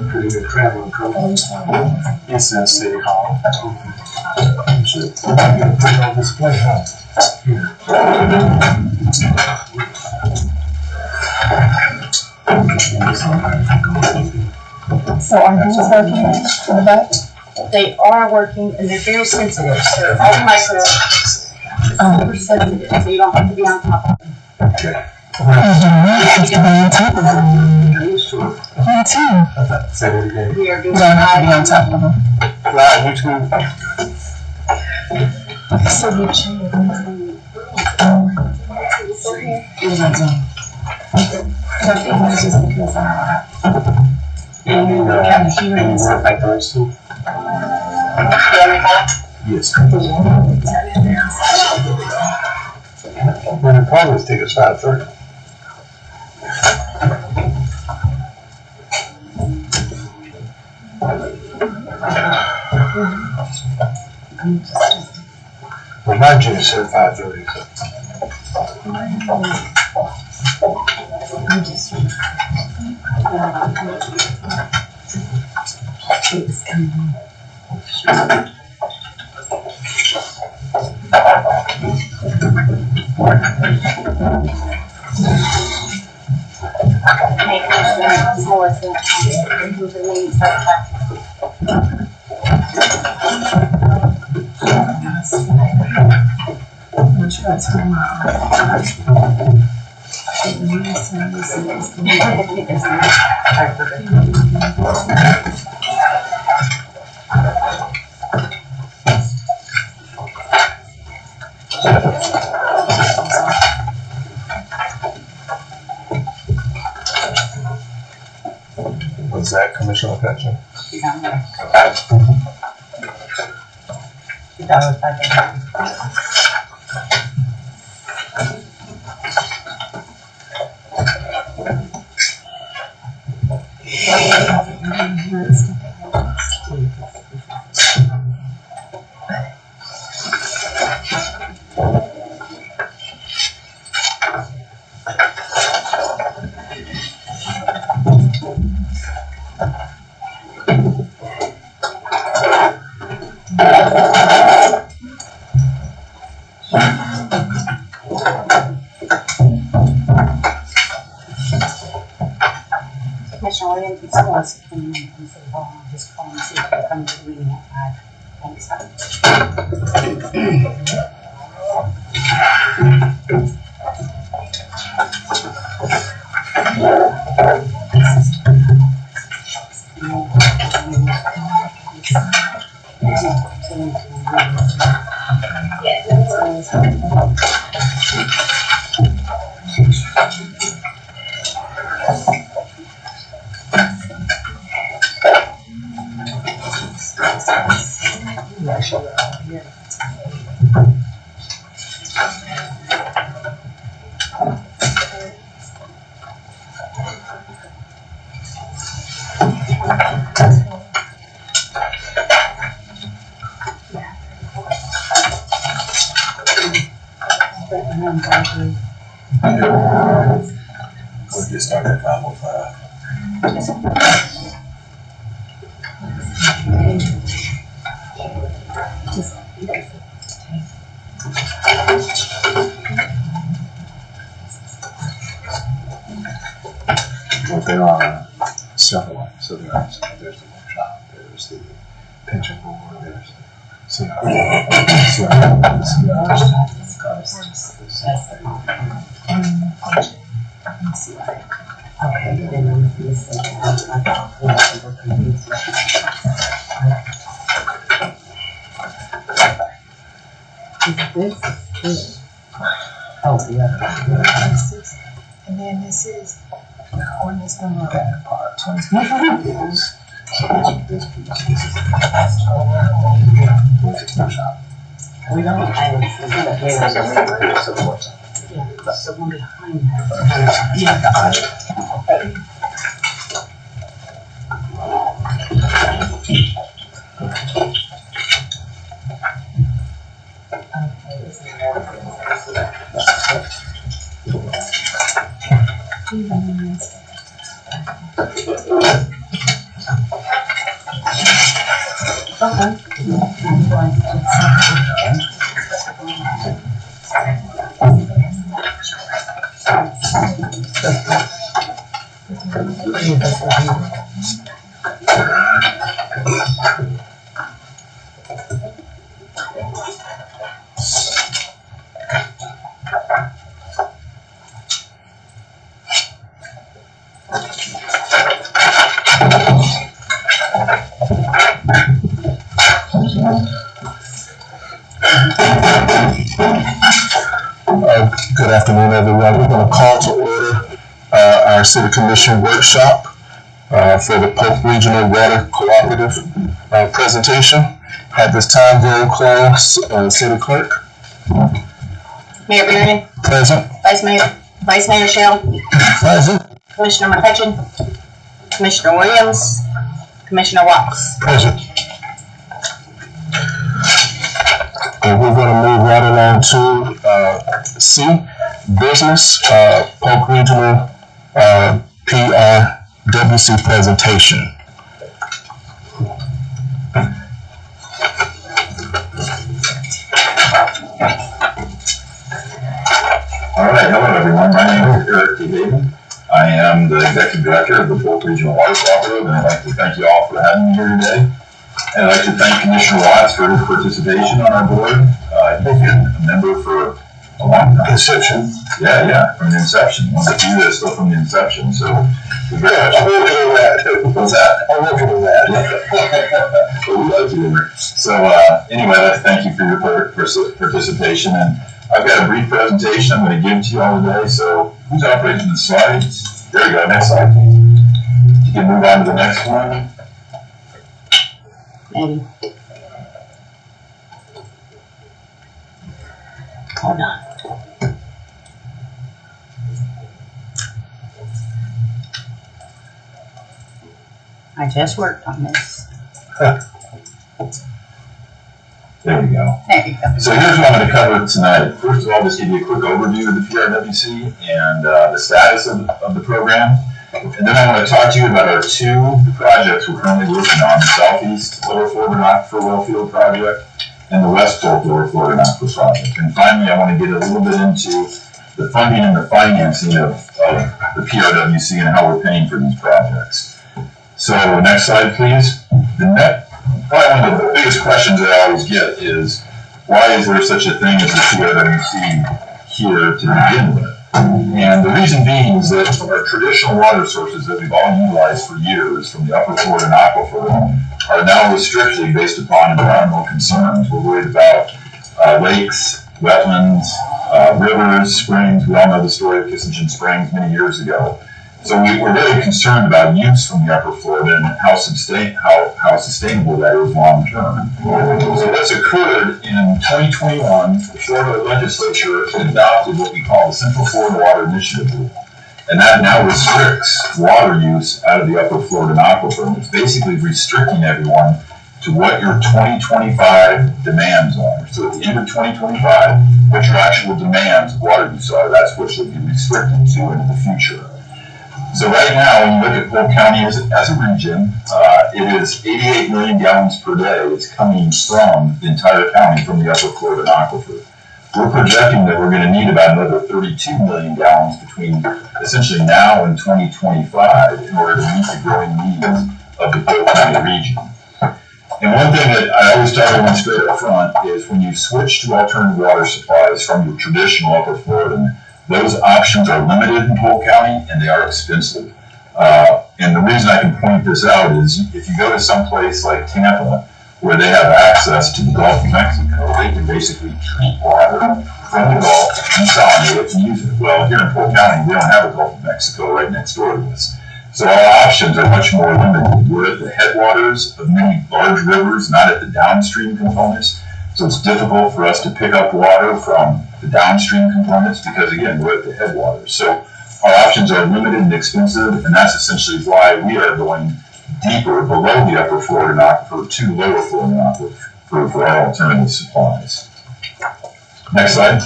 Pretty good traveling coach. It's in City Hall. You should get a pretty old display, huh? So are these working in the back? They are working and they're very sensitive. So all micro super sensitive, so you don't have to be on top of them. Okay. Me too. Say that again. We are doing Don't have to be on top of them. Fly YouTube. So you change. Just because You kind of hearing and stuff like that. Yes. When the progress take us 5:30. Well, my gym said 5:30. I'm just it's coming. Was that Commissioner Fetcher? Commissioner Williams, if someone wants to come in and say, well, I'll just call and see if they're coming to the meeting at 5. Thanks. We'll get started at 5:05. Well, there are several. So there's the workshop, there's the pension board, there's the CRA. And then this is ordinance number That part. 20. Is, so this piece, this is the workshop. We don't, I don't see that. There's the workshop. Yeah, but the one behind that. Yeah. welcome. Good afternoon, everyone. We're going to call to order our City Commission workshop for the Polk Regional Water Cooperative presentation. At this time, Gary Cole, City Clerk. Mayor Breeden, Present. Vice Mayor Shell, Present. Commissioner McCutcheon, Commissioner Williams, Commissioner Watts. Present. And we're going to move right along to C, Business, Polk Regional PRWC presentation. All right, hello everyone. My name is Eric T. Haven. I am the Executive Director of the Polk Regional Water Cooperative, and I'd like to thank you all for having me here today. And I'd like to thank Commissioner Watts for his participation on our board. He's been a member for a long time. Inception. Yeah, from the inception. One of the few that's still from the inception. So, I'm working on that. What's that? I'm working on that. Well, we love you there. So, anyway, let's thank you for your participation. And I've got a brief presentation I'm going to give to you all today. So, who's operating the slides? There you go. Next slide, please. You can move on to the next one. Eddie. Hold on. I just worked on this. There you go. There you go. So here's what I'm going to cover tonight. First of all, just give you a quick overview of the PRWC and the status of the program. And then I want to talk to you about our two projects we're currently working on, the Southeast Lower Florida Aquifer Wellfield Project and the West Polk Lower Florida Aquifer Project. And finally, I want to get a little bit into the funding and the financing of the PRWC and how we're paying for these projects. So next slide, please. Probably one of the biggest questions that I always get is, why is there such a thing as the PRWC here to begin with? And the reason being is that our traditional water sources that we've all utilized for years from the Upper Florida Aquifer are now restricted based upon environmental concerns. We're worried about lakes, wetlands, rivers, springs. We all know the story of Kissingen Springs many years ago. So we're really concerned about use from the Upper Florida and how sustainable that is long term. So what's occurred in 2021, the Florida legislature adopted what we call the Central Florida Water Initiative Rule. And that now restricts water use out of the Upper Florida Aquifer. And it's basically restricting everyone to what your 2025 demands are. So at the end of 2025, what your actual demands of water use are, that's what you'll be restricted to into the future. So right now, when you look at Polk County as a region, it is 88 million gallons per day. It's coming from the entire county from the Upper Florida Aquifer. We're projecting that we're going to need about another 32 million gallons between essentially now and 2025 in order to meet the growing needs of the Polk County region. And one thing that I always tell everyone straight up front is when you switch to alternative water supplies from your traditional Upper Florida, those options are limited in Polk County and they are expensive. And the reason I can point this out is if you go to some place like Tampa, where they have access to the Gulf of Mexico, they can basically treat water from the Gulf, desalinate it, and use it. Well, here in Polk County, we don't have a Gulf of Mexico right next door to us. So our options are much more limited. We're at the headwaters of many large rivers, not at the downstream components. So it's difficult for us to pick up water from the downstream components because, again, we're at the headwaters. So our options are limited and expensive, and that's essentially why we are going deeper below the Upper Florida Aquifer to Lower Florida Aquifer for our alternative supplies. Next slide.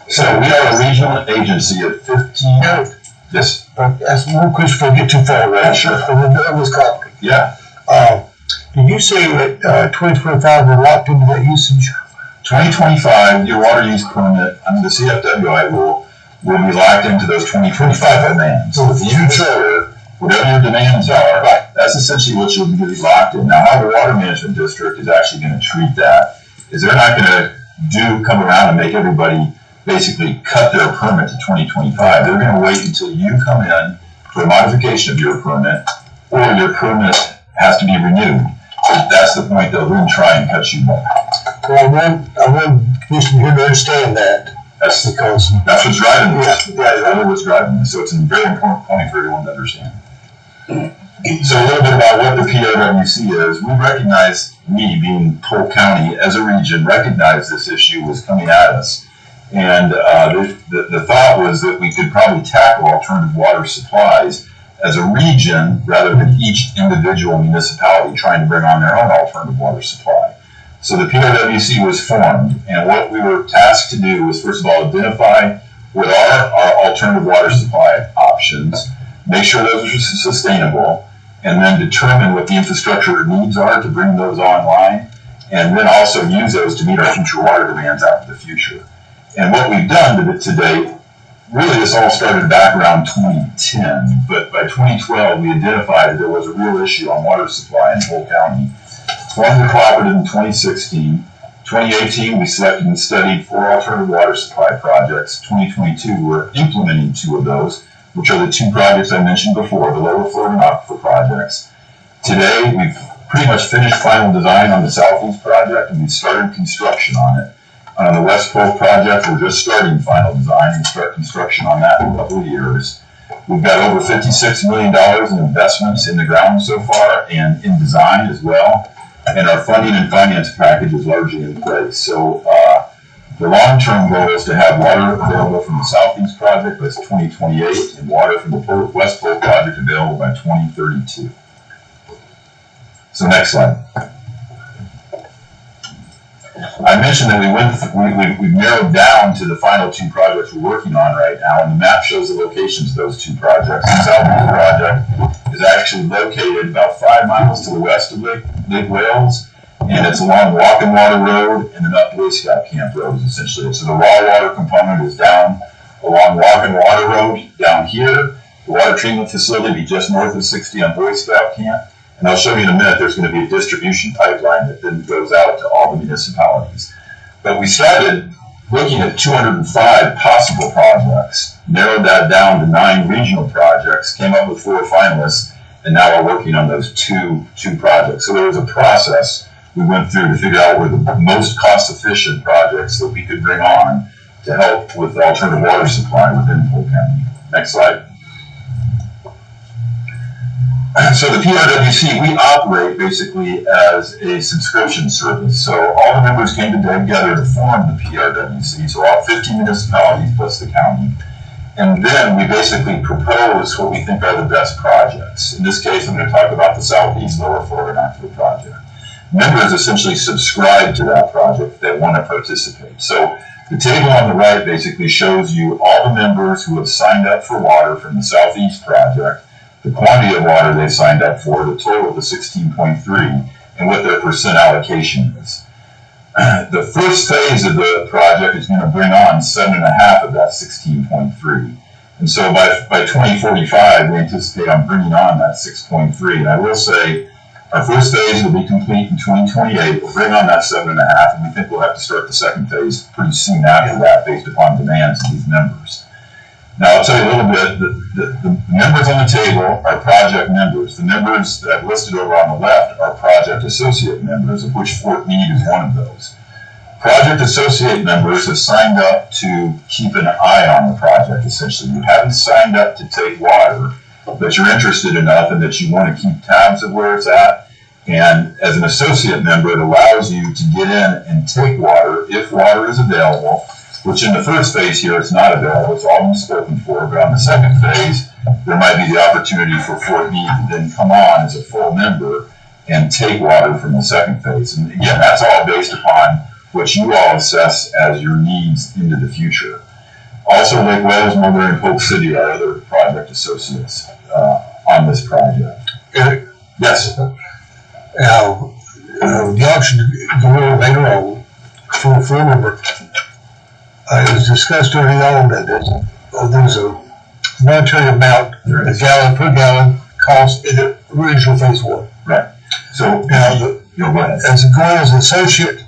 So we are a regional agency of 15. Yes. That's one question before we get too far, right? Sure. It was complicated. Yeah. Did you say that 2025 we're locked into that usage? 2025, your water use permit under the CFWI rule will be locked into those 2025 demands. So at the end of the year, whatever your demands are, that's essentially what you'll be locked in. Now, how the water management district is actually going to treat that is they're not going to come around and make everybody basically cut their permit to 2025. They're going to wait until you come in for a modification of your permit, or your permit has to be renewed. That's the point they'll then try and cut you back. Well, I want Commissioner here to understand that. That's Because, That's what's driving this. Yeah, that's what's driving this. So it's a very important point for everyone to understand. So a little bit about what the PRWC is. We recognize, we being Polk County as a region, recognize this issue was coming at us. And the thought was that we could probably tackle alternative water supplies as a region rather than each individual municipality trying to bring on their own alternative water supply. So the PRWC was formed, and what we were tasked to do was, first of all, identify what are our alternative water supply options, make sure those are sustainable, and then determine what the infrastructure needs are to bring those online, and then also use those to meet our future water demands out in the future. And what we've done to date, really this all started back around 2010, but by 2012 we identified that there was a real issue on water supply in Polk County. Formed the cooperative in 2016. 2018 we selected and studied 4 alternative water supply projects. 2022 we're implementing 2 of those, which are the 2 projects I mentioned before, the Lower Florida Aquifer projects. Today we've pretty much finished final design on the Southeast project, and we've started construction on it. On the West Polk project, we're just starting final design and start construction on that in a couple of years. We've got over $56 million in investments in the ground so far and in design as well. And our funding and finance package is largely in place. So the long-term goal is to have water available from the Southeast project by 2028 and water from the West Polk project available by 2032. So next slide. I mentioned that we've narrowed down to the final 2 projects we're working on right now, and the map shows the locations of those 2 projects. The Southeast project is actually located about 5 miles to the west of Lake Wales, and it's along Walking Water Road and then up Boy Scout Camp Road, essentially. So the raw water component is down along Walking Water Road down here. The water treatment facility will be just north of 60 on Boy Scout Camp. And I'll show you in a minute, there's going to be a distribution pipeline that then goes out to all the municipalities. But we started looking at 205 possible projects, narrowed that down to 9 regional projects, came up with 4 finalists, and now we're working on those two projects. So there was a process we went through to figure out where the most cost-efficient projects that we could bring on to help with the alternative water supply within Polk County. Next slide. So the PRWC, we operate basically as a subscription service. So all the members came together to form the PRWC, so all 50 municipalities plus the county. And then we basically propose what we think are the best projects. In this case, I'm going to talk about the Southeast Lower Florida Aquifer project. Members essentially subscribe to that project if they want to participate. So the table on the right basically shows you all the members who have signed up for water from the Southeast project, the quantity of water they signed up for, the total of the 16.3, and what their percent allocation is. The first phase of the project is going to bring on 7.5 of that 16.3. And so by 2045, we anticipate on bringing on that 6.3. And I will say, our first phase will be complete in 2028. We'll bring on that 7.5, and we think we'll have to start the second phase pretty soon after that, based upon demands of these members. Now, I'll tell you a little bit, the members on the table are project members. The members that I've listed over on the left are project associate members, of which Fort Meade is one of those. Project associate members have signed up to keep an eye on the project, essentially. You haven't signed up to take water, but you're interested enough and that you want to keep tabs of where it's at. And as an associate member, it allows you to get in and take water if water is available, which in the first phase here, it's not available, it's all been spoken for, but on the second phase, there might be the opportunity for Fort Meade to then come on as a full member and take water from the second phase. And again, that's all based upon what you all assess as your needs into the future. Also, Lake Wales, Mulberry, and Polk City are other project associates on this project. Eric? Yes? Now, the auction go on later on for a full number. It was discussed early on that there's a monetary amount, a gallon per gallon cost in the original phase one. Right. So Now, go ahead. as going as an associate,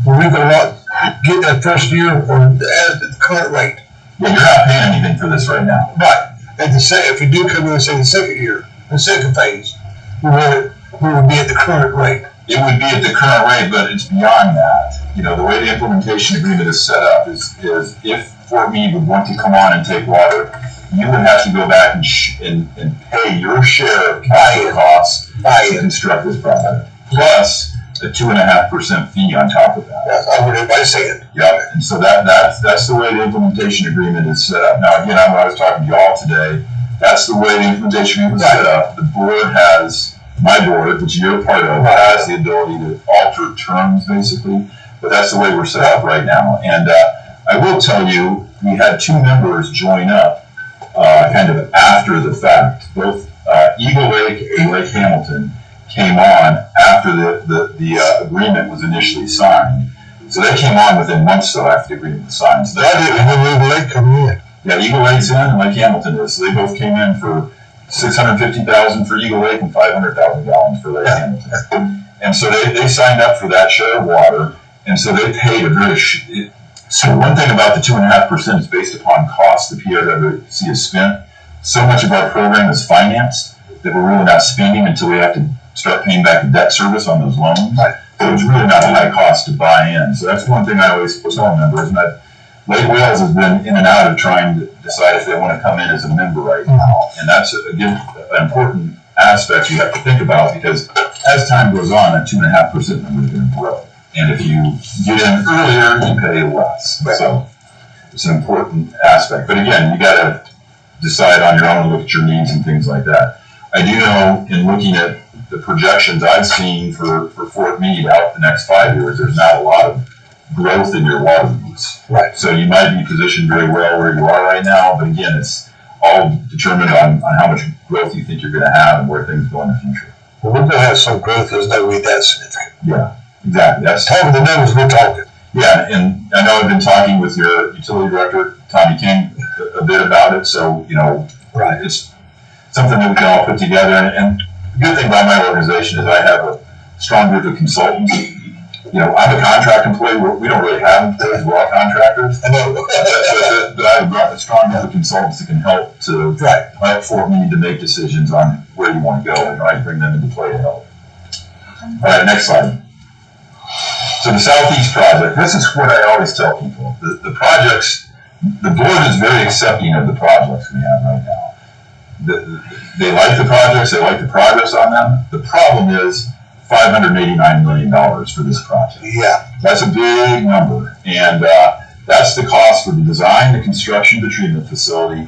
were we gonna get that first year or at the current rate? Yeah, you're not paying anything for this right now. Right. And if we do come in and say the second year, the second phase, we would be at the current rate. It would be at the current rate, but it's beyond that. You know, the way the implementation agreement is set up is if Fort Meade would want to come on and take water, you would have to go back and pay your share of capital costs to construct this project, plus a 2.5% fee on top of that. That's what everybody's saying. Yeah, and so that's the way the implementation agreement is set up. Now, again, when I was talking to y'all today, that's the way the implementation agreement is set up. The board has, my board, which you're a part of, has the ability to alter terms, basically, but that's the way we're set up right now. And I will tell you, we had two members join up kind of after the fact. Both Eagle Lake and Lake Hamilton came on after the agreement was initially signed. So they came on within months though after the agreement was signed. So I didn't even Eagle Lake coming in. yeah, Eagle Lake's in and Lake Hamilton is. So they both came in for 650,000 for Eagle Lake and 500,000 gallons for Lake Hamilton. And so they signed up for that share of water, and so they paid a very. So one thing about the 2.5% is based upon cost the PRWC has spent. So much of our program is financed that we're really not spending until we have to start paying back the debt service on those loans. Right. So it's really not a high cost to buy in. So that's one thing I always tell members. And Lake Wales has been in and out of trying to decide if they want to come in as a member right now. And that's, again, an important aspect you have to think about, because as time goes on, that 2.5% number is going to grow. And if you get in earlier, you pay less. So it's an important aspect. But again, you got to decide on your own, look at your needs and things like that. I do know, in looking at the projections I've seen for Fort Meade out the next 5 years, there's not a lot of growth in your water use. Right. So you might be positioned very well where you are right now, but again, it's all determined on how much growth you think you're going to have and where things go in the future. Well, we're gonna have some growth, there's no way that's significant. Yeah, exactly. That's Talking the numbers we're talking. yeah, and I know I've been talking with your utility director, Tommy King, a bit about it. So, you know, Right. it's something that we can all put together. And the good thing about my organization is I have a strong group of consultants. You know, I'm a contract employee. We don't really have employees. We're all contractors. I know. But I have a strong group of consultants that can help help Fort Meade to make decisions on where you want to go, and I bring them into play to help. All right, next slide. So the Southeast project, this is what I always tell people. The projects, the board is very accepting of the projects we have right now. They like the projects, they like the progress on them. The problem is $589 million for this project. Yeah. That's a big number. And that's the cost for the design, the construction of the treatment facility,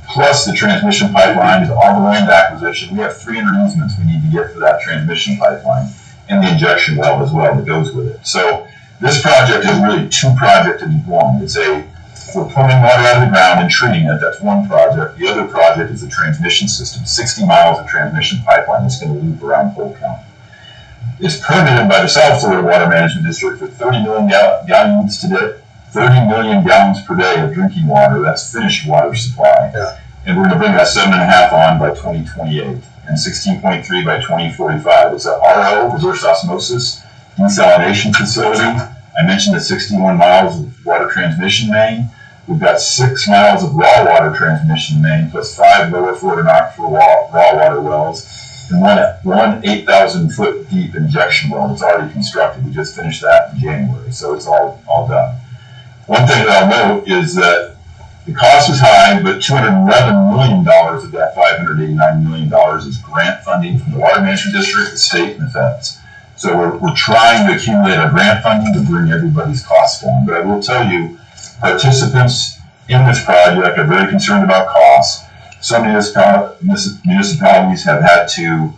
plus the transmission pipeline, all the land acquisition. We have 300 easements we need to get for that transmission pipeline, and the injection well as well that goes with it. So this project is really two projects in one. We're pulling water out of the ground and treating it. That's one project. The other project is a transmission system, 60 miles of transmission pipeline that's going to loop around Polk County. It's permitted by the South Florida Water Management District for 30 million gallons today, 30 million gallons per day of drinking water. That's finished water supply. Yeah. And we're going to bring that 7.5 on by 2028 and 16.3 by 2045. It's a RO, reverse osmosis desalination facility. I mentioned the 61 miles of water transmission main. We've got 6 miles of raw water transmission main, plus 5 lower Florida aquifer raw water wells, and one 8,000 foot deep injection well that's already constructed. We just finished that in January, so it's all done. One thing that I'll note is that the cost is high, but $211 million of that $589 million is grant funding from the Water Management District, the state, and the feds. So we're trying to accumulate our grant funding to bring everybody's costs down. But I will tell you, participants in this project are very concerned about costs. Some municipalities have had to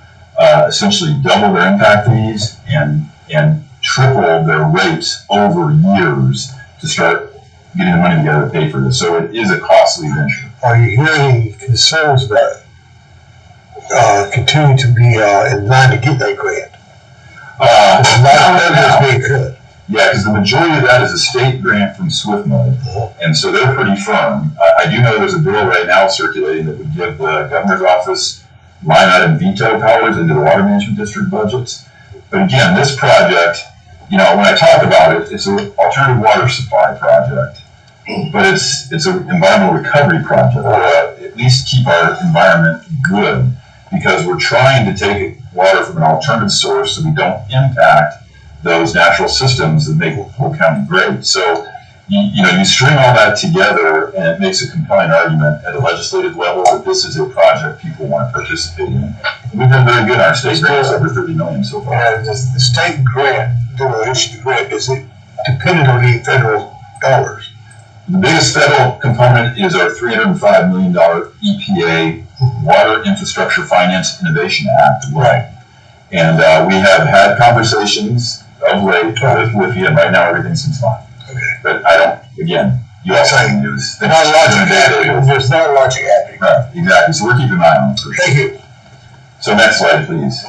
essentially double their impact fees and triple their rates over years to start getting the money together to pay for this. So it is a costly venture. Are you hearing concerns about continuing to be in line to get that grant? A lot of money is being cut. Yeah, because the majority of that is a state grant from SwiftMud, and so they're pretty firm. I do know there's a bill right now circulating that would give the governor's office line item veto powers into the water management district budgets. But again, this project, when I talk about it, it's an alternative water supply project, but it's an environmental recovery project, or at least keep our environment good, because we're trying to take water from an alternative source so we don't impact those natural systems that make Polk County great. So, you string all that together, and it makes a compelling argument at a legislative level that this is a project people want to participate in. And we've been very good. Our state grants over $30 million so far. And the state grant, the issue grant, is it dependent on any federal dollars? The biggest federal component is our $305 million EPA Water Infrastructure Finance Innovation Act. Right. And we have had conversations of late with you, and right now everything seems fine. Okay. But I don't, again, you also use. There's not logic happening. There's not logic happening. Right, exactly. So we're keeping an eye on it. Thank you. So next slide, please.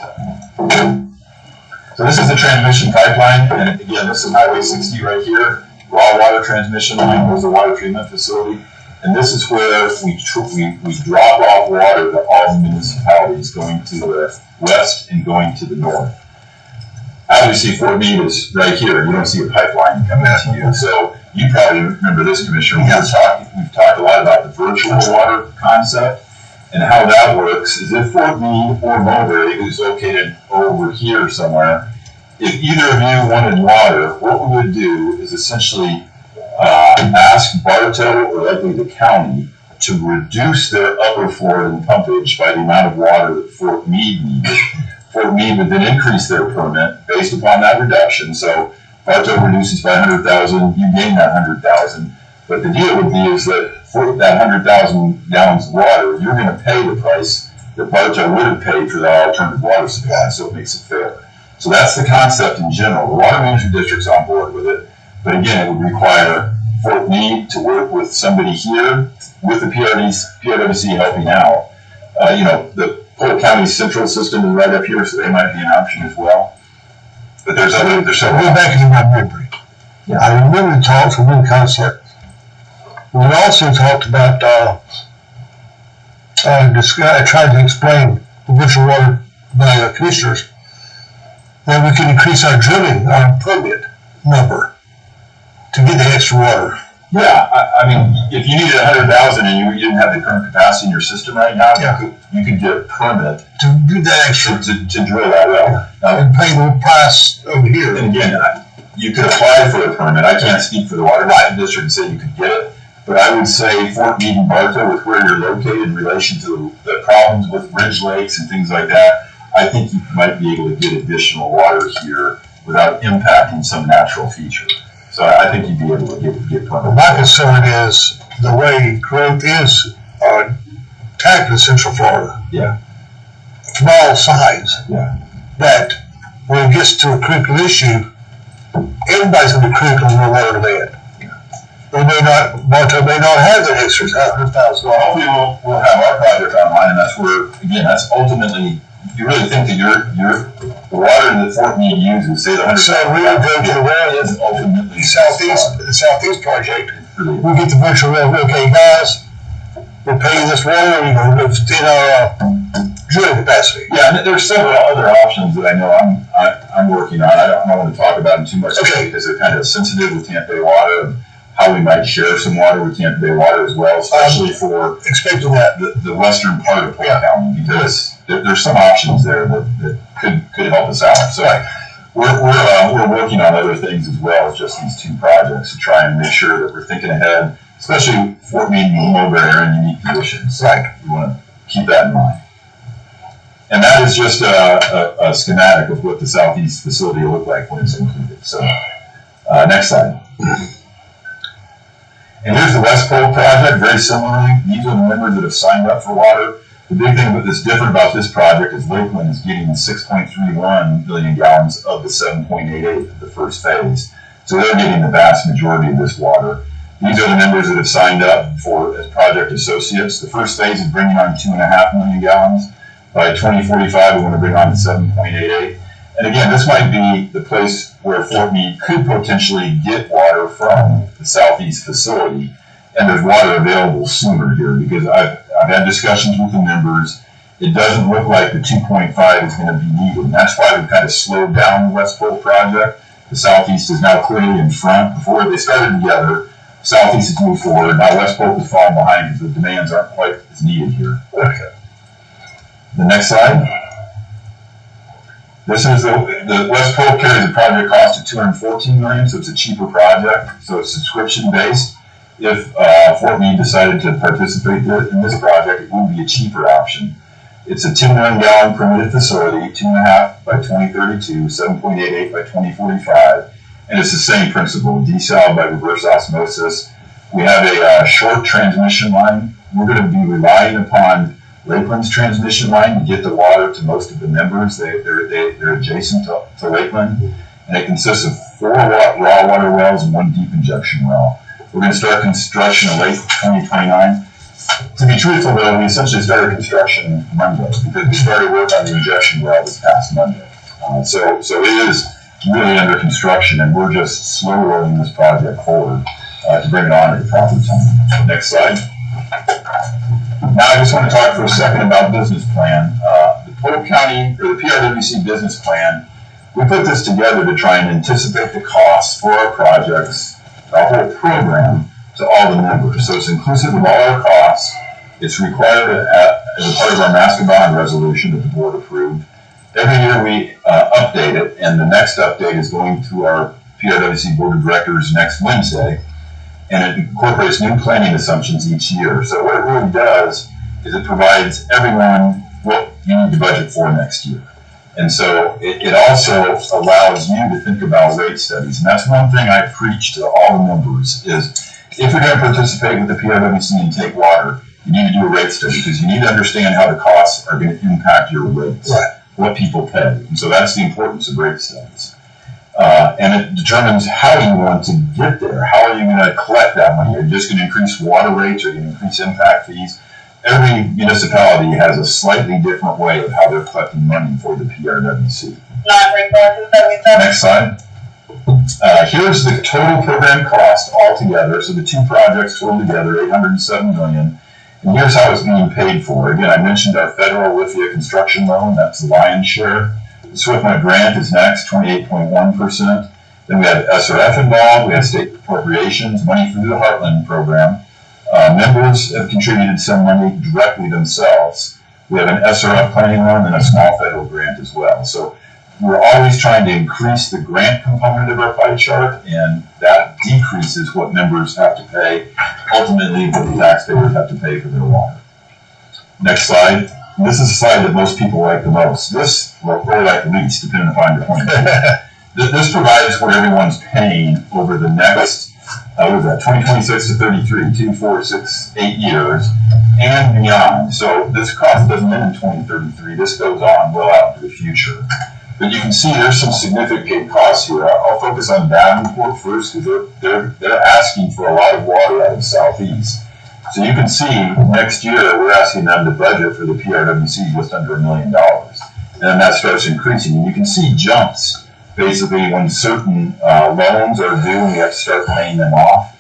So this is the transmission pipeline, and again, this is Highway 60 right here. Raw water transmission line, there's the water treatment facility. And this is where we drop off water to all the municipalities going to the west and going to the north. Obviously, Fort Meade is right here. You don't see a pipeline coming to you. So you probably remember this, Commissioner. We've talked a lot about the virtual water concept and how that works. Is if Fort Meade or Mulberry, who's located over here somewhere, if either of you wanted water, what we would do is essentially ask Bartow or likely the county to reduce their upper Florida pumpage by the amount of water that Fort Meade needed. Fort Meade would then increase their permit based upon that reduction. So Bartow reduces by 100,000, you gain that 100,000. But the deal would be is that for that 100,000 gallons of water, you're going to pay the price that Bartow would have paid for the alternative water supply, so it makes it fair. So that's the concept in general. The water management district's on board with it, but again, it would require Fort Meade to work with somebody here, with the PRWC helping out. The Polk County Central System is right up here, so they might be an option as well. But there's several. Go back into my memory. Yeah. I remember the talk from one concept. We also talked about trying to explain the virtual water by commissioners that we can increase our drilling, our permit number to get the extra water. Yeah, I mean, if you needed 100,000 and you didn't have the current capacity in your system right now, you could get a permit to do that extra to drill that well. And pay the price over here. And again, you could apply for a permit. I can't speak for the water management district and say you could get it, but I would say Fort Meade and Bartow, with where you're located in relation to the problems with ridge lakes and things like that, I think you might be able to get additional water here without impacting some natural feature. So I think you'd be able to get permits. My concern is the way growth is tackling Central Florida. Yeah. From all sides. Yeah. That when it gets to a critical issue, everybody's going to be critical in their water demand. Bartow may not have their extras, $100,000. Hopefully we'll have our project online, and that's where, again, that's ultimately, you really think that the water that Fort Meade uses, say the 100,000. So we would go to the well is ultimately the Southeast project. Really, We'll get the virtual well. Okay, guys, we'll pay you this water, in our drilling capacity. yeah, and there's several other options that I know I'm working on. I don't want to talk about them too much today because they're kind of sensitive with Tampa Bay Water and how we might share some water with Tampa Bay Water as well, especially for expecting that the western part of Polk County, because there's some options there that could help us out. So we're working on other things as well as just these two projects to try and make sure that we're thinking ahead, especially Fort Meade and Mulberry are in unique conditions. Right. We want to keep that in mind. And that is just a schematic of what the Southeast facility will look like when it's included. So next slide. And here's the West Polk project, very similarly. These are the members that have signed up for water. The big thing that's different about this project is Lakeland is getting 6.31 million gallons of the 7.88 of the first phase. So they're getting the vast majority of this water. These are the members that have signed up as project associates. The first phase is bringing on 2.5 million gallons. By 2045, we want to bring on 7.88. And again, this might be the place where Fort Meade could potentially get water from the southeast facility, and there's water available sooner here, because I've had discussions with the members. It doesn't look like the 2.5 is going to be needed, and that's why we've kind of slowed down the West Pole project. The southeast is now clearly in front. Before they started together, southeast has moved forward. Now West Pole is falling behind because the demands aren't quite as needed here. Okay. The next slide. This is the West Pole carries a project cost of $214 million, so it's a cheaper project. So it's subscription based. If Fort Meade decided to participate in this project, it would be a cheaper option. It's a 10 million gallon permitted facility, 2.5 by 2032, 7.88 by 2045, and it's the same principle: desal by reverse osmosis. We have a short transmission line. We're going to be relying upon Lakeland's transmission line to get the water to most of the members. They're adjacent to Lakeland, and it consists of 4 raw water wells and 1 deep injection well. We're going to start construction in late 2029. To be truthful, though, we essentially started construction Monday because we started work on the injection well this past Monday. So it is really under construction, and we're just slow rolling this project forward to bring it on at the proper time. Next slide. Now I just want to talk for a second about business plan. The Polk County, or the PRWC business plan, we put this together to try and anticipate the costs for our projects, the whole program, to all the members. So it's inclusive of all our costs. It's required as a part of our master bond resolution that the board approved. Every year we update it, and the next update is going to our PRWC board of directors next Wednesday, and it incorporates new planning assumptions each year. So what it really does is it provides everyone what you need to budget for next year. And so it also allows you to think about rate studies. And that's one thing I preach to all the members is, if you're going to participate with the PRWC and take water, you need to do a rate study, because you need to understand how the costs are going to impact your rates, Right. what people pay. And so that's the importance of rate studies. And it determines how you want to get there. How are you going to collect that money? Are you just going to increase water rates? Are you going to increase impact fees? Every municipality has a slightly different way of how they're collecting money for the PRWC. Next slide. Here's the total program cost altogether. So the 2 projects total together, $807 million. And here's how it's being paid for. Again, I mentioned our federal WIFIA construction loan. That's the lion's share. The SWIFMA grant is next, 28.1%. Then we have SRF involved. We have state appropriations, money through the Heartland program. Members have contributed some money directly themselves. We have an SRF planning loan and a small federal grant as well. So we're always trying to increase the grant component of our pie chart, and that decreases what members have to pay, ultimately what the taxpayers have to pay for their water. Next slide. This is a slide that most people like the most. This, well, or like the least, depending upon your point of view. This provides what everyone's paying over the next, 2026 to 33, 2, 4, 6, 8 years, and beyond. So this cost doesn't end in 2033. This goes on well out into the future. But you can see there's some significant costs here. I'll focus on Davenport first, because they're asking for a lot of water out of the southeast. So you can see next year we're asking them to budget for the PRWC just under $1 million, and then that starts increasing. And you can see jumps basically when certain loans are due and we have to start paying them off,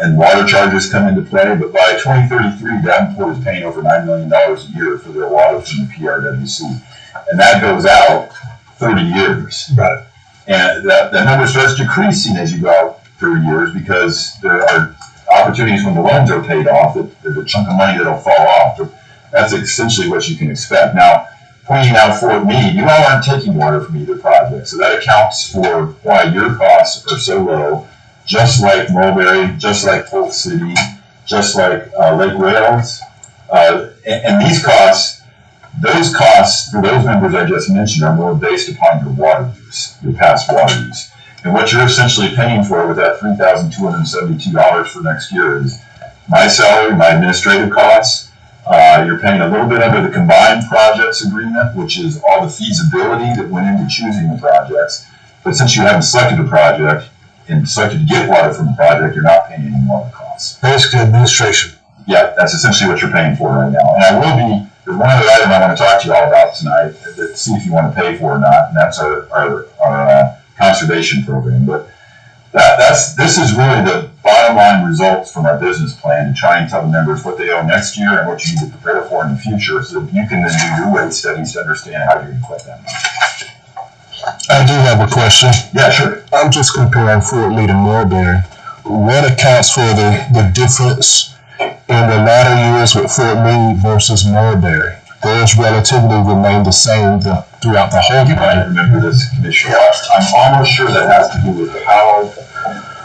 and water charges come into play. But by 2033, Davenport is paying over $9 million a year for their water from the PRWC, and that goes out 30 years. Right. And that number starts decreasing as you go out 30 years, because there are opportunities when the loans are paid off that there's a chunk of money that'll fall off. That's essentially what you can expect. Now, pointing out Fort Meade, you all aren't taking water from either project, so that accounts for why your costs are so low, just like Mulberry, just like Polk City, just like Lake Wales. And these costs, those costs for those members I just mentioned are more based upon your water use, your past water use. And what you're essentially paying for with that $3,272 for next year is my salary, my administrative costs. You're paying a little bit under the combined projects agreement, which is all the feasibility that went into choosing the projects. But since you haven't selected a project and selected to get water from the project, you're not paying any water costs. Basically administration. Yeah, that's essentially what you're paying for right now. And I will be There's one other item I want to talk to you all about tonight, that see if you want to pay for or not, and that's our conservation program. But this is really the bottom line results from our business plan, to try and tell the members what they owe next year and what you need to prepare for in the future, so that you can then do your rate studies to understand how you're going to collect that money. I do have a question. Yeah, sure. I'm just comparing Fort Meade and Mulberry. What accounts for the difference in the latter years with Fort Meade versus Mulberry? Those relatively remain the same throughout the whole You might remember this, Commissioner Watts. I'm almost sure that has to do with how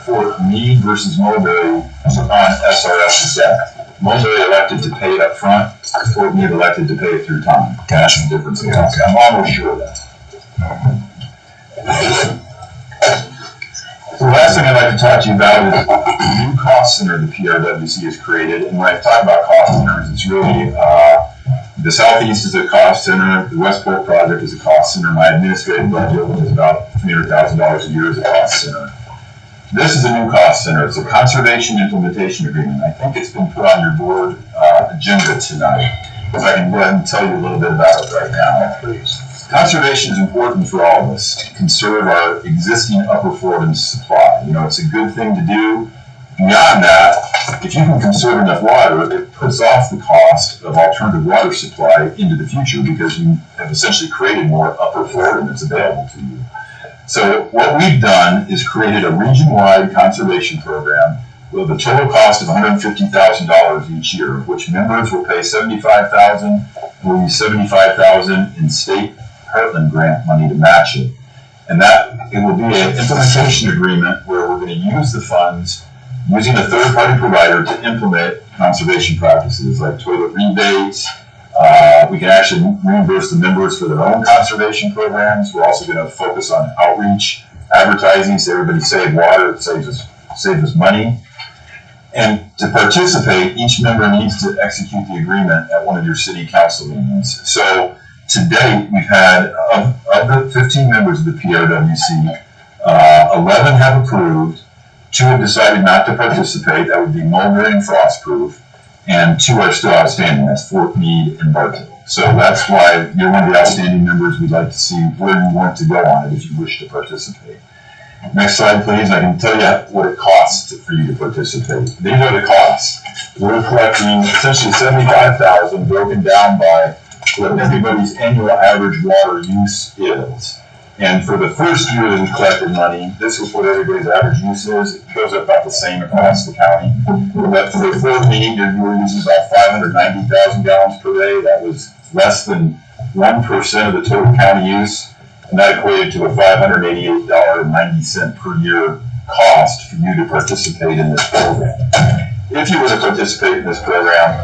Fort Meade versus Mulberry on SRS debt. Mulberry elected to pay it up front. Fort Meade elected to pay it through time. Gotcha. Difference. I'm almost sure of that. So the last thing I'd like to talk to you about is the new cost center the PRWC has created. And when I talk about cost centers, it's really the Southeast is a cost center, the West Pole project is a cost center, my administrative budget, which is about $300,000 a year, is a cost center. This is a new cost center. It's a conservation implementation agreement. I think it's been put on your board agenda tonight. If I can go ahead and tell you a little bit about it right now, please. Conservation is important for all of us to conserve our existing upper Florida supply. You know, it's a good thing to do. Beyond that, if you can conserve enough water, it puts off the cost of alternative water supply into the future, because you have essentially created more upper Florida that's available to you. So what we've done is created a region-wide conservation program with a total cost of $150,000 each year, of which members will pay $75,000, and we'll use $75,000 in state Heartland grant money to match it. And that it will be an implementation agreement where we're going to use the funds using a third-party provider to implement conservation practices like toilet rebates. We can actually reimburse the members for their own conservation programs. We're also going to focus on outreach, advertising, so everybody save water, it saves us money. And to participate, each member needs to execute the agreement at one of your city council meetings. So to date, we've had, of the 15 members of the PRWC, 11 have approved, 2 have decided not to participate, that would be Mulberry and Frostproof, and 2 are still outstanding, that's Fort Meade and Bartow. So that's why you're one of the outstanding members. We'd like to see where you want to go on it if you wish to participate. Next slide, please. I can tell you what it costs for you to participate. These are the costs. We're collecting essentially $75,000 broken down by what everybody's annual average water use is. And for the first year that we collected money, this is what everybody's average use is. It goes up about the same across the county. But for Fort Meade, we were using about 590,000 gallons per day. That was less than 1% of the total county use. And that equated to a $588.90 per year cost for you to participate in this program. If you were to participate in this program,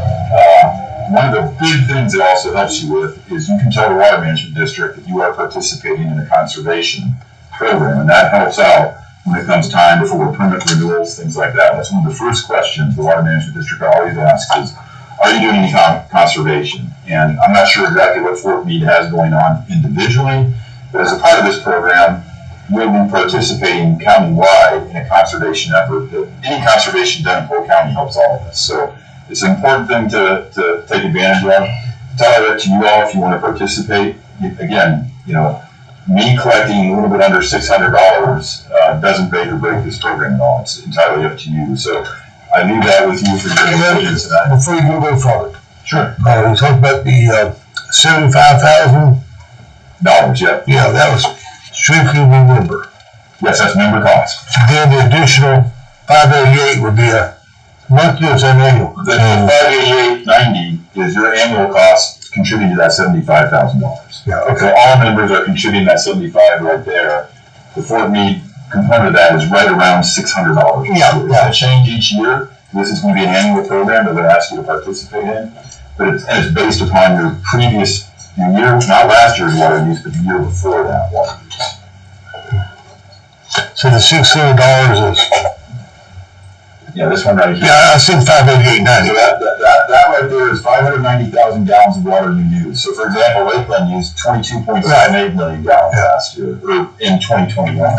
one of the big things it also helps you with is you can tell the Water Management District that you are participating in a conservation program, and that helps out when it comes time for permit renewals, things like that. That's one of the first questions the Water Management District always asks is, are you doing any conservation? And I'm not sure exactly what Fort Meade has going on individually, but as a part of this program, we'll be participating county-wide in a conservation effort. Any conservation done in Polk County helps all of us. So it's an important thing to take advantage of. Tell it to you all if you want to participate. Again, you know, me collecting a little bit under $600 doesn't make or break this program at all. It's entirely up to you. So I leave that with you for your decision tonight. Before you go forward, Sure. we talked about the $75,000. Yeah. That was strictly member. Yes, that's member cost. Then the additional $588 would be a monthly or annual. The $588.90 is your annual cost contributing to that $75,000. Yeah, okay. So all members are contributing that $75 right there. The Fort Meade component of that is right around $600. Yeah. It's going to change each year. This is going to be an annual program that they'll ask you to participate in, but it's based upon your previous year, not last year's water use, but the year before that water use. So the $600 is. Yeah, this one right here. Yeah, I seen $588.90. That right there is 590,000 gallons of water you use. So for example, Lakeland used 22.78 million gallons last year, or in 2021.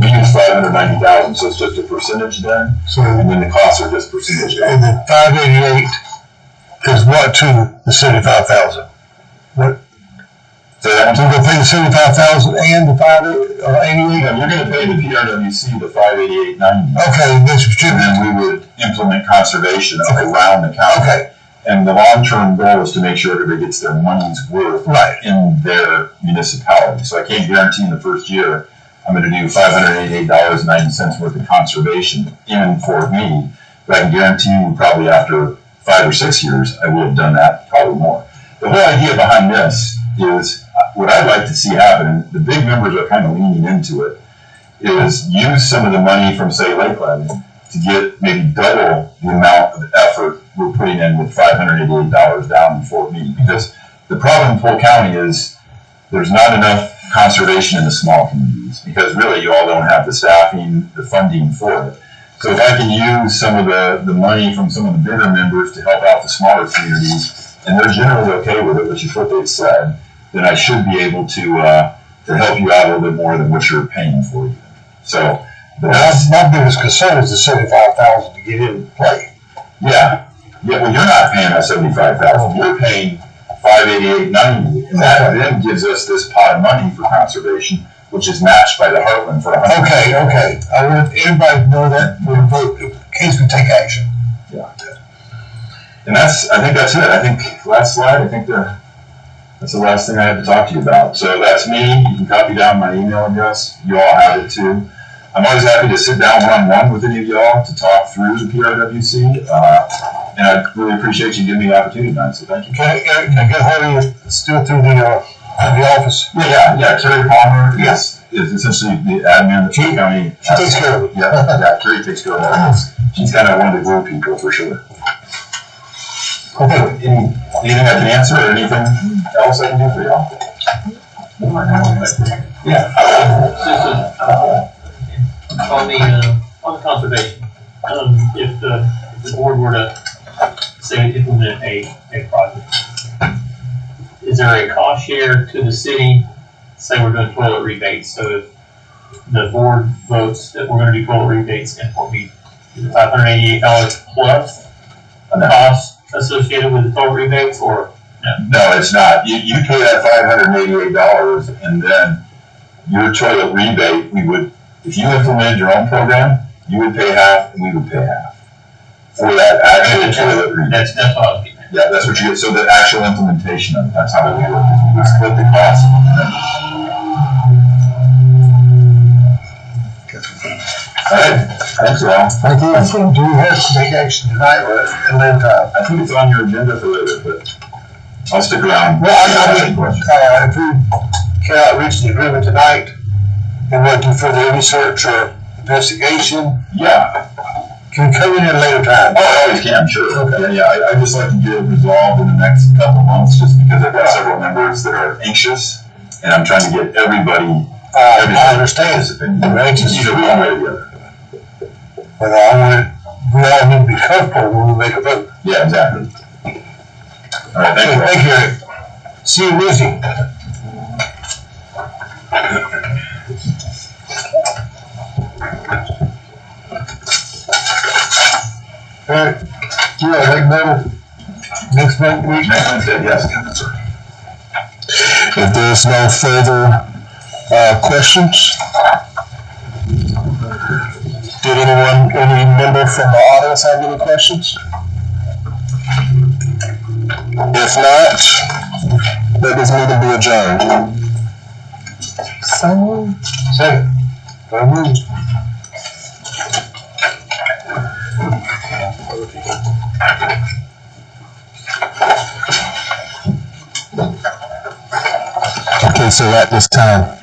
We used 590,000, so it's just a percentage then, So and then the costs are just percentage. and the $588 is what to the 75,000? What, So that so one's, we're gonna pay the 75,000 and the 88? you're gonna pay the PRWC the $588.90. Okay, this was And true. then we would implement conservation around the county. Okay, And the long-term goal is to make sure everybody gets their money's worth right. in their municipality. So I can't guarantee in the first year, I'm gonna do $588.90 worth of conservation in Fort Meade. But I can guarantee you probably after 5 or 6 years, I will have done that, probably more. The whole idea behind this is what I'd like to see happen, and the big members are kind of leaning into it, is use some of the money from, say, Lakeland to get maybe double the amount of effort we're putting in with $588 down in Fort Meade. Because the problem in Polk County is there's not enough conservation in the small communities, because really you all don't have the staffing, the funding for it. So if I can use some of the money from some of the bigger members to help out the smaller communities, and they're generally okay with it, which is what they've said, then I should be able to help you out a little bit more than what you're paying for you. So, but that's, My biggest concern is the 75,000 to get in play. yeah, well, you're not paying us $75,000, you're paying $588.90, and that then gives us this pot of money for conservation, which is matched by the Heartland for $100. Okay. I want everybody to know that we're vote in case we take action. And I think that's it. I think, last slide, I think that's the last thing I have to talk to you about. So that's me. You can copy down my email address. You all have it too. I'm always happy to sit down one-on-one with any of y'all to talk through the PRWC. And I really appreciate you giving me the opportunity tonight, so thank you. Can I get hold of you still through the office? Yeah, Carrie Palmer is essentially the admin of the county. She takes care of it. Yeah, Carrie takes care of all this. She's kind of one of the glue people for sure. Okay, anything I can answer or anything else I can do for y'all? Yeah. On the conservation, if the board were to say implement a project, is there a cost share to the city? Say we're doing toilet rebates, so if the board votes that we're gonna do toilet rebates in Fort Meade, is it $588 plus a cost associated with the toilet rebates, or? No, it's not. You pay that $588 and then your toilet rebate, if you implemented your own program, you would pay half and we would pay half for that actual toilet rebate. That's what I was getting at. Yeah, that's what you get. So the actual implementation of it, that's how it would work. We would split the cost. All right, thanks all. Thank you. Do we have to take action tonight or at another time? I think it's on your agenda for later, but I'll stick around. Well, I mean, if we cannot reach the agreement tonight and want to do further research or investigation, Yeah. can we come in at a later time? Oh, I always can, sure. Okay. Yeah, I just like to get it resolved in the next couple months, just because I've got several members that are anxious, and I'm trying to get everybody. I understand. We're anxious either one way or the other. But we all need to be comfortable when we make a vote. Yeah, exactly. All right, thank you. Thank you, Eric. See you Wednesday. All right, you want to make another next week? Next Wednesday, yes. If there's no further questions, did any member from the audience have any questions? If not, let this meeting be adjourned. Second. So moved. Okay, so at this time,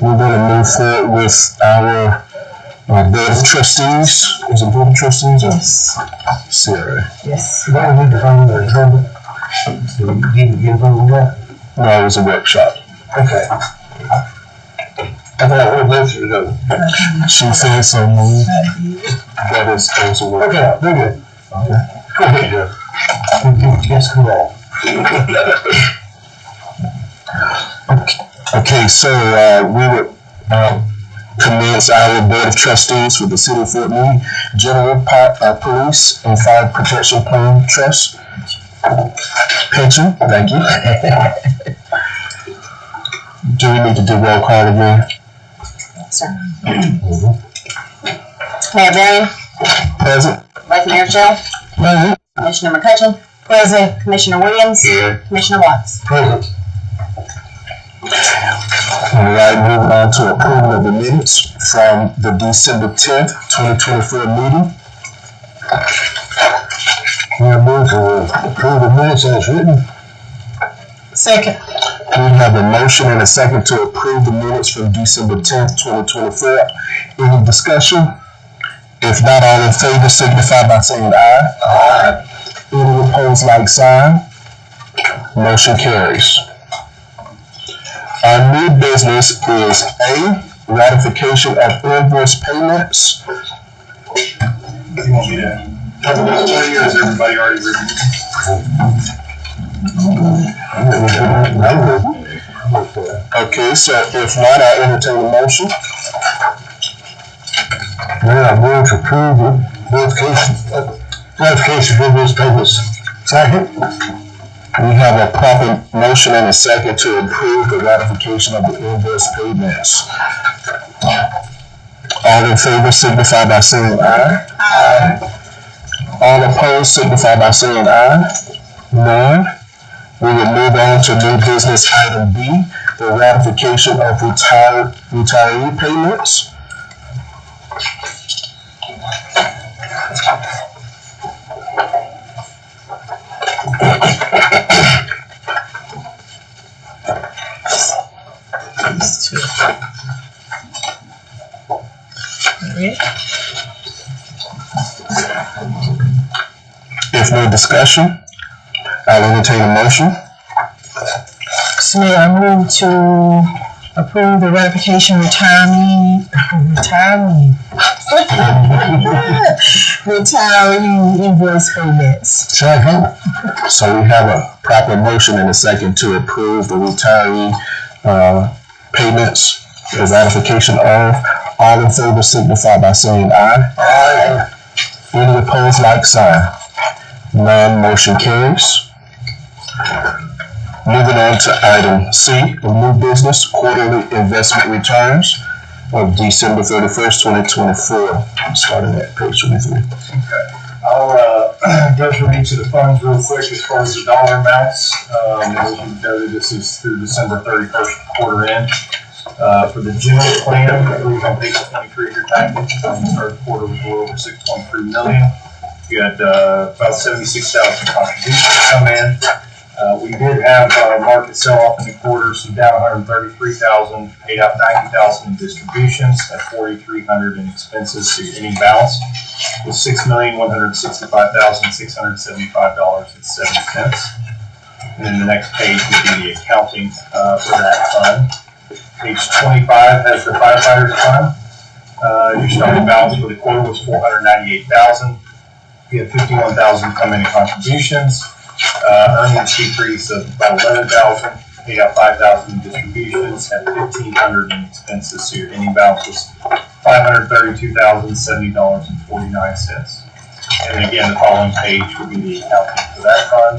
we're going to move forward with our Board of Trustees. Is it Board of Trustees or CRA? Yes. You don't need to vote on the adjournment. So you didn't get a vote on that? No, it was a workshop. Okay. I thought we both should go. She said so moved. That is, it was a workshop. Okay, we're good. Okay. Go ahead, Jeff. Yes, come on. Okay, so we would commence our Board of Trustees for the City of Fort Meade General Police and Fire Protection Plan Trust. Pension, thank you. Do we need to do roll call again? Sir. Mayor Marion, Present. Vice Mayor Shell, Commissioner McCutcheon, present, Commissioner Williams, Commissioner Watts. Present. All right, moving on to approval of the minutes from the December 10th, 2024 meeting. Mayor move to approve the minutes as written. Second. We have a motion and a second to approve the minutes from December 10th, 2024. Any discussion? If not, all in favor signify by saying aye. Aye. Any opposed, like sign. Motion carries. Our new business is A, ratification of invoice payments. Do you want me to cover this for you, or is everybody already reviewed? Okay, so if not, I entertain a motion. Mayor, I move to approve the ratification of invoice payments. Second. We have a proper motion and a second to approve the ratification of the invoice payments. All in favor signify by saying aye. Aye. All opposed signify by saying aye. None. We will move on to new business item B, the ratification of retiree payments. If no discussion, I'll entertain a motion. So Mayor, I move to approve the ratification retiree invoice payments. Second. So we have a proper motion and a second to approve the retiree payments, the ratification of. All in favor signify by saying aye. Aye. Any opposed, like sign. None, motion carries. Moving on to item C, the new business quarterly investment returns of December 31st, 2024. Starting at page 23. Okay. I'll go through each of the funds real quick as far as the dollar amounts. As you noted, this is through December 31st quarter end. For the general plan, I believe on page 23 of your package, the third quarter was a little over 6.3 million. You had about 76,000 contributions come in. We did have market sell-off in the quarter, so down 133,000, paid out 90,000 in distributions, at 4,300 in expenses, so your ending balance was $6,165,675.07. And then the next page would be the accounting for that fund. Page 25 has the firefighters fund. Your starting balance for the quarter was $498,000. You had 51,000 come in contributions. Earnings decrease of about 11,000, paid out 5,000 in distributions, had 1,500 in expenses, so your ending balance was $532,070.49. And then again, the following page would be the accounting for that fund.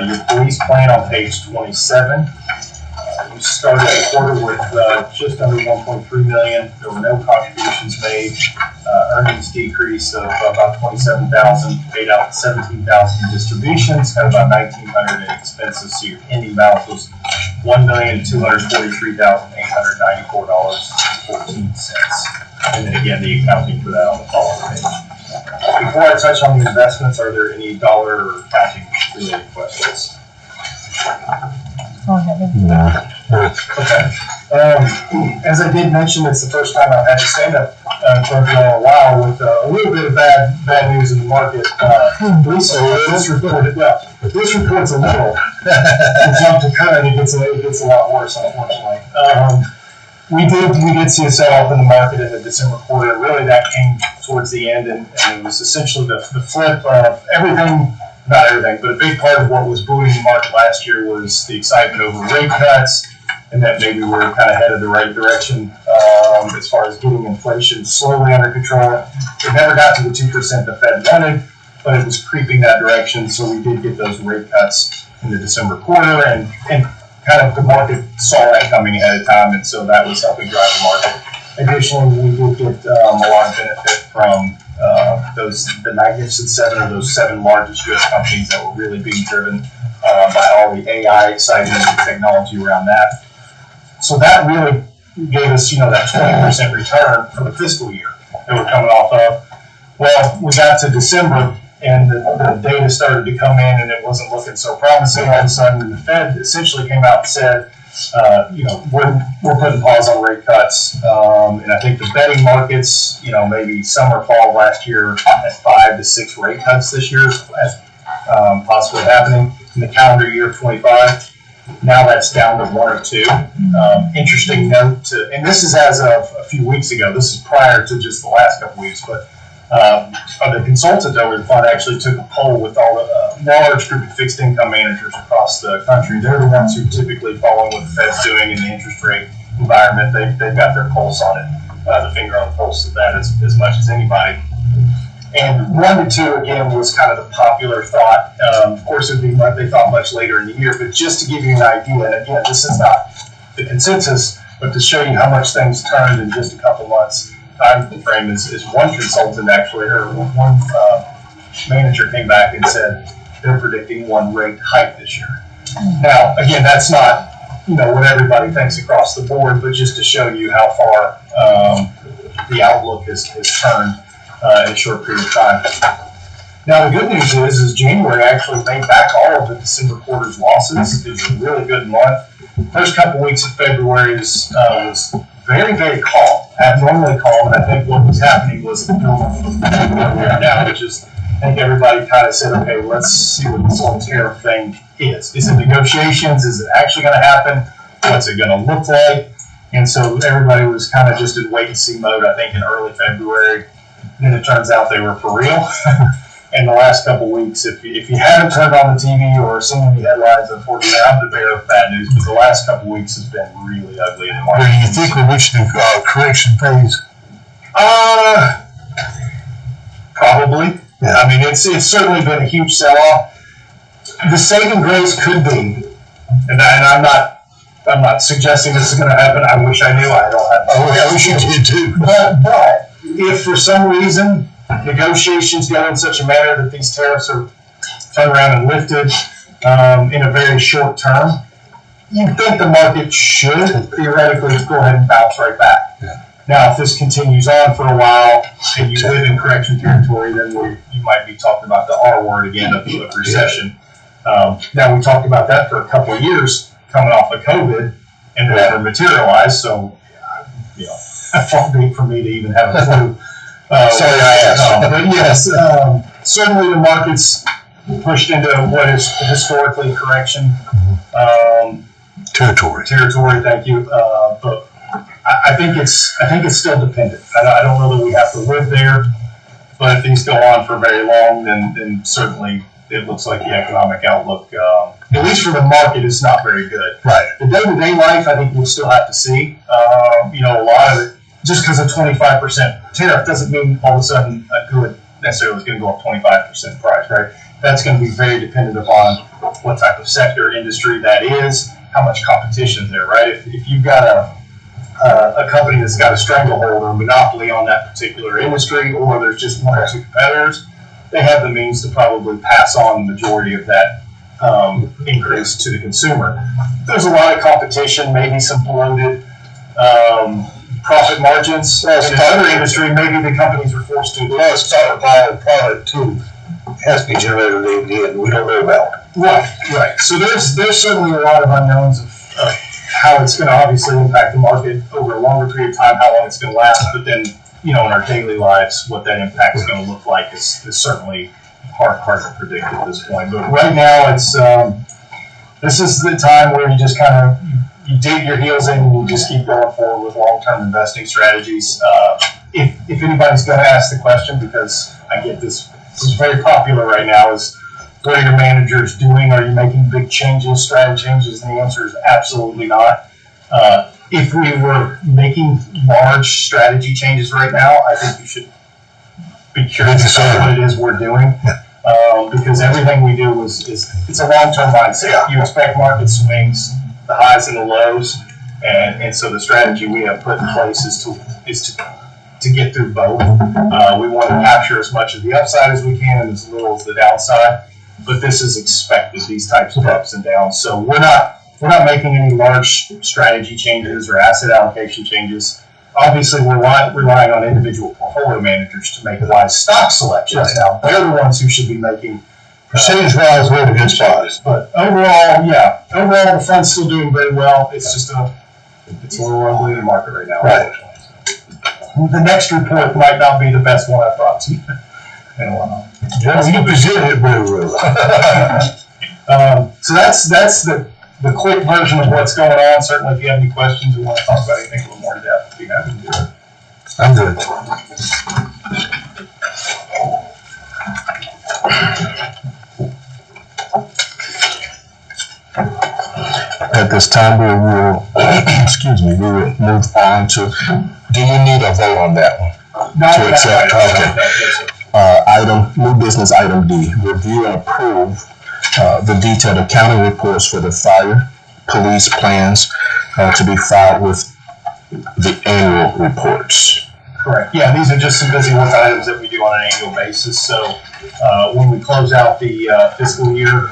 Your police plan on page 27. You started the quarter with just under 1.3 million. There were no contributions made. Earnings decrease of about 27,000, paid out 17,000 distributions, had about 1,900 in expenses. So your ending balance was $1,243,894.14. And then again, the accounting for that on the following page. Before I touch on the investments, are there any dollar or accounting related questions? Okay. As I did mention, it's the first time I've had to stand up in front of you all in a while with a little bit of bad news in the market. This report's a little. The jump to current, it gets a lot worse, unfortunately. We did see a sell-off in the market in the December quarter. Really, that came towards the end, and it was essentially the flip of everything. Not everything, but a big part of what was booming the market last year was the excitement over rate cuts, and that maybe we're kind of headed the right direction as far as getting inflation slowly under control. It never got to the 2% the Fed wanted, but it was creeping that direction. So we did get those rate cuts in the December quarter, and kind of the market saw that coming ahead of time, and so that was helping drive the market. Additionally, we did get a lot of benefit from the Magnificent Seven, or those 7 largest U.S. companies that were really being driven by all the AI excitement and technology around that. So that really gave us, that 20% return for the fiscal year that we're coming off of. Well, we got to December, and the data started to come in, and it wasn't looking so promising. All of a sudden, the Fed essentially came out and said, we're putting pause on rate cuts. And I think the betting markets, maybe summer, fall last year at 5 to 6 rate cuts this year as possibly happening in the calendar year of 25. Now that's down to 1 or 2. Interesting note, and this is as of a few weeks ago. This is prior to just the last couple weeks, but the consultant over the fund actually took a poll with all the large group of fixed income managers across the country. They're the ones who typically follow what the Fed's doing in the interest rate environment. They've got their pulse on it, the finger on the pulse of that as much as anybody. And 1 to 2, again, was kind of the popular thought. Of course, it would be what they thought much later in the year, but just to give you an idea, and again, this is not the consensus, but to show you how much things turned in just a couple months time frame is one consultant actually, or one manager came back and said they're predicting 1 rate hike this year. Now, again, that's not what everybody thinks across the board, but just to show you how far the outlook has turned in a short period of time. Now, the good news is January actually made back all of the December quarter's losses. It was a really good month. First couple weeks of February was very, very calm, abnormally calm, and I think what was happening was the now, which is, I think everybody kind of said, okay, let's see what this whole tariff thing is. Is it negotiations? Is it actually going to happen? What's it going to look like? And so everybody was kind of just in wait and see mode, I think, in early February. And then it turns out they were for real. And the last couple weeks, if you haven't turned on the TV or seen any headlines, unfortunately, I'm the bearer of bad news, but the last couple weeks has been really ugly in the market. Do you think we reached the correction phase? Probably. Yeah. I mean, it's certainly been a huge sell-off. The saving grace could be, and I'm not suggesting this is going to happen. I wish I knew. I don't have. I wish you did too. But if for some reason negotiations go in such a manner that these tariffs are turned around and lifted in a very short term, you think the market should theoretically go ahead and bounce right back. Yeah. Now, if this continues on for a while and you live in correction territory, then you might be talking about the R word again of recession. Now, we talked about that for a couple of years coming off of COVID, and it never materialized. So, far be it for me to even have a clue. Sorry, I asked. But yes, certainly the market's pushed into what is historically correction Territory. Thank you. But I think it's still dependent. I don't know that we have to live there, but if things go on for very long, then certainly it looks like the economic outlook, at least for the market, is not very good. Right. The day-to-day life, I think we'll still have to see. A lot of it, just because of 25% tariff doesn't mean all of a sudden a good necessarily is going to go up 25% price, right? That's going to be very dependent upon what type of sector, industry that is, how much competition is there, right? If you've got a company that's got a stranglehold or a monopoly on that particular industry, or there's just 1 or 2 competitors, they have the means to probably pass on the majority of that increase to the consumer. There's a lot of competition, maybe some bloated profit margins. In other industry, maybe the companies are forced to. Well, it's not a viable product too. It has to be generated in the end. We don't know about. Right. So there's certainly a lot of unknowns of how it's going to obviously impact the market over a longer period of time, how long it's going to last, but then, in our daily lives, what that impact is going to look like is certainly hard to predict at this point. But right now, it's this is the time where you just kind of you dig your heels in and you just keep going forward with long-term investing strategies. If anybody's going to ask the question, because I get this is very popular right now, is what are your managers doing? Are you making big changes, strategy changes? And the answer is absolutely not. If we were making large strategy changes right now, I think you should be curious about what it is we're doing. Because everything we do it's a long-term mindset. You expect market swings, the highs and the lows, and so the strategy we have put in place is to get through both. We want to capture as much of the upside as we can and as little as the downside, but this is expected, these types of ups and downs. So we're not making any large strategy changes or asset allocation changes. Obviously, we're relying on individual portfolio managers to make wise stock selections. Now, they're the ones who should be making Percentage-wise, we're in a good spot. but overall, the fund's still doing very well. It's just it's a little ugly in the market right now. Right. So, the next report might not be the best one I've brought to you in a while. Well, you presented it very well. So that's the quick version of what's going on. Certainly, if you have any questions or want to talk about anything a little more in depth, I'd be happy to do it. I'm good. At this time, we will, we will move on to, do you need a vote on that one? To accept, okay. New business item D, review and approve the detailed accounting reports for the fire, police plans to be filed with the annual reports. Correct. Yeah, these are just some busy work items that we do on an annual basis. So when we close out the fiscal year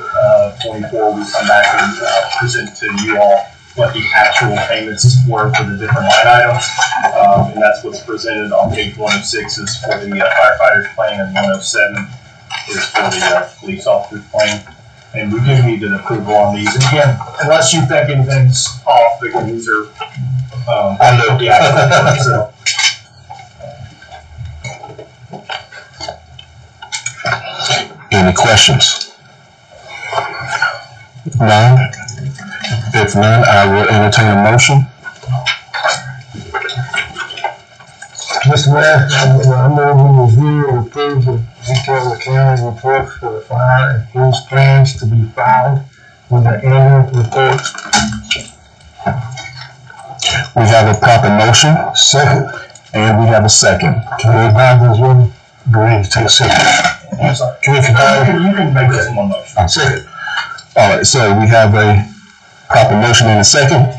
24, we come back and present to you all what the actual payments were for the different line items. And that's what's presented on page 106 is for the firefighters plan, and 107 is for the police officers plan. And we do need an approval on these. And again, unless you think anything's off, again, these are the actual ones. So. Any questions? None? If none, I will entertain a motion. Mr. Mayor, I move we review and approve the detailed accounting reports for the fire and police plans to be filed with the annual report. We have a proper motion. Second. And we have a second. Can we have this one? Go ahead and take a second. I'm sorry. You can make this in one motion. Second. All right, so we have a proper motion and a second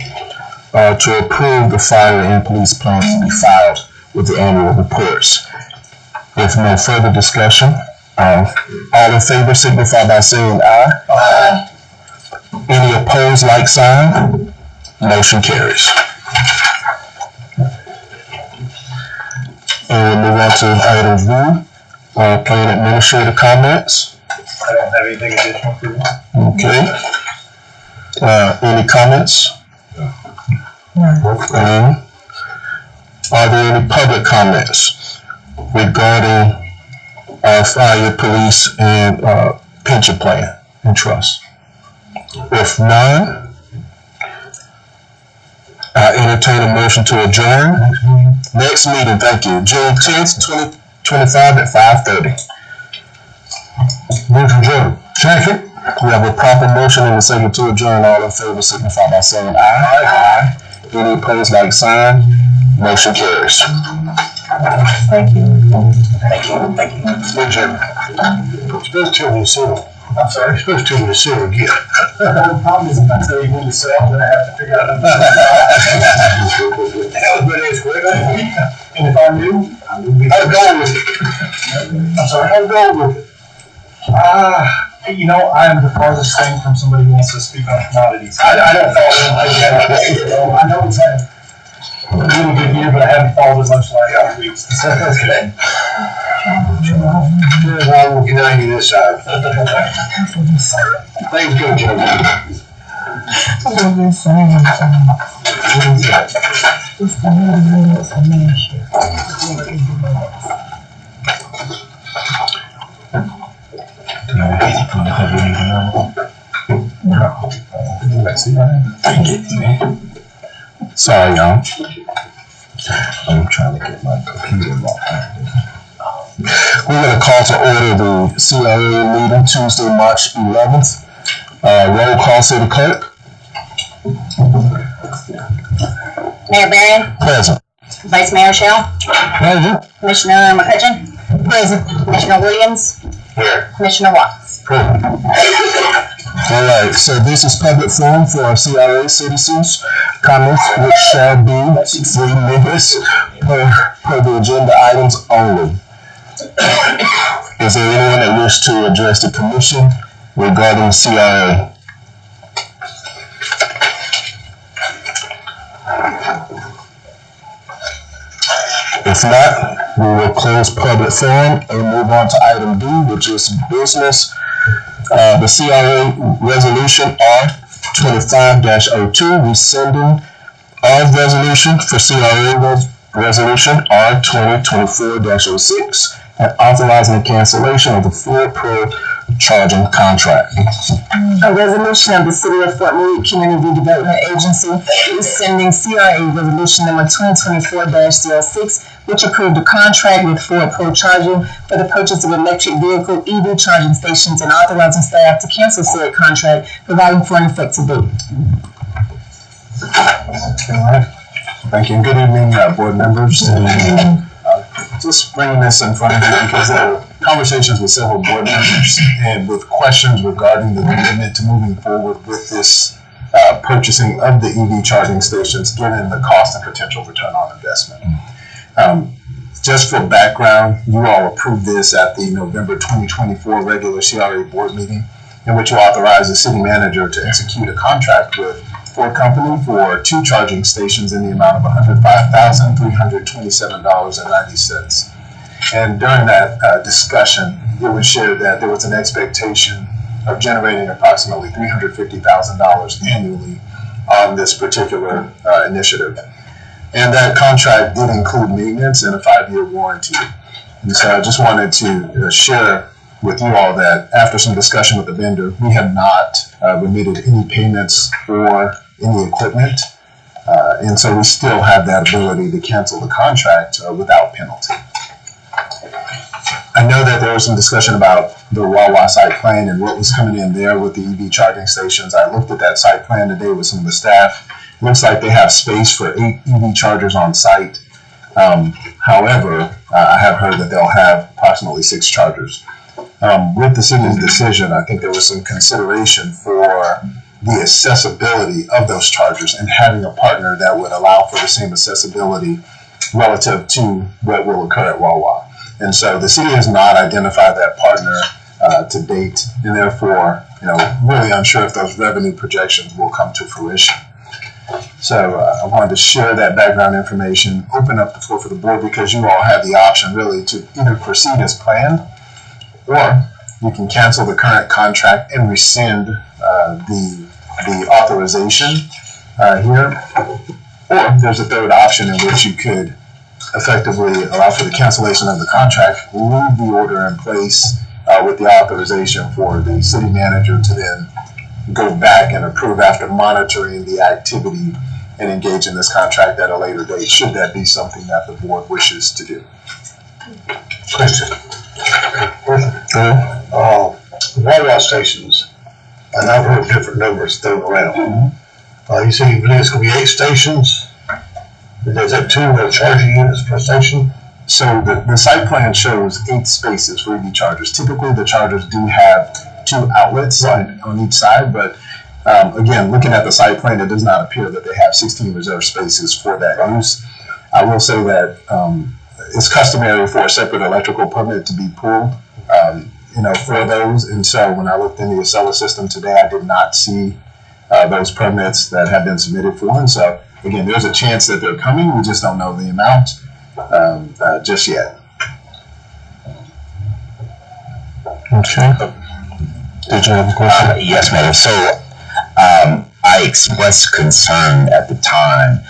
to approve the fire and police plans to be filed with the annual reports. If no further discussion, all in favor signify by saying aye. Aye. Any opposed, like sign? Motion carries. And we'll move on to item V, plan administrator comments. I don't have anything additional for you. Okay. Any comments? Are there any public comments regarding our fire, police, and pension plan and trust? If none, I entertain a motion to adjourn. Next meeting, thank you, June 10th, 2025 at 5:30. Move to adjourn. Second. We have a proper motion and a second to adjourn. All in favor signify by saying aye. Aye. Any opposed, like sign? Motion carries. Thank you. Good job. You're supposed to tell me to sell. I'm sorry. You're supposed to tell me to sell again. The problem is if I tell you when to sell, then I have to figure out how to sell. That was my next question. And if I knew, I would be. How's it going with it? I'm sorry. How's it going with it? You know, I am the farthest thing from somebody who wants to speak on commodities. I don't follow them like that. I know it's had a really good year, but I haven't followed it much the last few weeks. So that's good. I will get on you this side. Things go, Joe. What was saying, it's the minutes of last year. Sorry, y'all. I'm trying to get my computer locked. We're going to call to order the CRA meeting Tuesday, March 11th. Roll call, City Clerk. Mayor Barry, Present. Vice Mayor Shell, Present. Commissioner McCutcheon, present. Commissioner Williams, Here. Commissioner Watts. All right, so this is public forum for our CRA citizens' comments, which shall be 3 minutes per the agenda items only. Is there anyone that wishes to address the commission regarding the CRA? If not, we will close public forum and move on to item D, which is business. The CRA resolution R25-02, rescinding of resolution for CRA resolution R2024-06, and authorizing the cancellation of the Ford Pro charging contract. A resolution of the City of Fort Meade Community Development Agency rescinding CRA Resolution Number 2024-06, which approved a contract with Ford Pro Charging for the purchase of electric vehicle EV charging stations and authorizing staff to cancel said contract, providing for an effective date. All right. Thank you. Good evening, board members. Just bringing this in front of you because there were conversations with several board members and with questions regarding the commitment to moving forward with this purchasing of the EV charging stations, given the cost and potential return on investment. Just for background, you all approved this at the November 2024 regular CRA board meeting, in which you authorized the city manager to execute a contract with Ford Company for 2 charging stations in the amount of $105,327.90. And during that discussion, it was shared that there was an expectation of generating approximately $350,000 annually on this particular initiative. And that contract did include maintenance and a 5-year warranty. And so I just wanted to share with you all that after some discussion with the vendor, we have not remitted any payments for any equipment. And so we still have that ability to cancel the contract without penalty. I know that there was some discussion about the Wawa site plan and what was coming in there with the EV charging stations. I looked at that site plan today with some of the staff. It looks like they have space for 8 EV chargers on site. However, I have heard that they'll have approximately 6 chargers. With the city's decision, I think there was some consideration for the accessibility of those chargers and having a partner that would allow for the same accessibility relative to what will occur at Wawa. And so the city has not identified that partner to date, and therefore, really unsure if those revenue projections will come to fruition. So I wanted to share that background information, open up the floor for the board, because you all have the option really to either proceed as planned, or you can cancel the current contract and rescind the authorization here. Or there's a third option in which you could effectively allow for the cancellation of the contract, leave the order in place with the authorization for the city manager to then go back and approve after monitoring the activity and engage in this contract at a later date, should that be something that the board wishes to do. Question. Wawa stations, and I've heard different numbers thrown around. You say you believe it's going to be 8 stations? Is that 2 charging units per station? So the site plan shows 8 spaces for EV chargers. Typically, the chargers do have 2 outlets on each side, but again, looking at the site plan, it does not appear that they have 16 reserved spaces for that use. I will say that it's customary for a separate electrical permit to be pulled, for those. And so when I looked in the Acela system today, I did not see those permits that have been submitted for. And so again, there's a chance that they're coming. We just don't know the amount just yet. Okay. Did you have a question? Yes, Mayor. So I expressed concern at the time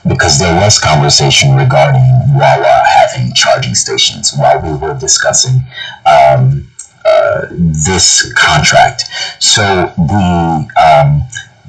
because there was conversation regarding Wawa having charging stations while we were discussing this contract. So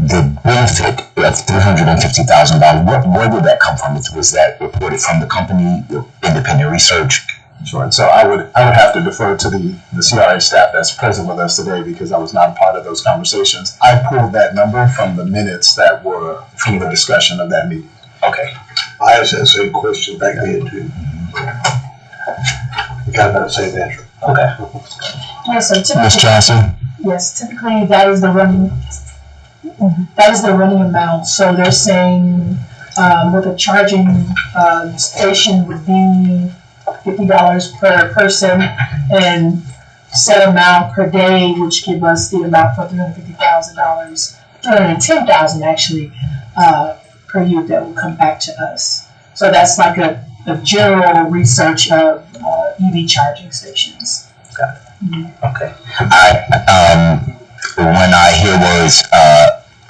the benefit of $350,000, where did that come from? Was that reported from the company, independent research? Sure. And so I would have to defer to the CRA staff that's present with us today because I was not a part of those conversations. I pulled that number from the minutes that were from the discussion of that meeting. Okay. I asked that same question back then too. You got that same answer. Okay. Yes, so Ms. typically, Johnson? yes, typically that is the running amount. So they're saying, what the charging, station would be $50 per person and set amount per day, which give us the amount for $350,000, $310,000 actually, per year that will come back to us. So that's like a general research of EV charging stations. Got it. Okay. When I hear words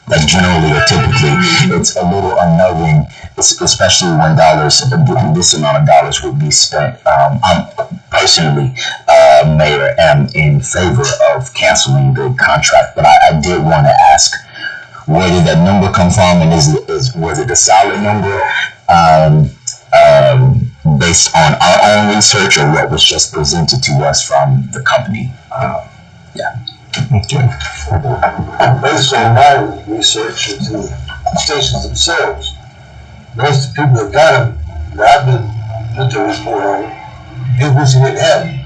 like generally or typically, it's a little unnerving, especially when this amount of dollars would be spent. I'm personally, Mayor, am in favor of canceling the contract, but I did want to ask, where did that number come from, and was it a solid number based on our own research, or what was just presented to us from the company? Okay. Based on my research into the stations themselves, most of the people that got them, that I've been looked at report on, it was didn't have them.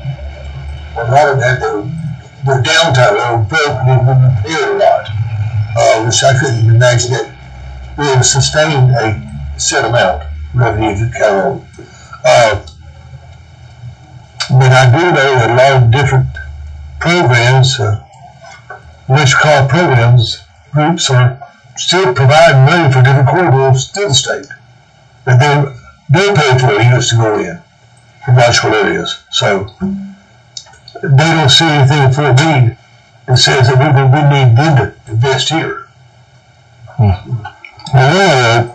A lot of that, their downtime, they were broke and they wouldn't repair a lot, which I couldn't imagine that we would sustain a set amount of revenue to count on. But I do know that a lot of different programs, electric car programs, groups are still providing money for different corridors to the state. And they're paying for the units to go in watch what it is. So they don't see anything for me that says that we need them to invest here. Well,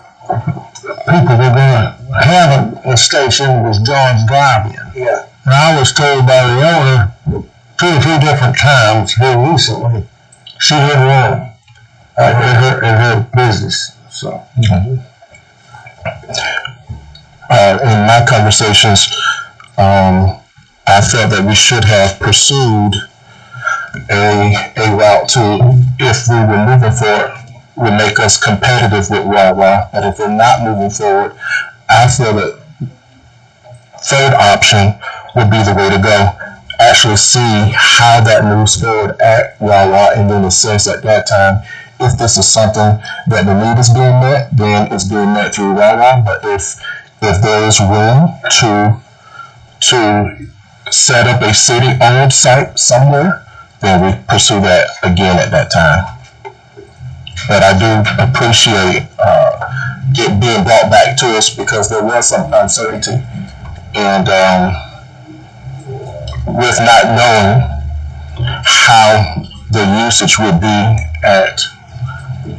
people were going to have a station was John's Drive-In. Yeah. And I was told by the owner 2 or 3 different times here recently, she had wrong in her business. So, in my conversations, I felt that we should have pursued a route to, if we were moving forward, would make us competitive with Wawa. But if we're not moving forward, I feel that third option would be the way to go. Actually see how that moves forward at Wawa, and then assess at that time if this is something that the need is being met, then it's being met through Wawa. But if there is room to set up a city-owned site somewhere, then we pursue that again at that time. But I do appreciate it being brought back to us because there was some uncertainty, and with not knowing how the usage would be at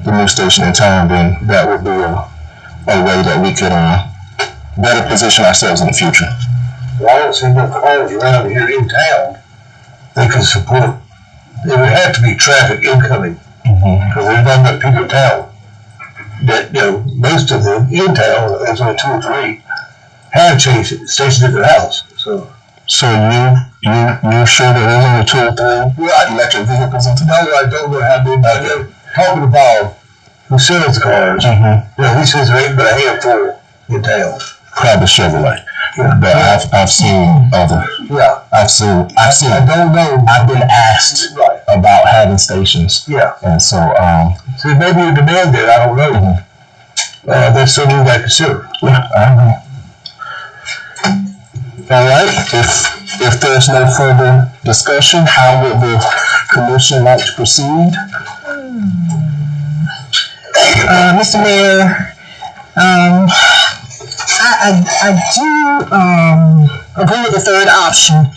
the new station in town, then that would be a way that we could better position ourselves in the future. Well, I don't see no cars around here in town that can support. It would have to be traffic incoming, because there's not enough people in town. That, most of them in town, there's only 2 or 3, have changed stations at their house. So you sure that there's only 2 or 3 electric vehicles in town? I don't know how big. Talking about who sells the cars, he says there ain't but a handful in town. Probably Chevrolet. But I've seen other. Yeah. I've seen. I don't know. I've been asked about having stations. Yeah. And so so maybe you demand that, I don't know. That's something you got to consider. Yeah, I agree. All right. If there's no further discussion, how would the commission like to proceed? Mr. Mayor, I do agree with the third option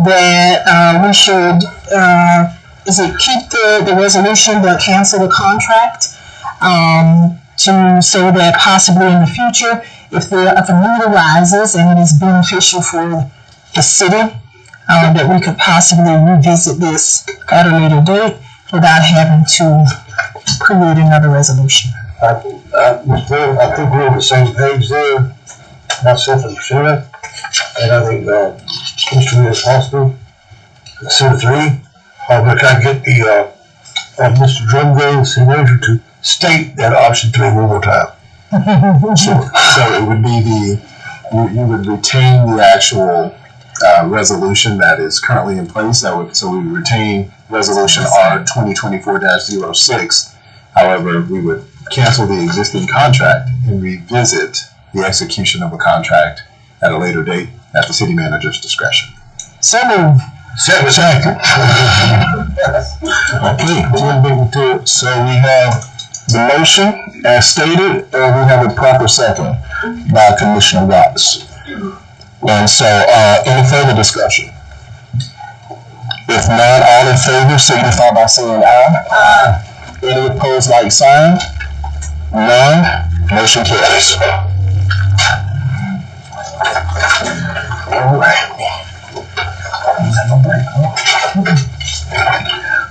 that we should keep the resolution but cancel the contract so that possibly in the future, if a need arises and it is beneficial for the city, that we could possibly revisit this at a later date without having to create another resolution. I think we're on the same page there. Myself and Sheila. And I think, Mr. Willis Hospital, consider 3. But can I get the, Mr. Drumgo, city manager, to state that option 3 one more time? Sure. So it would be you would retain the actual resolution that is currently in place. So we would retain resolution R 2024-06. However, we would cancel the existing contract and revisit the execution of a contract at a later date at the city manager's discretion. So moved. Second. Okay, so we have the motion as stated, and we have a proper second by Commissioner Watts. And so, any further discussion? If not, all in favor signify by saying aye. Aye. Any opposed, like sign? None. Motion carries. All right.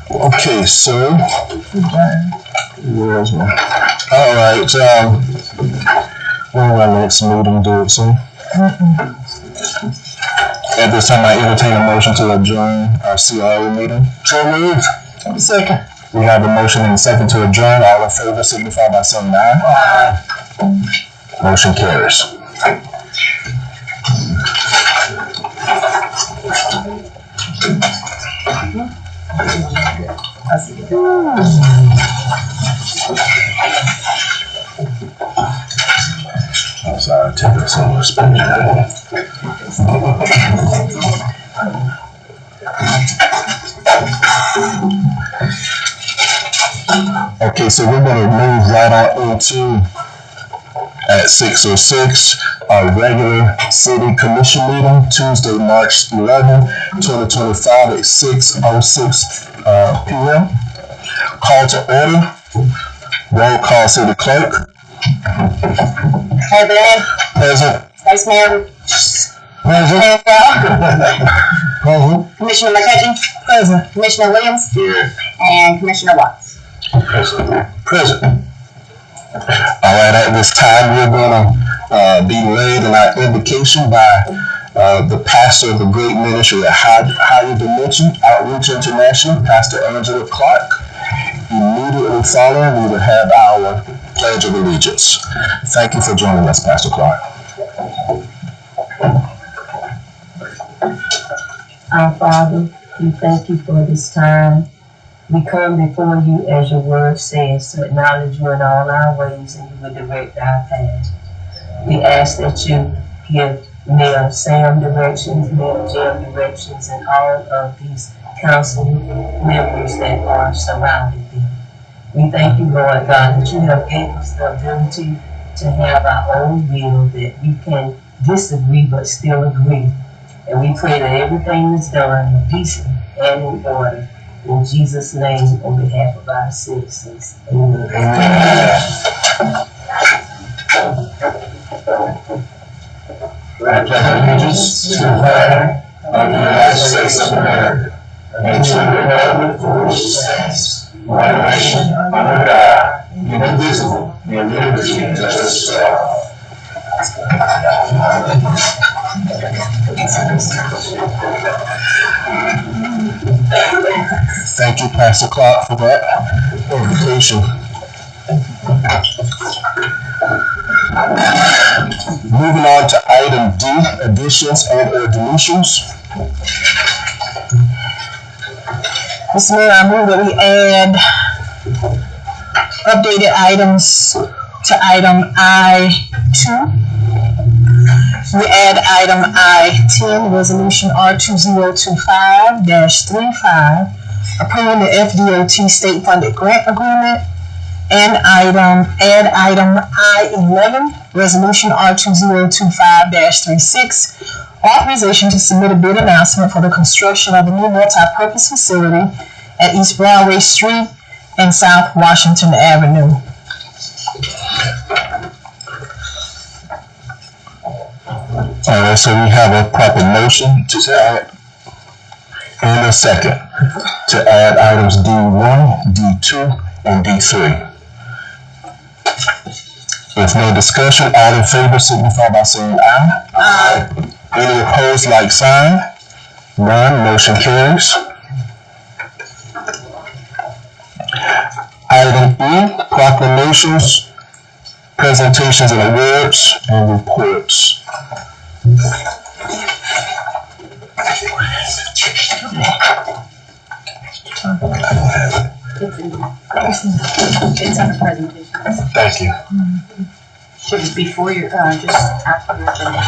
Okay, so where's my? All right. When will our next meeting do it? So at this time, I entertain a motion to adjourn our CRA meeting. So moved. Second. We have a motion and a second to adjourn. All in favor signify by saying aye. Aye. Motion carries. I'm sorry, take us on a spin. Okay, so we're going to move right on into at 6:06, our regular city commission meeting, Tuesday, March 11, 2025 at 6:06 p.m. Call to order. Roll call, city clerk. Mayor Bland, Present. Vice Mayor Present. Present. Commissioner McCutcheon, Present. Commissioner Williams, Here. and Commissioner Watts. Present. All right, at this time, we're going to be led in our invocation by the pastor of the great ministry at Higher Dimension Outreach International, Pastor Angela Clark. Immediately following, we will have our Pledge of Allegiance. Thank you for joining us, Pastor Clark. Our Father, we thank you for this time. We come before you as your word says to acknowledge you in all our ways and you will direct our path. We ask that you give Mayor Sam directions, Mayor Jim directions, and all of these council members that are surrounding them. We thank you, Lord God, that you have given us the ability to have our own will, that we can disagree but still agree. And we pray that everything is done in decent and in order. In Jesus' name, on behalf of our citizens. Amen. I pledge allegiance to the flag of the United States of America and to the republic for which it stands, one nation, under God, indivisible, with liberty and justice for all. Thank you, Pastor Clark, for that invitation. Moving on to item D, additions and or deletions. Mr. Mayor, I move that we add updated items to item I-2. We add item I-10, resolution R2025-35, approving the FDOT state-funded grant agreement, and add item I-11, resolution R2025-36, authorization to submit a bid announcement for the construction of a new multi-purpose facility at East Broadway Street and South Washington Avenue. All right, so we have a proper motion to add and a second to add items D1, D2, and D3. If no discussion, all in favor signify by saying aye. Aye. Any opposed, like sign? None, motion carries. Item E, proclamations, presentations and awards, and reports. It's under presentation. Thank you. Should it be before your, just after your agenda?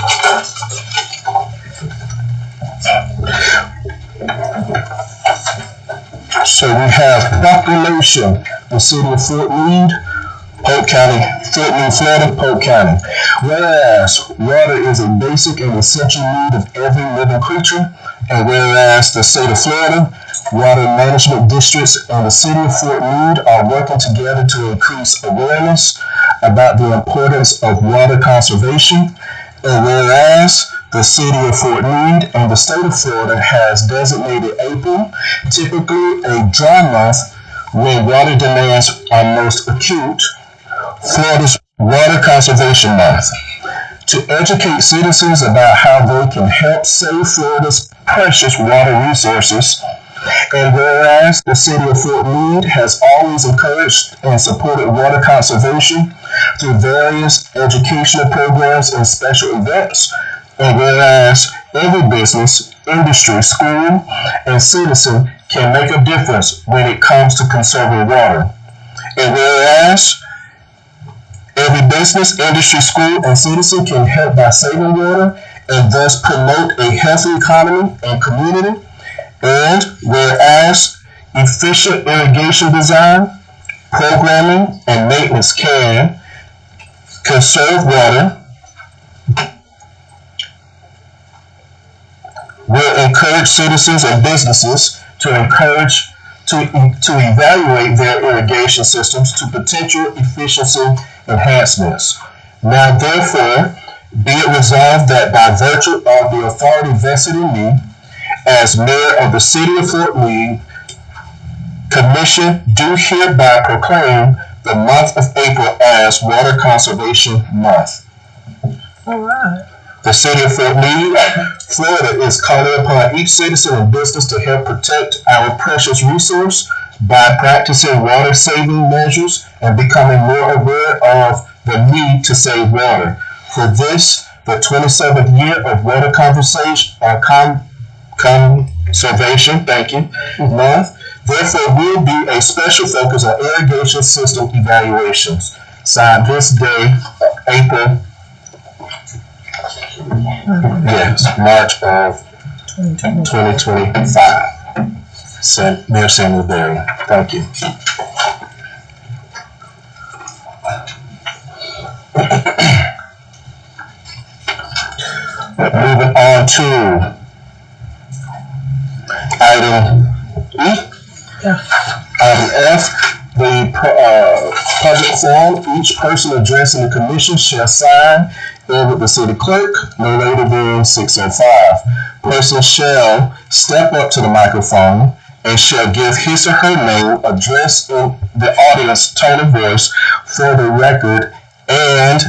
So we have proclamation, the city of Fort Meade, Polk County, Fort Meade, Florida, Polk County. Whereas water is a basic and essential need of every living creature, and whereas the state of Florida, water management districts, and the city of Fort Meade are working together to increase awareness about the importance of water conservation, and whereas the city of Fort Meade and the state of Florida has designated April, typically a dry month when water demands are most acute, Florida's Water Conservation Month, to educate citizens about how they can help save Florida's precious water resources. And whereas the city of Fort Meade has always encouraged and supported water conservation through various educational programs and special events, and whereas every business, industry, school, and citizen can make a difference when it comes to conserving water. And whereas every business, industry, school, and citizen can help by saving water and thus promote a healthy economy and community. And whereas efficient irrigation design, programming, and maintenance can conserve water, will encourage citizens and businesses to evaluate their irrigation systems to potential efficiency enhancements. Now therefore, be it resolved that by virtue of the authority vested in me as mayor of the city of Fort Meade, commission do hereby proclaim the month of April as Water Conservation Month. All right. The city of Fort Meade, Florida is calling upon each citizen and business to help protect our precious resource by practicing water saving measures and becoming more aware of the need to save water. For this, the 27th year of Water Conservation, month, therefore will be a special focus on irrigation system evaluations. Signed this day, April, March of 2025. Mayor Samuel Berry. Thank you. Moving on to item E. Item F. The public forum, each person addressing the commission shall sign in with the city clerk no later than 6:05. Person shall step up to the microphone and shall give his or her name, address in the audience tone of voice for the record, and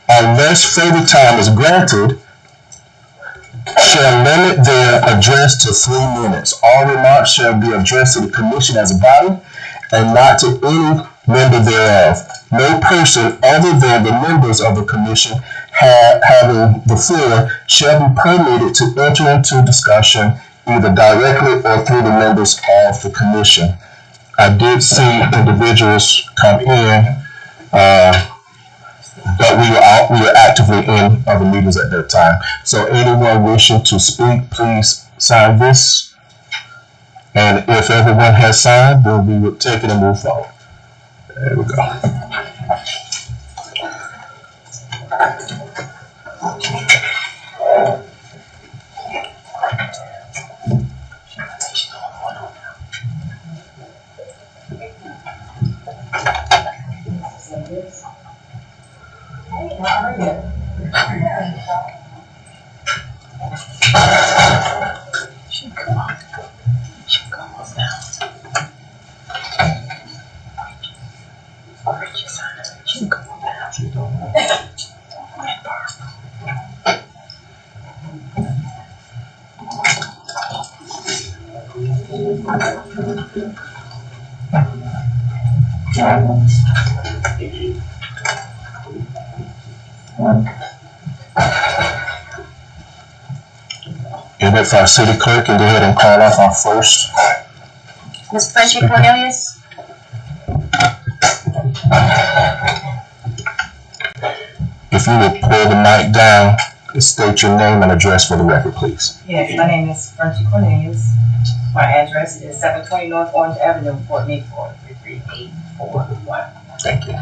unless further time is granted, shall limit their address to 3 minutes. All remarks shall be addressed to the commission as a body and not to any member thereof. No person other than the members of the commission having the floor shall be permitted to enter into discussion either directly or through the members of the commission. I did see individuals come in, but we were actively in other meetings at that time. So anyone wishing to speak, please sign this. And if everyone has signed, then we will take it and move forward. There we go. Thank you. And if our city clerk can go ahead and call off our first. Ms. Frenchie Cornelius? If you would pull the mic down, state your name and address for the record, please. Yes, my name is Frenchie Cornelius. My address is 720 North Orange Avenue, Fort Meade, Florida, 33841. Thank you.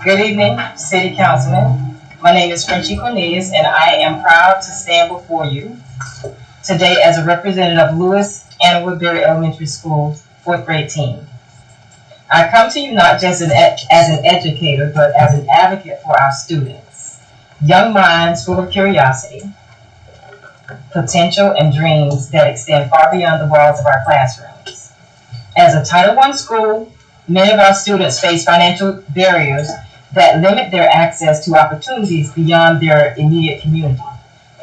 Good evening, City Councilman. My name is Frenchie Cornelius, and I am proud to stand before you today as a representative of Lewis and Woodbury Elementary School, 4th grade team. I come to you not just as an educator, but as an advocate for our students. Young minds full of curiosity, potential, and dreams that extend far beyond the walls of our classrooms. As a Title I school, many of our students face financial barriers that limit their access to opportunities beyond their immediate community.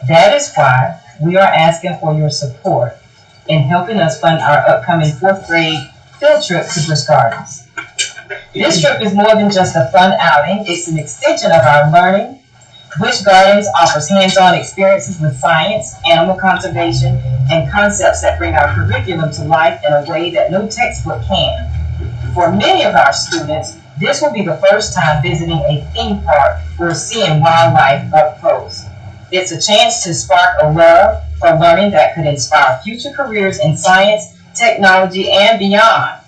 That is why we are asking for your support in helping us fund our upcoming 4th grade field trip to Busch Gardens. This trip is more than just a fun outing, it's an extension of our learning. Busch Gardens offers hands-on experiences with science, animal conservation, and concepts that bring our curriculum to life in a way that no textbook can. For many of our students, this will be the first time visiting a theme park or seeing wildlife up close. It's a chance to spark a love for learning that could inspire future careers in science, technology, and beyond.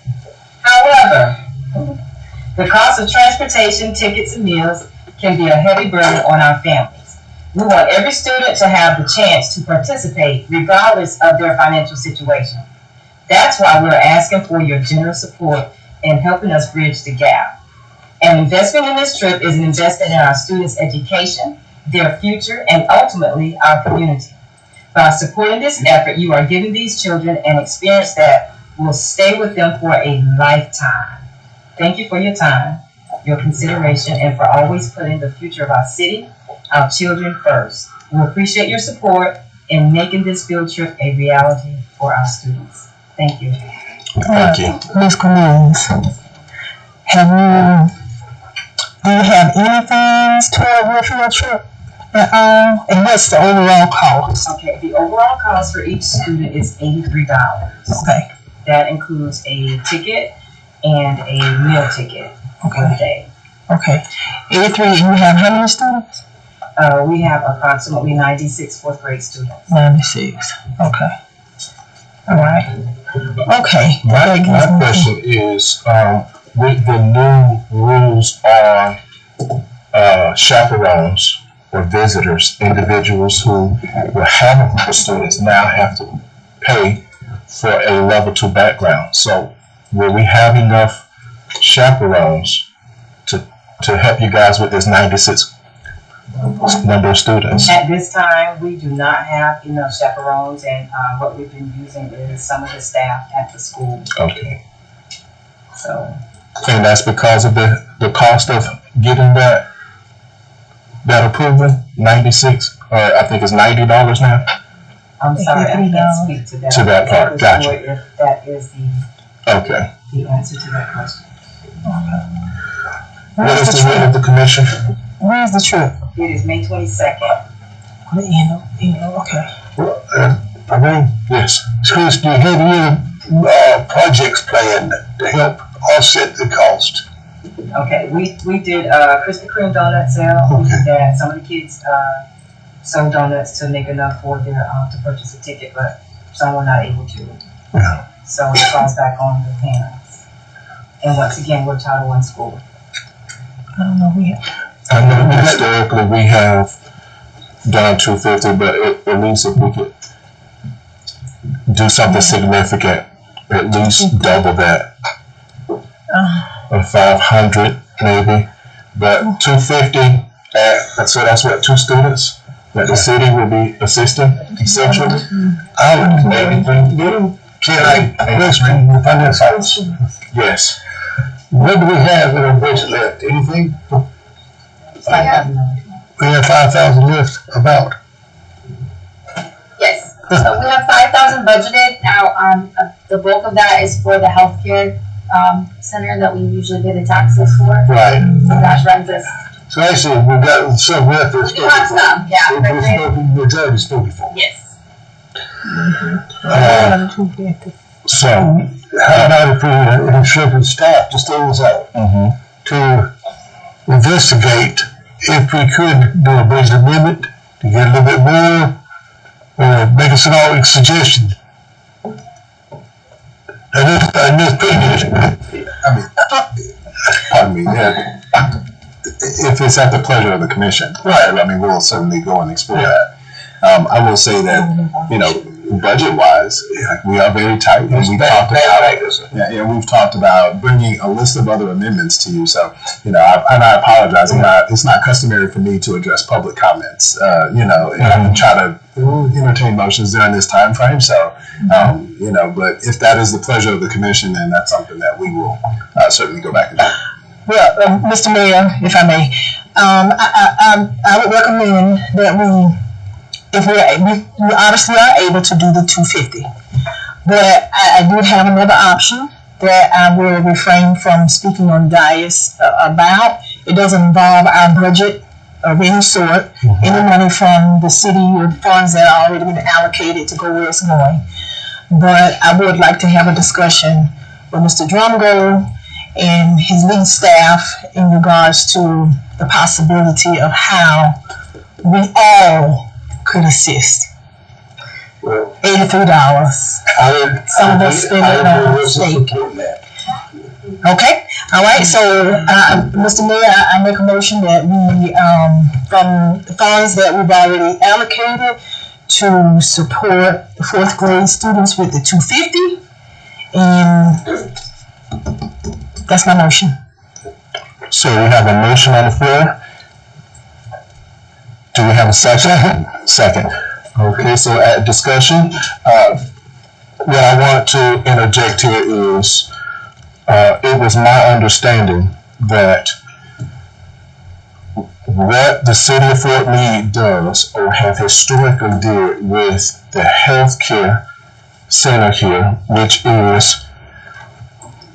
However, the cost of transportation, tickets, and meals can be a heavy burden on our families. We want every student to have the chance to participate regardless of their financial situation. That's why we're asking for your generous support in helping us bridge the gap. An investment in this trip is an investment in our students' education, their future, and ultimately our community. By supporting this effort, you are giving these children an experience that will stay with them for a lifetime. Thank you for your time, your consideration, and for always putting the future of our city, our children first. We appreciate your support in making this field trip a reality for our students. Thank you. Thank you. Ms. Cornelius, do you have any funds toward your field trip at all? And what's the overall cost? Okay, the overall cost for each student is $83. Okay. That includes a ticket and a meal ticket for the day. Okay. 83, and you have how many students? We have approximately 96 4th grade students. 96. Okay. All right. Okay. My question is, with the new rules on chaperones or visitors, individuals who were having the students now have to pay for a level 2 background. So will we have enough chaperones to help you guys with this 96 number of students? At this time, we do not have enough chaperones, and what we've been using is some of the staff at the school. Okay. So. And that's because of the cost of getting that approval, 96, or I think it's $90 now? I'm sorry, I can't speak to that. To that part, gotcha. Sure if that is the answer to that question. What is the will of the commission? Where's the trip? It is May 22nd. Okay. Yes. Chris, do you have any projects planned to help offset the cost? Okay, we did Krispy Kreme donut sale. We did that. Some of the kids sold donuts to make enough for their to purchase a ticket, but some were not able to. Yeah. So it falls back on the parents. And once again, we're Title I school. I don't know. I know historically we have done 250, but at least if we could do something significant, at least double that. Or 500 maybe, but 250. So that's what, 2 students that the city will be assisting essentially. I would maybe can I question the finance? Yes. What do we have in our budget left? Anything? We have 5,000 left, about. Yes, so we have 5,000 budgeted. Now, the bulk of that is for the healthcare center that we usually pay the taxes for. Right. So that runs us. So actually, we've got some left that's We do have some, yeah. majority spoken for. Yes. So, how about if we instruct staff to stay this out? To investigate if we could do a budget amendment to get a little bit more, or make us an all suggestion. And this pretty good. I mean, pardon me, yeah. If it's at the pleasure of the commission, right, I mean, we'll certainly go and explore that. I will say that, you know, budget-wise, like, we are very tight, and we've talked about, we've talked about bringing a list of other amendments to you. So, you know, I apologize. It's not customary for me to address public comments, you know, and try to entertain motions during this time frame. So, you know, but if that is the pleasure of the commission, then that's something that we will certainly go back and do. Well, Mr. Mayor, if I may, I would recommend that if we obviously are able to do the 250, but I do have another option that I will refrain from speaking on dais about. It doesn't involve our budget of any sort, any money from the city or funds that are already been allocated to go where it's going. But I would like to have a discussion with Mr. Drumgo and his lead staff in regards to the possibility of how we all could assist. $83. Some of us spend it on steak. Okay, all right. So, Mr. Mayor, I make a motion that we, from the funds that we've already allocated, to support the fourth grade students with the 250, and that's my motion. So we have a motion on the floor. Do we have a second? Second. Okay, so at discussion, what I want to interject here is, it was my understanding that what the city of Fort Meade does, or have historically did with the healthcare center here, which is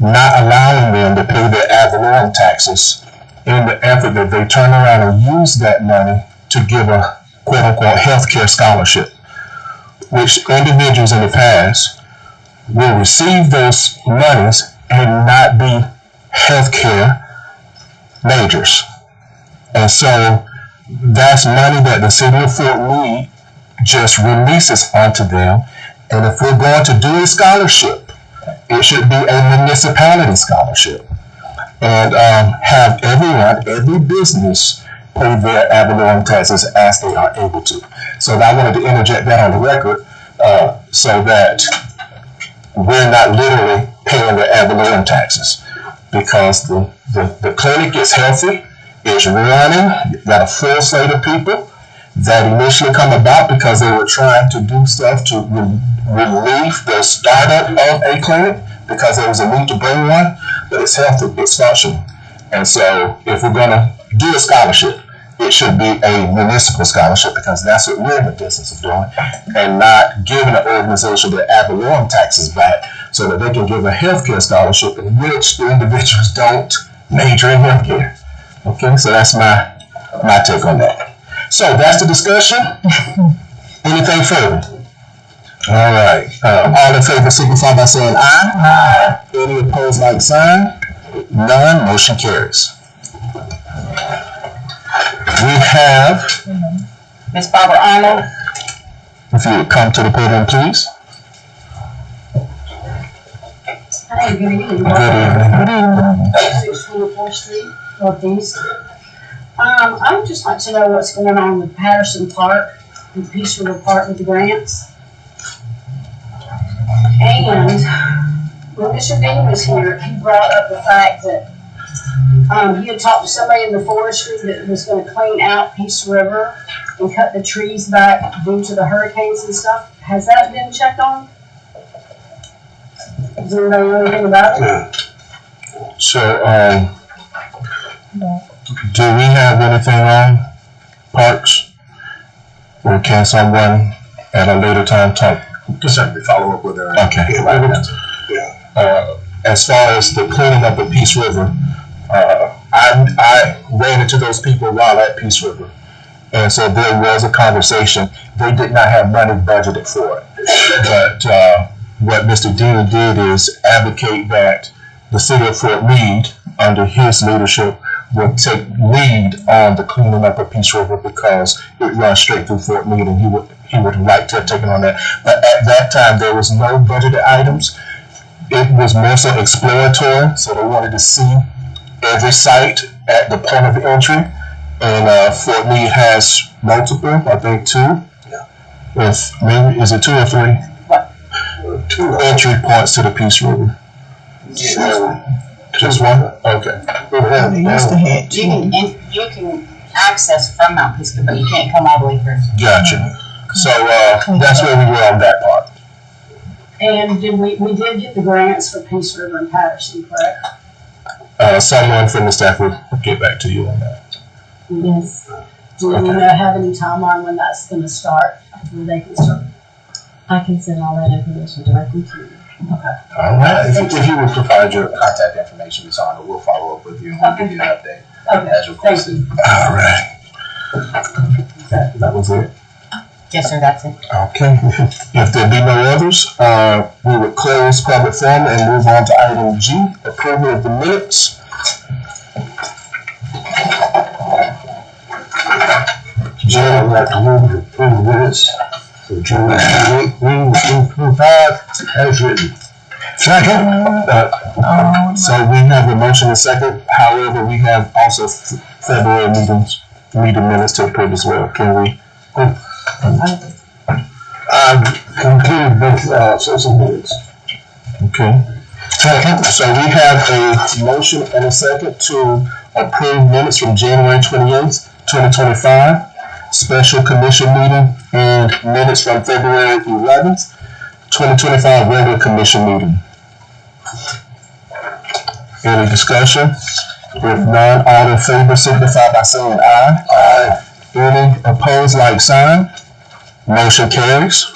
not allowing them to pay their ad valorem taxes in the effort that they turn around and use that money to give a quote-unquote healthcare scholarship, which individuals in the past will receive those monies and not be healthcare majors. And so that's money that the city of Fort Meade just releases onto them. And if we're going to do a scholarship, it should be a municipality scholarship. And have every business pay their ad valorem taxes as they are able to. So I wanted to interject that on the record, so that we're not literally paying the ad valorem taxes, because the clinic is healthy, it's running, got a full slate of people that initially come about because they were trying to do stuff to relieve the startup of a clinic because there was a need to bring one, but it's healthy, it's functional. And so if we're gonna do a scholarship, it should be a municipal scholarship, because that's what we're in the business of doing, and not giving an organization their ad valorem taxes back so that they can give a healthcare scholarship in which the individuals don't major in healthcare. Okay, so that's my take on that. So that's the discussion. Anything further? All right. All in favor signify by saying aye. Aye. Any opposed, like sign? None. Motion carries. We have Ms. Barbara Arnold. If you would come to the podium, please. Hi, good evening. Good evening. 624 Street, Northeast. I would just like to know what's going on with Patterson Park and Peace River Park with the grants. And when Mr. Dean was here, he brought up the fact that he had talked to somebody in the forestry that was going to clean out Peace River and cut the trees back due to the hurricanes and stuff. Has that been checked on? Does anybody know anything about it? So, do we have anything on parks? Or can someone at a later time talk? Just have to follow up with her. Okay. as far as the cleaning up of Peace River, I ran into those people while at Peace River. And so there was a conversation. They did not have money budgeted for it. But what Mr. Dean did is advocate that the city of Fort Meade, under his leadership, would take lead on the cleaning up of Peace River because it runs straight through Fort Meade, and he would like to have taken on that. But at that time, there was no budgeted items. It was more so exploratory, so they wanted to see every site at the point of entry. And Fort Meade has multiple, I think 2. Yeah. If maybe, is it 2 or 3? What? 2 entry points to the Peace River. Just one? Okay. You can access from Mount Pisgah, but you can't come all the way through. Gotcha. So that's where we were on that part. And we did get the grants for Peace River and Patterson, correct? Someone from the staff will get back to you on that. Yes. Do we have any timeline when that's gonna start, when they can start? I can send all that information directly to you. All right. If you would provide your contact information, Ms. Arnold, we'll follow up with you and we'll give you an update as requested. All right. That was it. Yes, sir, that's it. Okay. If there be no others, we would close public forum and move on to item G, approval of the minutes. Jim, I'd like to move to approve the minutes for June 28th, 2025, as written. Second. So we have a motion and second. However, we have also February meeting minutes to approve as well. Can we? I've completed both sets of minutes. Okay. Second. So we have a motion and a second to approve minutes from January 28th, 2025, special commission meeting, and minutes from February 11th, 2025, regular commission meeting. Any discussion? If none, all in favor signify by saying aye. Aye. Any opposed, like sign? Motion carries.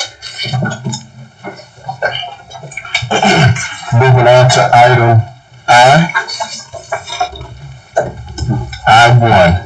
Moving on to item I. I1.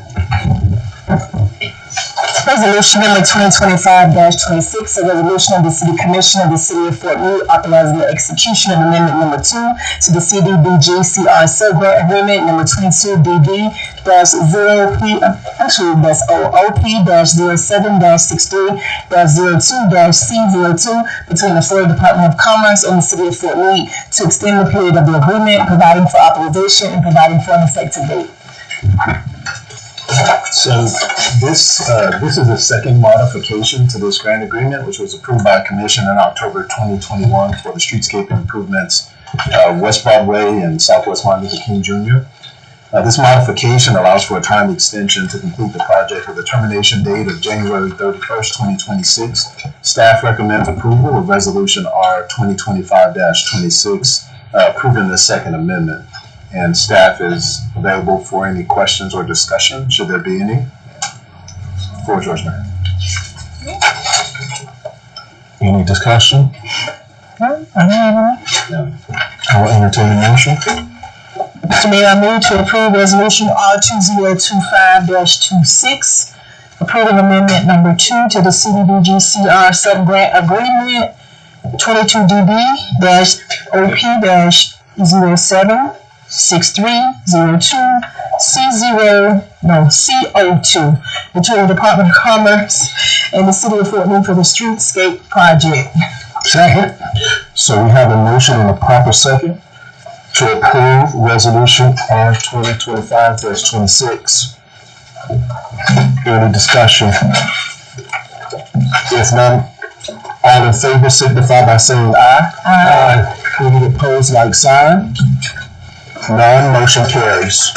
Resolution number 2025-26, a resolution of the City Commission of the City of Fort Meade authorizing the execution of Amendment Number 2 to the CDBG CR Subgrant Agreement Number 22DD-0P, actually that's OP-07-63-02-C02 between the Florida Department of Commerce and the City of Fort Meade to extend the period of the agreement, providing for authorization and providing for an effective date. So this is the second modification to this grant agreement, which was approved by Commission in October 2021 for the streetscape improvements West Broadway and Southwest Martin Luther King Jr. This modification allows for a time extension to complete the project with a termination date of January 31st, 2026. Staff recommends approval of Resolution R 2025-26, approving the second amendment. And staff is available for any questions or discussion, should there be any. Floor is yours, Mayor. Any discussion? No, I don't have any. I will entertain a motion. Mr. Mayor, I move to approve Resolution R 2025-26, approving Amendment Number 2 to the CDBG CR Subgrant Agreement 22DB-OP-07 6302 CO2 between the Department of Commerce and the City of Fort Meade for the streetscape project. Second. So we have a motion and a proper second to approve Resolution R 2025-26. Any discussion? If none, all in favor signify by saying aye. Aye. Any opposed, like sign? None, motion carries.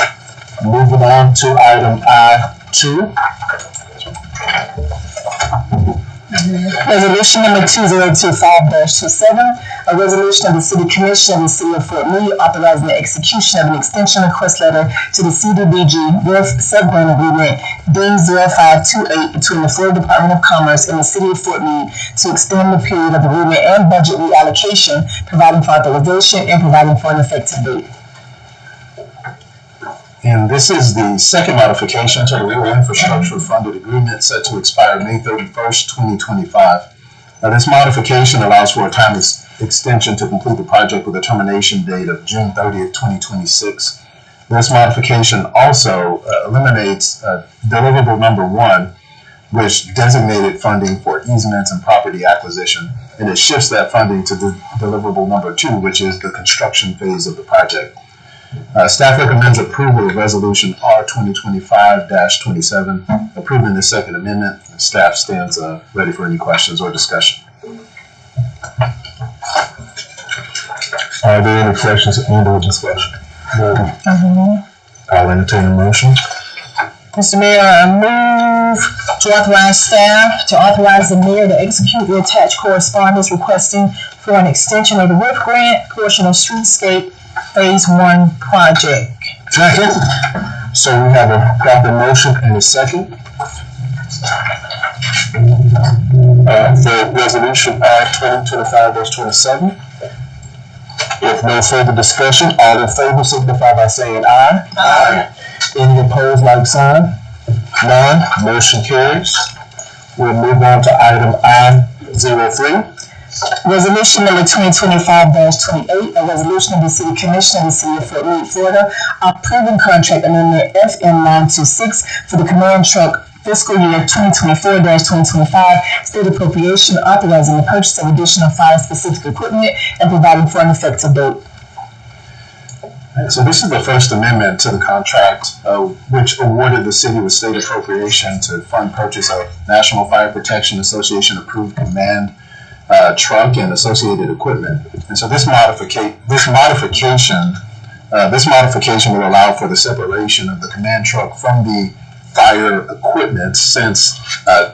Moving on to item I2. Resolution number 2025-27, a resolution of the City Commission of the City of Fort Meade authorizing the execution of an extension request letter to the CDBG Wolf Subgrant Agreement D0528 between the Florida Department of Commerce and the City of Fort Meade to extend the period of agreement and budget reallocation, providing for authorization and providing for an effective date. And this is the second modification to the Rural Infrastructure Funded Agreement set to expire May 31st, 2025. Now, this modification allows for a time extension to complete the project with a termination date of June 30th, 2026. This modification also eliminates deliverable number 1, which designated funding for easements and property acquisition, and it shifts that funding to the deliverable number 2, which is the construction phase of the project. Staff recommends approval of Resolution R 2025-27, approving the second amendment. Staff stands ready for any questions or discussion. Are there any questions or discussion? I'll entertain a motion. Mr. Mayor, I move to authorize staff to authorize the mayor to execute the attached correspondence requesting for an extension of the RIF grant portion of Streetscape Phase 1 project. Second. So we have a proper motion and a second for Resolution R 2025-27. If no further discussion, all in favor signify by saying aye. Aye. Any opposed, like sign? None. Motion carries. We'll move on to item I-03. Resolution number 2025-28, a resolution of the City Commission of the City of Fort Meade, Florida, approving contract amendment FM 926 for the command truck fiscal year 2024-2025 state appropriation, authorizing the purchase of additional fire-specific equipment and providing for an effective date. So this is the first amendment to the contract, which awarded the city with state appropriation to fund purchase of National Fire Protection Association approved command truck and associated equipment. And so this modification will allow for the separation of the command truck from the fire equipment, since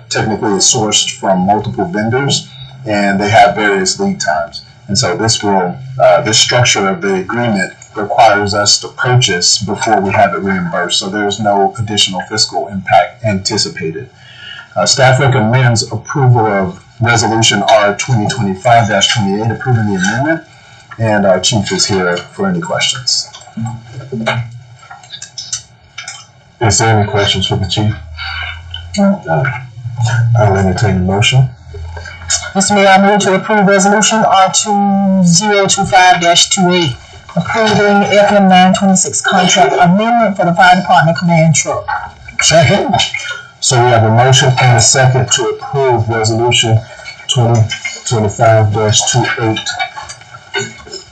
technically it's sourced from multiple vendors and they have various lead times. And so this structure of the agreement requires us to purchase before we have it reimbursed. So there's no additional fiscal impact anticipated. Staff recommends approval of Resolution R 2025-28, approving the amendment, and our chief is here for any questions. Is there any questions for the chief? I'll entertain a motion. Mr. Mayor, I move to approve Resolution R 2025-28, approving FM 926 contract amendment for the fire department command truck. Second. So we have a motion and a second to approve Resolution 2025-28.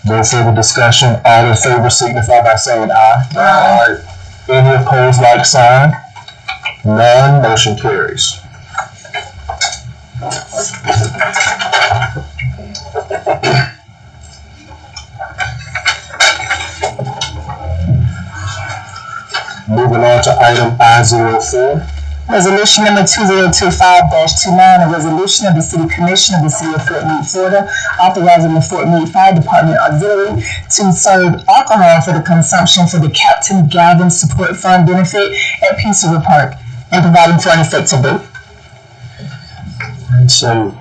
No further discussion. All in favor signify by saying aye. Aye. Any opposed, like sign? None. Motion carries. Moving on to item I-04. Resolution number 2025-29, a resolution of the City Commission of the City of Fort Meade, Florida, authorizing the Fort Meade Fire Department Auxiliary to serve alcohol for the consumption for the Captain Galvin Support Fund benefit at Peace River Park and providing for an effective date. And so,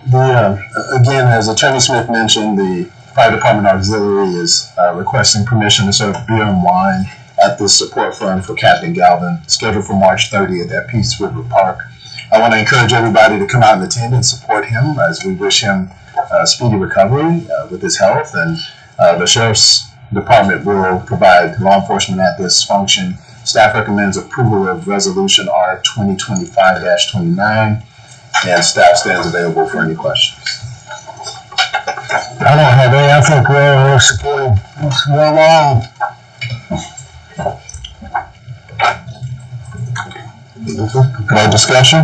again, as Attorney Smith mentioned, the Fire Department Auxiliary is requesting permission to serve beer and wine at the support fund for Captain Galvin, scheduled for March 30th at Peace River Park. I want to encourage everybody to come out and attend and support him as we wish him speedy recovery with his health. And the Sheriff's Department will provide law enforcement at this function. Staff recommends approval of Resolution R 2025-29, and staff stands available for any questions. I don't have any. I think we're supporting this well long. No discussion?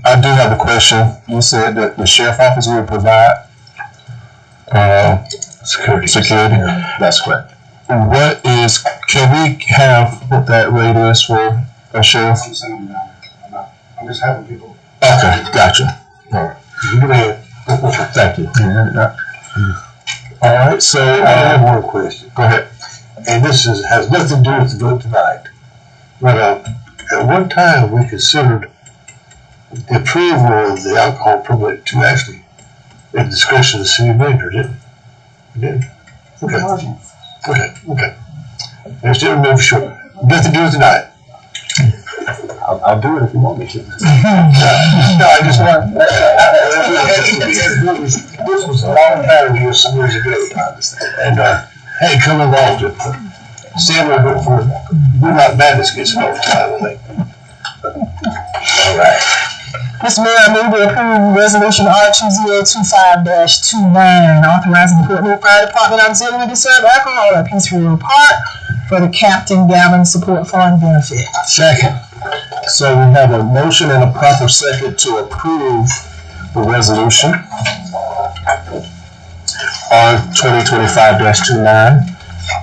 I do have a question. You said that the sheriff office will provide security. That's correct. Can we have what that rate is for a sheriff? I'm just having people Okay, gotcha. All right. Go ahead. Thank you. All right, so, I have one question. go ahead. And this has nothing to do with the vote tonight. But at one time, we considered the approval of the alcohol permit to actually, at the discretion of the city manager, didn't we? We did. Okay. I still remember sure. Nothing to do with tonight. I'll do it if you want me to. No, I just want. This was a long time ago, some years ago. And had it come involved it. Sam will go for We're Not Madness gets it all the time, I think. All right. Mr. Mayor, I move to approve resolution R2025-29, authorizing the Fort Meade Fire Department auxiliary to serve alcohol at Peaceville Park for the Captain Gavin Support Fund benefit. Second. So we have a motion and a proper second to approve the resolution R 2025-29.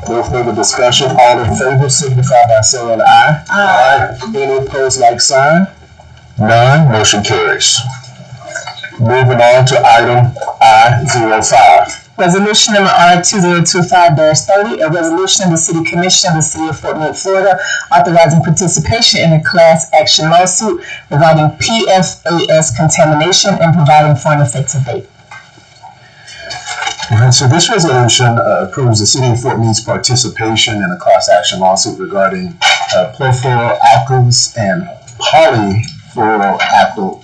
No further discussion. All in favor signify by saying aye. Aye. Any opposed, like sign? None. Motion carries. Moving on to item I-05. Resolution number R2025-30, a resolution of the City Commission of the City of Fort Meade, Florida, authorizing participation in a class action lawsuit regarding PFAS contamination and providing for an effective date. All right, so this resolution approves the City of Fort Meade's participation in a class action lawsuit regarding perfluoroalkyls and polyfluoroalkyl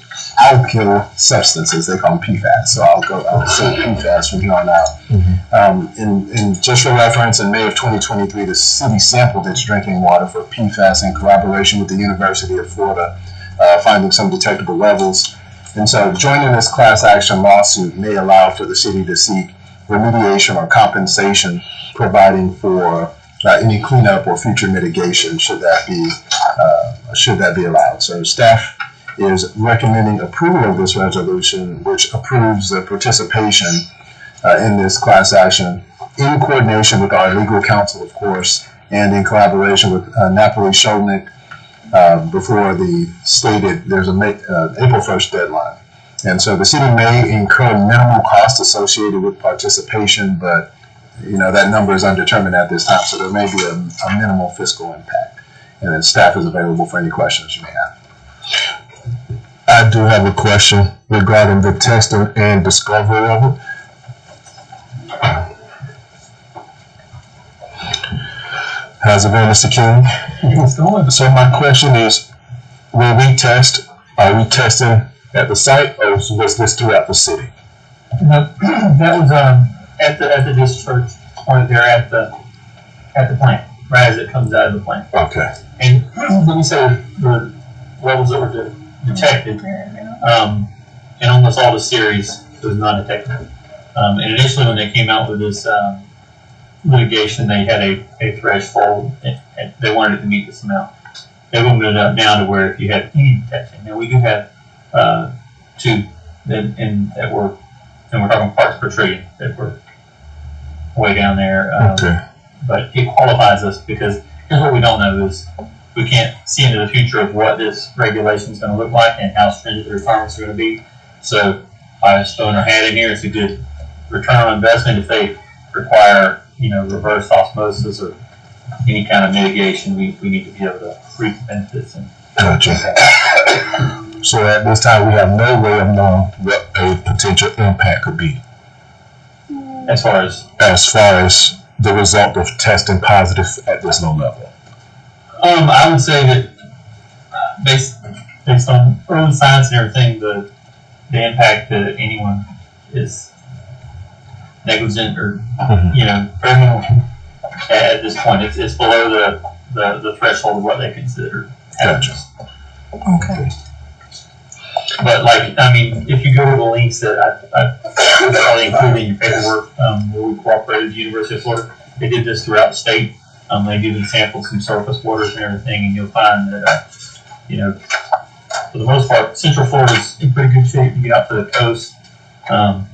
substances. They call them PFAS. So I'll say PFAS from here on out. In just for reference, in May of 2023, the city sampled its drinking water for PFAS in collaboration with the University of Florida, finding some detectable levels. And so joining this class action lawsuit may allow for the city to seek remediation or compensation, providing for any cleanup or future mitigation should that be allowed. So staff is recommending approval of this resolution, which approves the participation in this class action in coordination with our legal counsel, of course, and in collaboration with Napoli Sholnick before the stated there's a April 1st deadline. And so the city may incur minimal costs associated with participation, but that number is undetermined at this time, so there may be a minimal fiscal impact. And then staff is available for any questions you may have. I do have a question regarding the testing and discovery of it. How's it going, Mr. King? It's going. So my question is, when we test, are we testing at the site, or was this throughout the city? No, that was at the discharge point there at the plant, right as it comes out of the plant. Okay. And let me say the levels that were detected, in almost all the series, it was not detected. And initially, when they came out with this litigation, they had a threshold, and they wanted it to meet this amount. They opened it up now to where if you had any detection, now we do have two that were, and we're talking parts per trillion that were way down there. Okay. But it qualifies us because here's what we don't know is we can't see into the future of what this regulation is going to look like and how stringent the requirements are going to be. So I just throwing our hat in here. It's a good return on investment if they require, reverse osmosis or any kind of mitigation. We need to be able to reap the benefits. Gotcha. So at this time, we have no way of knowing what a potential impact could be. As far as the result of testing positive at this low level. I would say that based on early science and everything, the impact to anyone is negligent or very minimal at this point. It's below the threshold of what they consider hazardous. Okay. But if you go to the links that I probably included in your paperwork, where we cooperated with the University of Florida, they did this throughout the state. They did sample some surface waters and everything, and you'll find that, for the most part, Central Florida is in pretty good shape. You get out to the coast,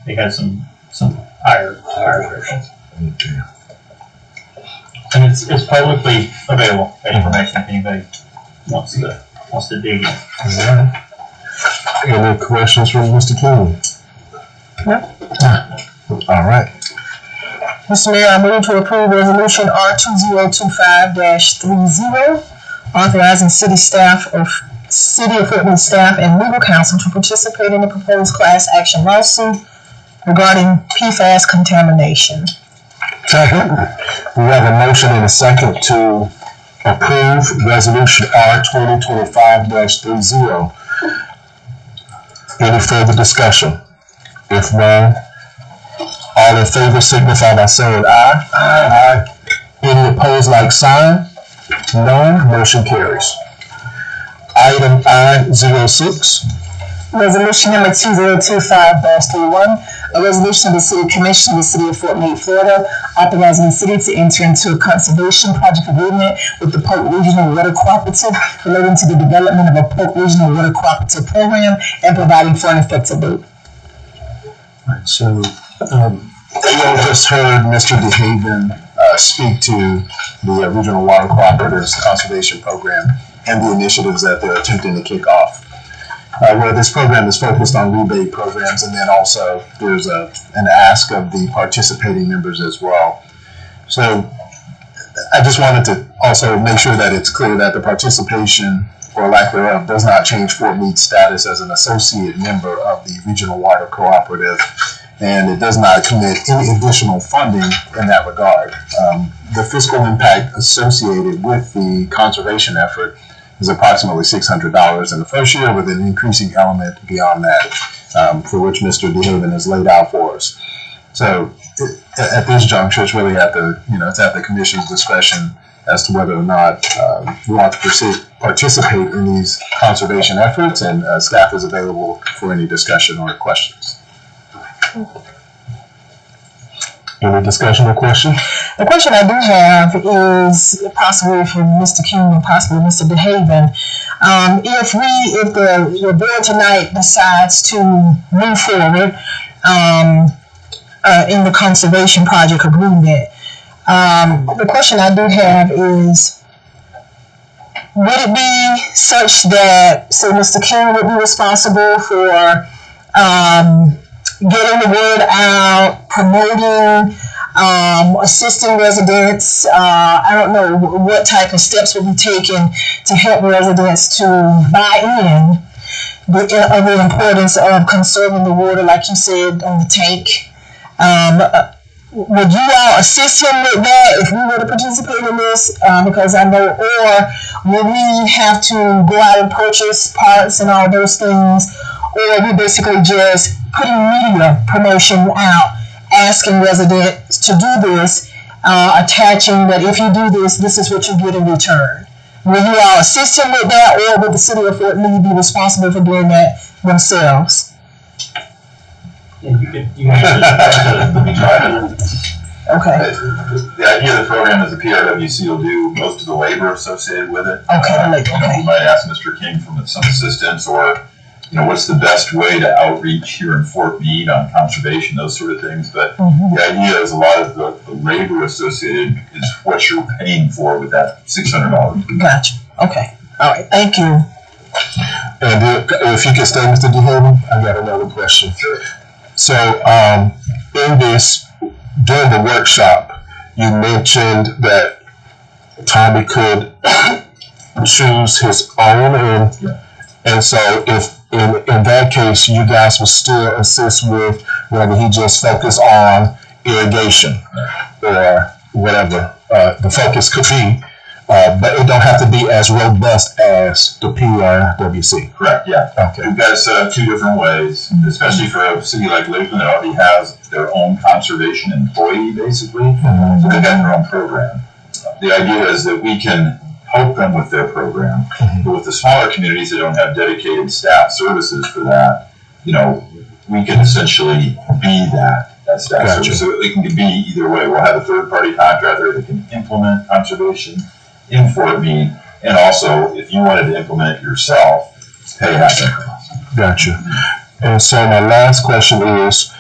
they had some higher pressures. Okay. And it's publicly available, that information, if anybody wants to dig in. All right. Any questions from Mr. King? No. All right. Mr. Mayor, I move to approve resolution R2025-30, authorizing city of Fort Meade staff and legal counsel to participate in the proposed class action lawsuit regarding PFAS contamination. Second. We have a motion and a second to approve resolution R2025-30. Any further discussion? If none, all in favor signify by saying aye. Aye. Any opposed, like sign? None. Motion carries. Item I-06. Resolution number 2025-31, a resolution of the City Commission of the City of Fort Meade, Florida, authorizing the city to enter into a conservation project agreement with the Polk Regional Water Cooperative relating to the development of a Polk Regional Water Cooperative program and providing for an effective date. Right, so, you all just heard Mr. DeHaven speak to the Regional Water Cooperatives Conservation Program and the initiatives that they're attempting to kick off. Where this program is focused on rebate programs, and then also there's an ask of the participating members as well. So I just wanted to also make sure that it's clear that the participation, or lack thereof, does not change Fort Meade's status as an associate member of the Regional Water Cooperative, and it does not commit any additional funding in that regard. The fiscal impact associated with the conservation effort is approximately $600 in the first year, with an increasing element beyond that, for which Mr. DeHaven has laid out for us. So at this juncture, it's really it's at the commission's discretion as to whether or not we want to participate in these conservation efforts, and staff is available for any discussion or questions. Any discussion or question? The question I do have is possibly for Mr. King and possibly Mr. DeHaven. If the board tonight decides to move forward in the conservation project agreement, the question I do have is, would it be such that, say, Mr. King would be responsible for getting the word out, promoting, assisting residents? I don't know what type of steps will be taken to help residents to buy in the importance of conserving the water, like you said, on the tank. Would you all assist him with that if we were to participate in this? Because I know, or will we have to go out and purchase parts and all those things? Or we basically just putting media promotion out, asking residents to do this, attaching that if you do this, this is what you get in return. Will you all assist him with that, or will the city of Fort Meade be responsible for doing that themselves? Yeah, you can let me try it. Okay. The idea of the program is the PRWC will do most of the labor associated with it. Okay. We might ask Mr. King for some assistance, or what's the best way to outreach here in Fort Meade on conservation, those sort of things. But the idea is a lot of the labor associated is what you're paying for with that $600. Gotcha. Okay. All right. Thank you. And if you can stay, Mr. DeHaven, I got another question. Sure. So in this, during the workshop, you mentioned that Tommy could choose his own, and so if in that case, you guys will still assist with whether he just focus on irrigation or whatever the focus could be, but it don't have to be as robust as the PRWC. Correct, yeah. Okay. We've got it set up two different ways, especially for a city like Lakeland that already has their own conservation employee, basically. So they've got their own program. The idea is that we can help them with their program, but with the smaller communities that don't have dedicated staff services for that, we can essentially be that staff service. So it can be either way. We'll have a third-party contractor that can implement conservation in Fort Meade, and also, if you wanted to implement it yourself, pay half that cost. Gotcha. And so my last question is,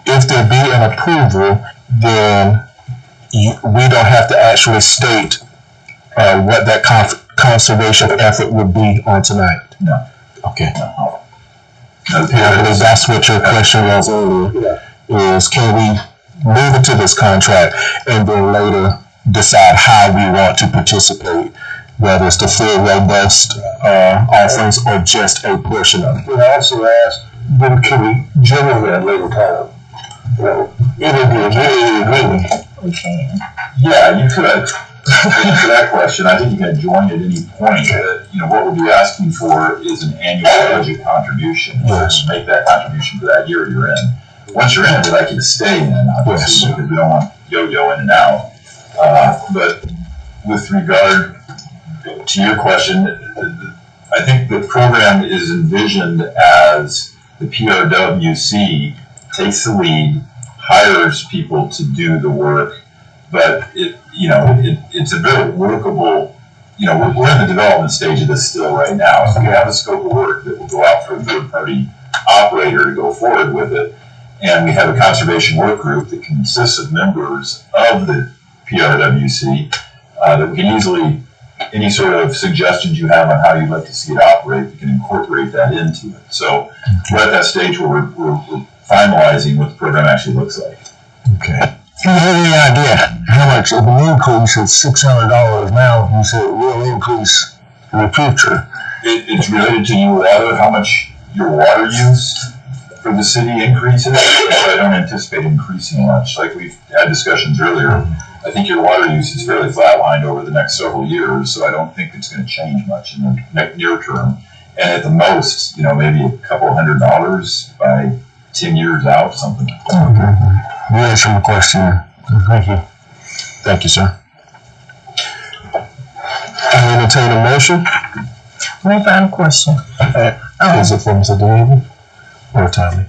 if there be an approval, then we don't have to actually state what that conservation effort would be on tonight. No. Okay. I believe that's what your question was earlier, is can we move into this contract and then later decide how we want to participate, whether it's the full robust offerings or just a portion of it. We also asked, then can we generally at later time? You know, either be immediately agreement. We can. Yeah, you could. To answer that question, I think you can join at any point. What we'll be asking for is an annual budget contribution. Yes. Make that contribution for that year you're in. Once you're in, we'd like you to stay in, obviously, because we don't want yo-yo in and out. But with regard to your question, I think the program is envisioned as the PRWC takes the lead, hires people to do the work, but it's a very workable, we're in the development stage of this still right now. So we have a scope of work that will go out for a third-party operator to go forward with it. And we have a conservation work group that consists of members of the PRWC that we can easily, any sort of suggestions you have on how you'd like to see it operate, we can incorporate that into it. So we're at that stage where we're finalizing what the program actually looks like. Okay. Do you have any idea how much of an increase is $600 now? You said it will increase in the future. It's related to your water, how much your water use for the city increases. I don't anticipate increasing much. Like we've had discussions earlier, I think your water use is fairly flatlined over the next several years, so I don't think it's going to change much in the near term. And at the most, maybe a couple $100 by 10 years out, something like that. Okay. You answered my question. Thank you. Thank you, sir. I entertain a motion. One final question. Is it for Mr. DeHaven or Tommy?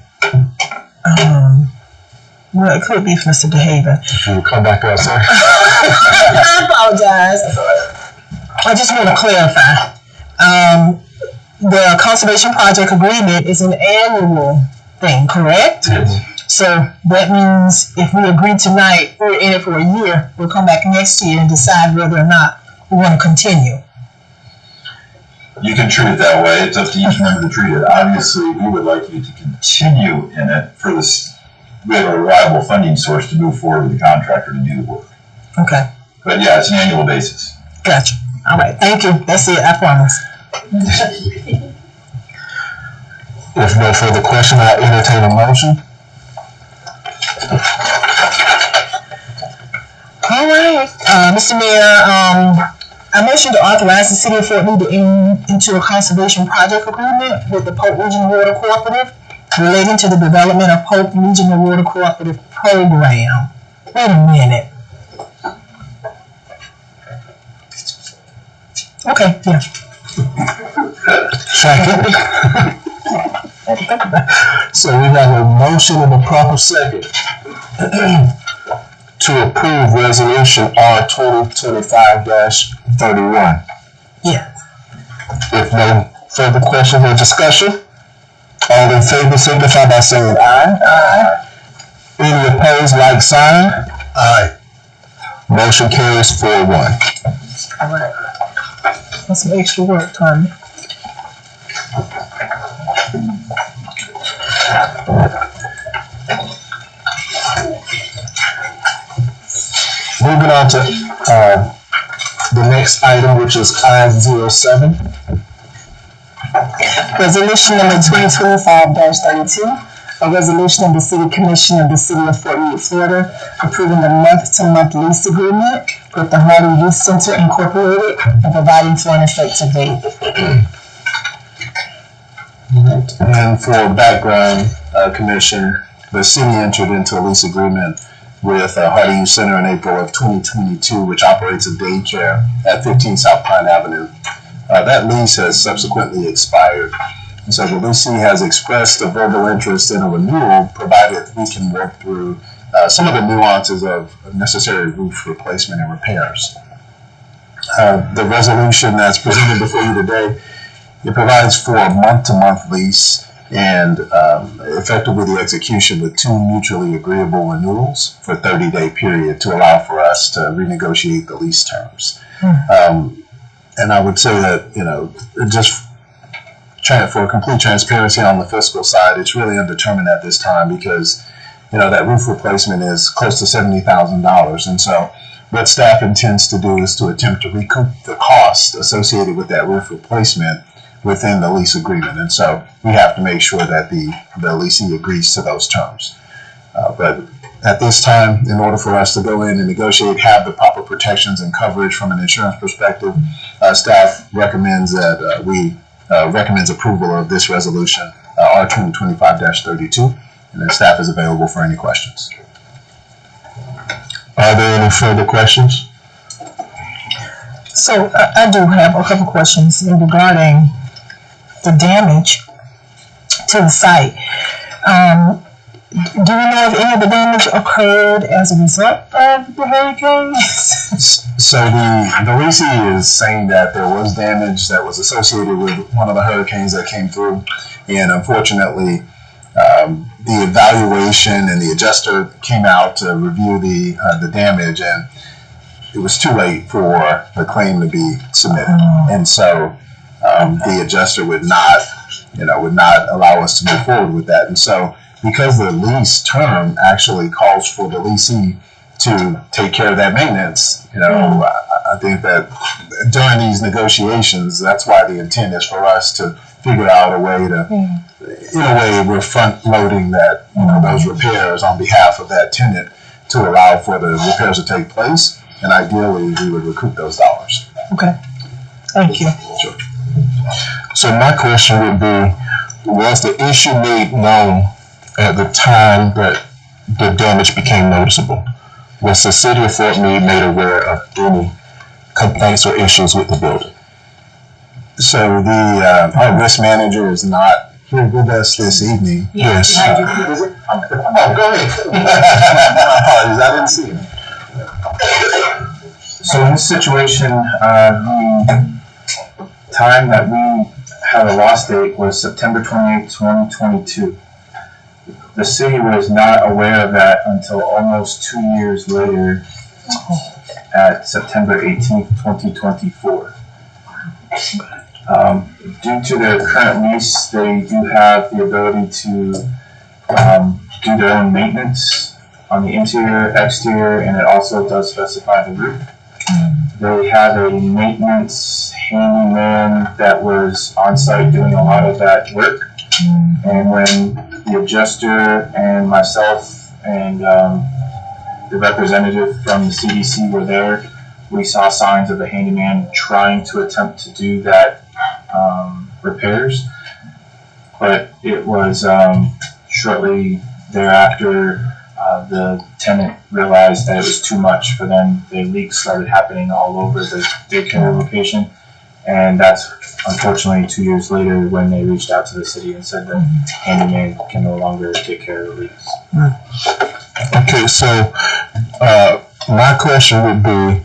Well, it could be for Mr. DeHaven. If you would come back up, sir. I apologize. I just want to clarify. The conservation project agreement is an annual thing, correct? Yes. So that means if we agree tonight, we're in it for a year, we'll come back next year and decide whether or not we want to continue. You can treat it that way. It's up to each member to treat it. Obviously, we would like you to continue in it for this. We have a reliable funding source to move forward with the contractor to do the work. Okay, But yeah, it's an annual basis. gotcha. All right, thank you. That's it, I promise. If no further question, I entertain a motion. All right, Mr. Mayor, I motion to authorize the city of Fort Lee to enter into a conservation project agreement with the Polk Regional Water Cooperative relating to the development of Polk Regional Water Cooperative Program. Wait a minute. Okay, yeah. Second. So we have a motion and a proper second to approve resolution R 2025-31. Yeah. If no further questions or discussion, all in favor signify by saying aye. Aye. Any opposed, like sign? Aye. Motion carries 4-1. All right. That's some extra work, Tommy. Moving on to the next item, which is I-07. Resolution number 2025-32, a resolution of the City Commission of the City of Fort Meade, Florida, approving the month-to-month lease agreement with the Hardy Youth Center Incorporated and providing for an effective date. And for background, Commission, the city entered into a lease agreement with Hardy Youth Center in April of 2022, which operates a daycare at 15 South Pine Avenue. That lease has subsequently expired. And so the leasee has expressed a verbal interest in a renewal, provided we can work through some of the nuances of necessary roof replacement and repairs. The resolution that's presented before you today, it provides for a month-to-month lease and effectively the execution with 2 mutually agreeable renewals for a 30-day period to allow for us to renegotiate the lease terms. And I would say that, just for complete transparency on the fiscal side, it's really undetermined at this time because, that roof replacement is close to $70,000. And so what staff intends to do is to attempt to recoup the cost associated with that roof replacement within the lease agreement. And so we have to make sure that the leasing agrees to those terms. But at this time, in order for us to go in and negotiate, have the proper protections and coverage from an insurance perspective, staff recommends that recommends approval of this resolution, R 2025-32, and then staff is available for any questions. Are there any further questions? So I do have a couple questions regarding the damage to the site. Do we know if any of the damage occurred as a result of the hurricanes? So the leasing is saying that there was damage that was associated with one of the hurricanes that came through, and unfortunately, the evaluation and the adjuster came out to review the damage, and it was too late for the claim to be submitted, and so the adjuster would not allow us to move forward with that, and so because the lease term actually calls for the leasing to take care of that maintenance, I think that during these negotiations, that's why the intent is for us to figure out a way to, in a way, we're front loading that, those repairs on behalf of that tenant to allow for the repairs to take place, and ideally we would recoup those dollars. Okay, thank you. Sure. So my question would be, was the issue made known at the time that the damage became noticeable? Was the city of Fort Meade made aware of any complaints or issues with the building? So our risk manager is not here with us this evening. Yes. Oh, go ahead. Apologies, I didn't see him. So in this situation, the time that we had a loss date was September 28, 2022. The city was not aware of that until almost 2 years later at September 18th, 2024. Due to their current lease, they do have the ability to do their own maintenance on the interior, exterior, and it also does specify the roof. They had a maintenance handyman that was on site doing a lot of that work. And when the adjuster and myself and the representative from the CDC were there, we saw signs of the handyman trying to attempt to do that repairs. But it was shortly thereafter the tenant realized that it was too much for them. The leaks started happening all over the daycare location. And that's unfortunately 2 years later when they reached out to the city and said that handyman can no longer take care of the leaks. Okay, so my question would be,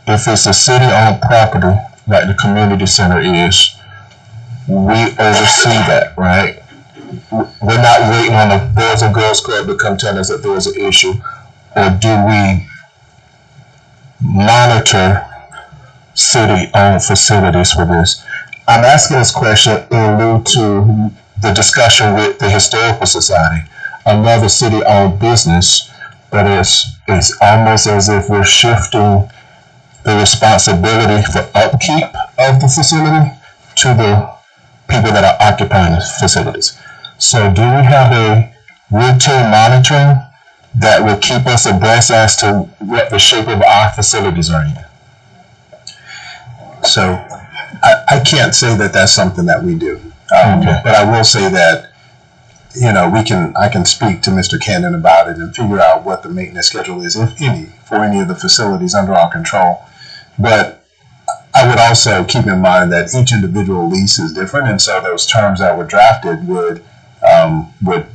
if it's a city-owned property, like the community center is, we oversee that, right? We're not waiting on the Boys and Girls Club to come tell us that there's an issue, or do we monitor city-owned facilities for this? I'm asking this question in lieu to the discussion with the Historical Society, another city-owned business, but it's almost as if we're shifting the responsibility for upkeep of the facility to the people that are occupying the facilities. So do we have a routine monitoring that will keep us abreast as to what the shape of our facilities are in? So I can't say that that's something that we do, but I will say that I can speak to Mr. Cannon about it and figure out what the maintenance schedule is, if any, for any of the facilities under our control. But I would also keep in mind that each individual lease is different, and so those terms that were drafted would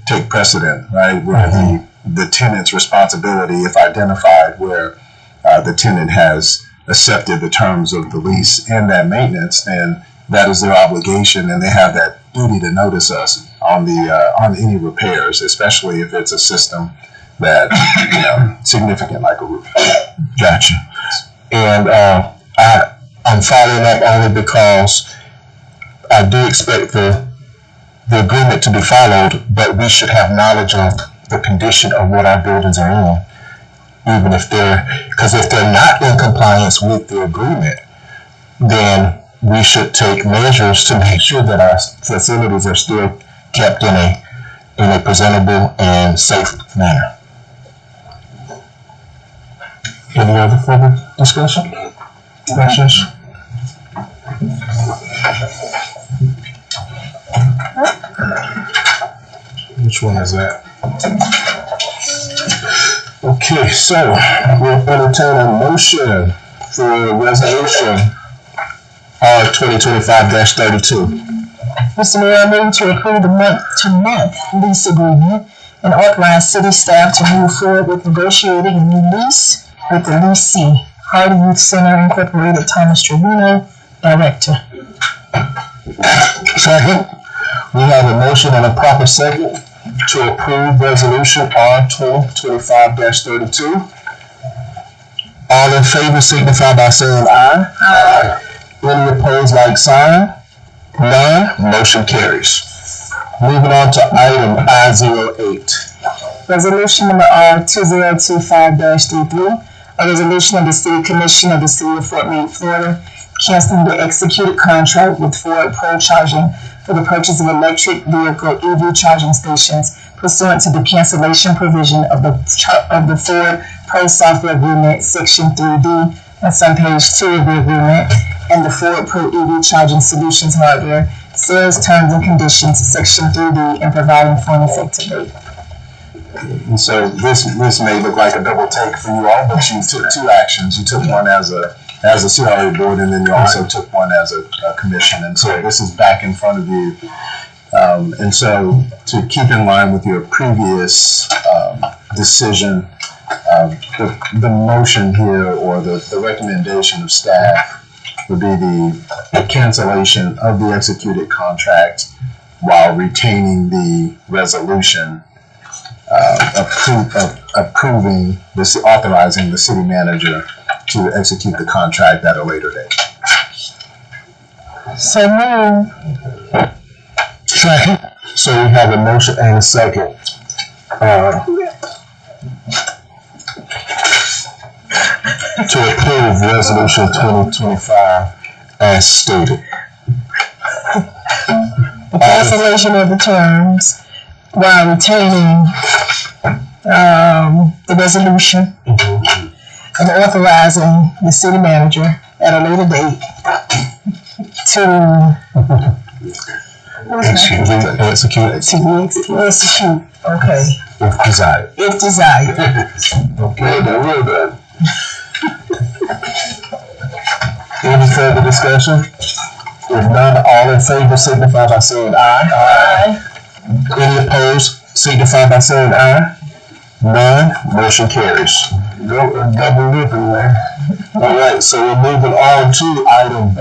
take precedent, right? Where the tenant's responsibility, if identified, where the tenant has accepted the terms of the lease and that maintenance, then that is their obligation, and they have that duty to notice us on any repairs, especially if it's a system that significant like a roof. Gotcha. And I'm following up only because I do expect the agreement to be followed, but we should have knowledge of the condition of what our buildings are in, even if because if they're not in compliance with the agreement, then we should take measures to make sure that our facilities are still kept in a presentable and safe manner. Any other further discussion? Questions? Which one is that? Okay, so we'll entertain a motion for resolution R 2025-32. Mr. Mayor, I move to approve the month-to-month lease agreement and authorize city staff to move forward with negotiating a new lease with the leasee, Hardy Youth Center Incorporated, Thomas Trevino, Director. Second. We have a motion and a proper second to approve resolution R 2025-32. All in favor signify by saying aye. Aye. Any opposed, like sign? None. Motion carries. Moving on to item I-08. Resolution number R 2025-33, a resolution of the City Commission of the City of Fort Meade, Florida, canceling the executed contract with Ford Pro Charging for the purchase of electric vehicle EV charging stations pursuant to the cancellation provision of the Ford Pro Software Agreement, Section 3D, that's on page 2 of the agreement, and the Ford Pro EV Charging Solutions Hardware, Sales Terms and Conditions, Section 3D, and providing for an effective date. And so this may look like a double take for you all, but you took two actions. You took one as a CRA board, and then you also took one as a commission. And so this is back in front of you. And so to keep in line with your previous decision, the motion here or the recommendation of staff would be the cancellation of the executed contract while retaining the resolution authorizing the city manager to execute the contract at a later date. So move. Second. So we have a motion and a second. To approve resolution 2025 as stated. The cancellation of the terms while retaining the resolution and authorizing the city manager at a later date to execute. Okay. If desired. If desired. Okay, then we're done. Any further discussion? If none, all in favor signify by saying aye. Aye. Any opposed signify by saying aye. None. Motion carries. Double living there. All right, so we're moving on to item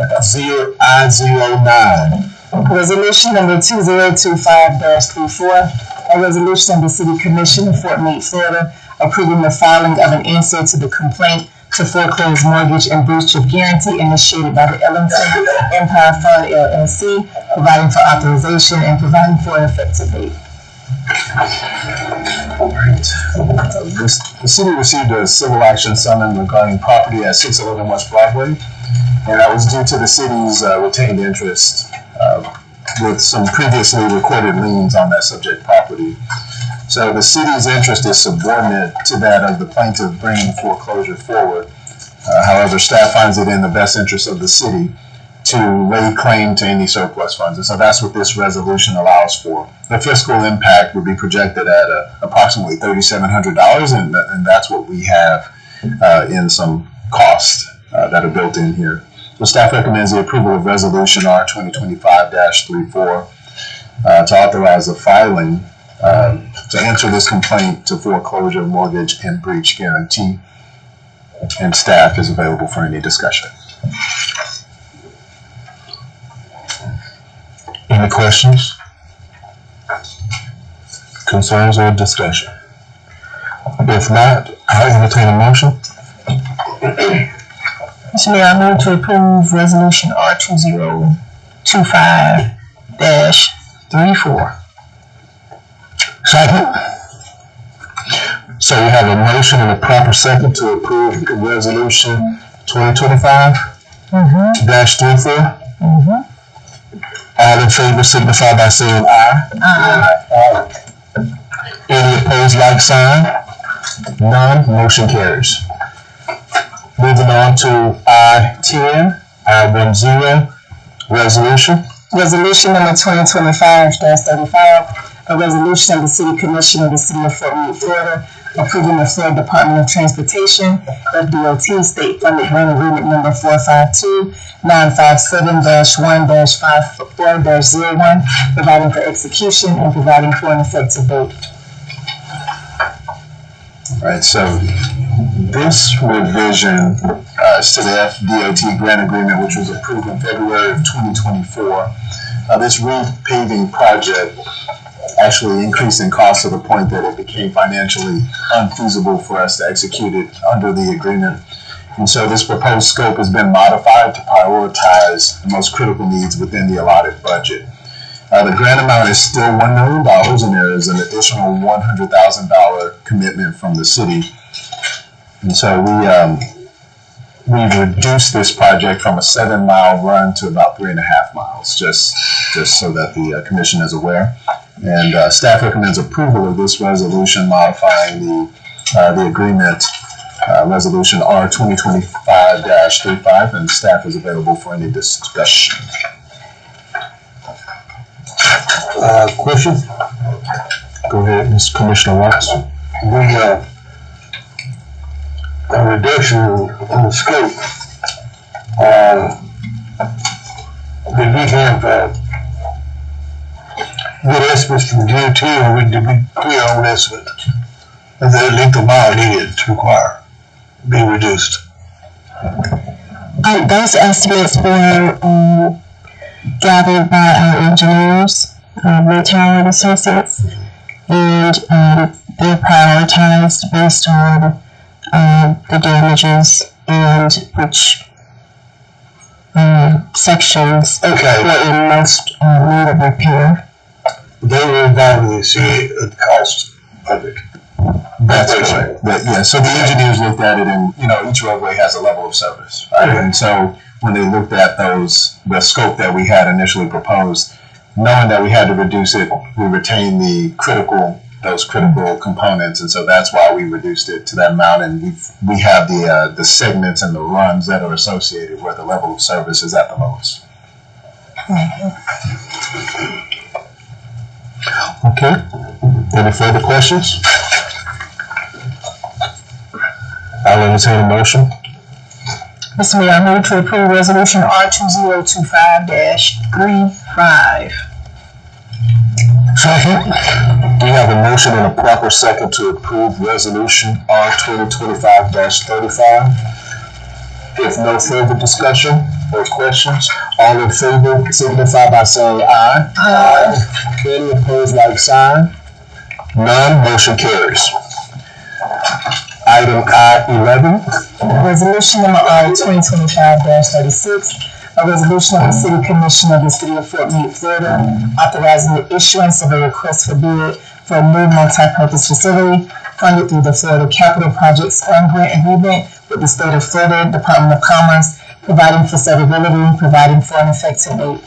I-09. Resolution number 2025-34, a resolution of the City Commission of Fort Meade, Florida, approving the filing of an answer to the complaint to foreclose mortgage and breach of guarantee initiated by the Ellington Empire Fund LLC, providing for authorization and providing for an effective date. All right. The city received a civil action summons regarding property at 611 West Broadway, and that was due to the city's retained interest with some previously recorded liens on that subject property. So the city's interest is subordinate to that of the plaintiff bringing the foreclosure forward. However, staff finds it in the best interest of the city to lay claim to any surplus funds. And so that's what this resolution allows for. The fiscal impact would be projected at approximately $3,700, and that's what we have in some costs that are built in here. So staff recommends the approval of resolution R 2025-34 to authorize the filing to answer this complaint to foreclosure, mortgage, and breach guarantee. And staff is available for any discussion. Any questions, concerns, or discussion? If not, I'll entertain a motion. Mr. Mayor, I move to approve resolution R 2025-34. 2025-34. Second. So we have a motion and a proper second to approve resolution 2025-34. All in favor signify by saying aye. Aye. Any opposed, like sign? None, motion carries. Moving on to I-10, I-10, resolution. Resolution number 2025-35, a resolution of the City Commission of the City of Fort Meade, Florida, approving the Florida Department of Transportation, FDOT, state funded grant agreement number 452-957-1-54-01, providing for execution and providing for an effective date. All right, so this revision is to the FDOT grant agreement, which was approved in February of 2024. This repaving project actually increased in cost to the point that it became financially unfeasible for us to execute it under the agreement. And so this proposed scope has been modified to prioritize the most critical needs within the allotted budget. The grant amount is still $1 million, and there is an additional $100,000 commitment from the city. And so we've reduced this project from a 7-mile run to about 3.5 miles, just so that the commission is aware. And staff recommends approval of this resolution modifying the agreement, resolution R 2025-35, and staff is available for any discussion. Question? Go ahead, Mr. Commissioner Watts. The reduction in the scope, did we have good estimates from DOT, or did we put our own estimate of the length of mile needed to require be reduced? Those estimates were gathered by our engineers, Retail and Associates, and they're prioritized based on the damages and which sections were in most need of repair. They were involved in the cost of it. That's correct. Yeah, so the engineers looked at it, and each roadway has a level of service, right? And so when they looked at the scope that we had initially proposed, knowing that we had to reduce it, we retained those critical components, and so that's why we reduced it to that amount. And we have the segments and the runs that are associated where the level of service is at the lowest. Okay. Any further questions? I'll entertain a motion. Mr. Mayor, I move to approve resolution R 2025-35. Second. We have a motion and a proper second to approve resolution R 2025-35. If no further discussion or questions, all in favor signify by saying aye. Aye. Any opposed, like sign? None, motion carries. Item I-11. Resolution number R 2025-36, a resolution of the City Commission of the City of Fort Meade, Florida, authorizing the issuance of a request for bid for a new multi-purpose facility funded through the Florida Capital Projects Fund grant agreement with the State of Florida Department of Commerce, providing for severability, providing for an effective date.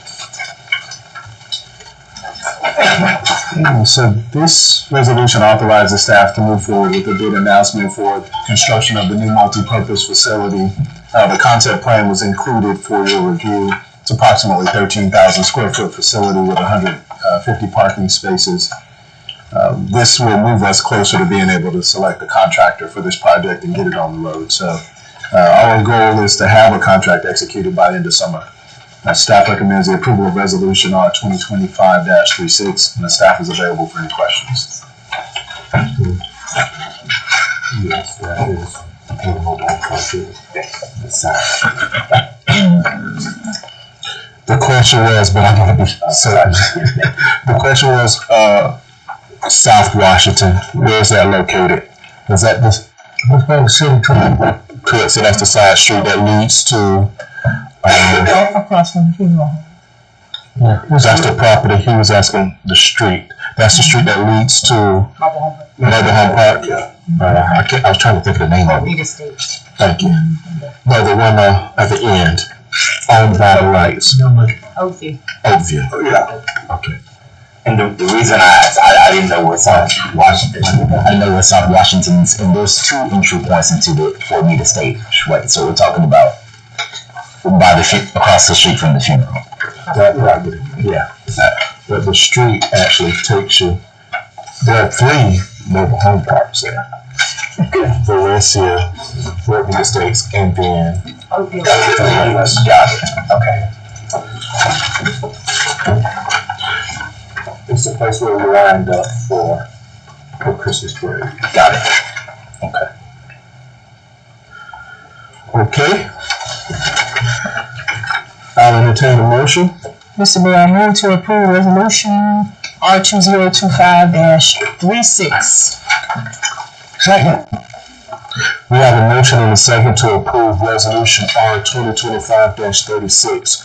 So this resolution authorizes staff to move forward with a bid announcement for construction of the new multi-purpose facility. The concept plan was included for your review. It's approximately 13,000 square foot facility with 150 parking spaces. This will move us closer to being able to select a contractor for this project and get it on the road. So our goal is to have a contract executed by the end of summer. Staff recommends the approval of resolution R 2025-36, and the staff is available for any questions. Yes, that is. The question was, but I'm going to be certain. The question was South Washington. Where is that located? Is that the city? Correct. So that's the side street that leads to. Across from the funeral home. That's the property, he was asking the street. That's the street that leads to Mobile Home Park? Yeah. I was trying to think of the name of it. Need a state. Thank you. No, the one at the end, owned by the lights. Oathview. Oakview. Oh, yeah. Okay. And the reason I asked, I didn't know where South Washington, I didn't know where South Washington's, and there's 2 entry points into the Fort Meade estate, right? So we're talking about across the street from the funeral. That property, yeah. But the street actually takes you, there are 3 mobile home parks there. Valencia, Fort Meade Estates, and then Oathview. Got it. Okay. it's the place where we lined up for Christmas parade. Got it. Okay. Okay. I'll entertain a motion. Mr. Mayor, I move to approve resolution R 2025-36. Second. We have a motion and a second to approve resolution R 2025-36.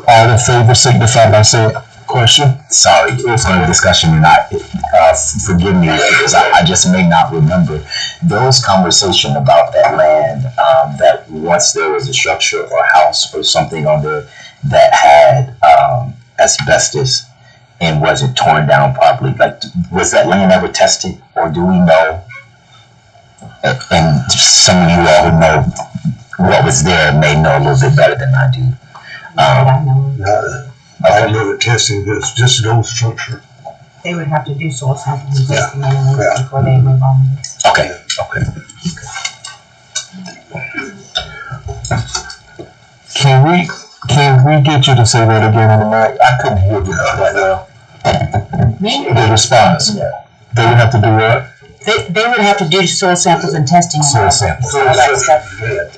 All in favor signify by saying question. Sorry, it's on a discussion and forgive me, because I just may not remember. There was conversation about that land, that once there was a structure or house or something on there that had asbestos and wasn't torn down properly. Like, was that land ever tested, or do we know? And some of you all who know what was there may know a little bit better than I do. I don't know the testing, it's just an old structure. They would have to do soil samples and testing Yeah. before they move on. Okay. Can we get you to say that again on the mic? I couldn't hear you that well. The response. They would have to do what? They would have to do soil samples and testing and Soil all samples. that stuff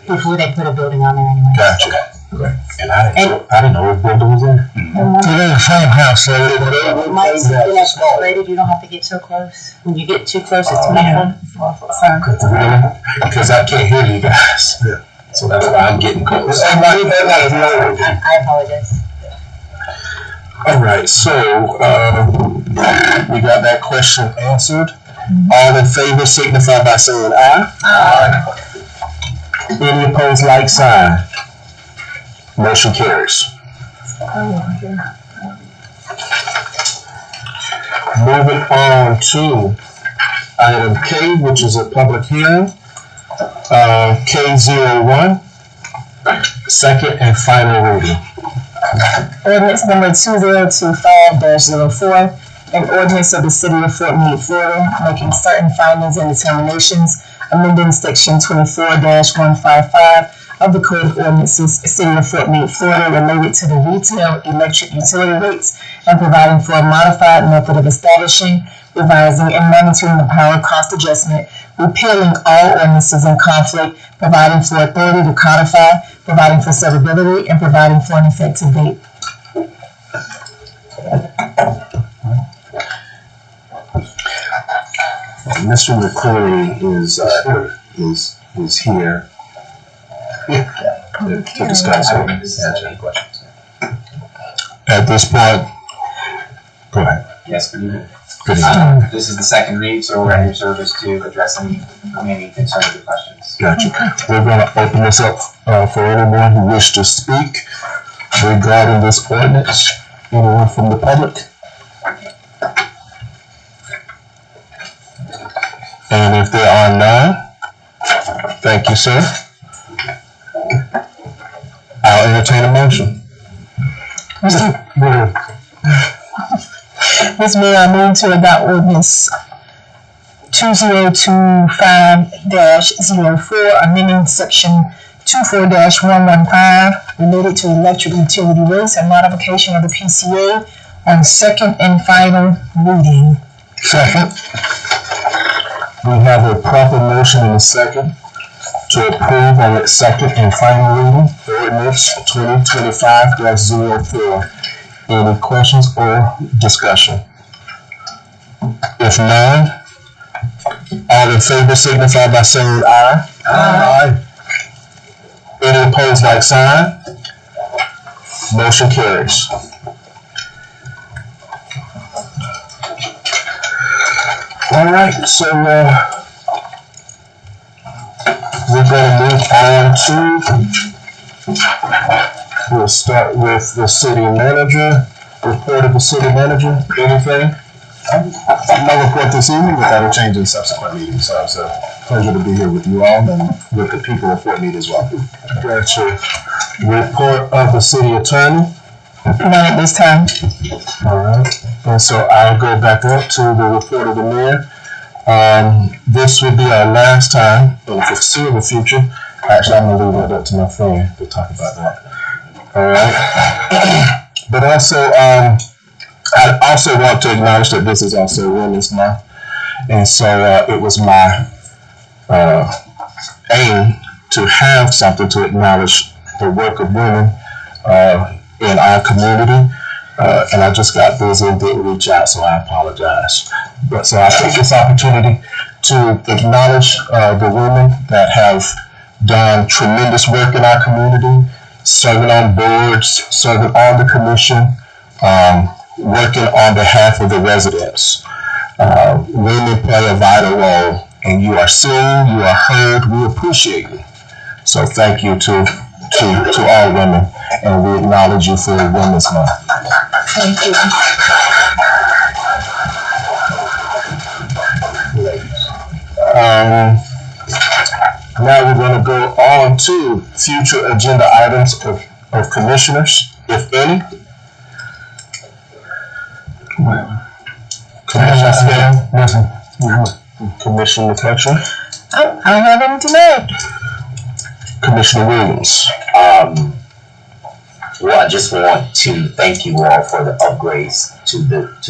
before they put a building on there anyway. Gotcha. Okay. And I didn't know what building was there. They're in the same house, so It might have been separated, you don't have to get so close. When you get too close, it's muffled. So, Because I can't hear you guys. Yeah. So that's why I'm getting close. I apologize. All right, so we got that question answered. All in favor signify by saying aye. Aye. Any opposed, like sign. Motion carries. Moving on to item K, which is a public hearing. K01, second and final reading. Ordinance number 2025-04, an ordinance of the city of Fort Meade, Florida, making certain findings and determinations, amending section 24-155 of the Code of Ordinances, City of Fort Meade, Florida, related to the retail electric utility rates, and providing for a modified method of establishing, revising, and monitoring the power cost adjustment, repealing all ordinances in conflict, providing for authority to codify, providing for severability, and providing for an effective date. Mr. McCleary is here to discuss it. Answer any questions. At this point, go ahead. Yes, good evening. Good evening. This is the second read, so we're at your service to address any concerns or questions. Gotcha. We're going to open this up for anyone who wishes to speak regarding this ordinance. Anyone from the public? And if there are none, thank you, sir. I'll entertain a motion. Mr. Mayor, I move to adopt ordinance 2025-04, amending section 24-115 related to electric utility rates and modification of the PCA on second and final reading. Second. We have a proper motion and a second to approve on its second and final reading, ordinance 2025-04. Any questions or discussion? If none, all in favor signify by saying aye. Aye. Any opposed, like sign. Motion carries. All right, so we're going to move on to, we'll start with the city manager, report of the city manager. Anything? No report this evening, but that'll change in subsequent meetings. So it's a pleasure to be here with you all and with the people of Fort Meade as well. Gotcha. Report of the city attorney. None at this time. All right. And so I'll go back up to the report of the mayor. This will be our last time, but for the foreseeable future, actually I'm gonna leave it up to my friend to talk about that. All right. But also, I also want to acknowledge that this is also Women's Month, and so it was my aim to have something to acknowledge the work of women in our community. And I just got busy and didn't reach out, so I apologize. But so I take this opportunity to acknowledge the women that have done tremendous work in our community, serving on boards, serving on the commission, working on behalf of the residents. Women play a vital role, and you are seen, you are heard, we appreciate you. So thank you to all women, and we acknowledge you for Women's Month. Thank you. Now we're going to go on to future agenda items of commissioners, if any. Commissioner Stan, listen. Commissioner McCutcheon, I don't have any tonight. Commissioner Williams. Well, I just want to thank you all for the upgrades to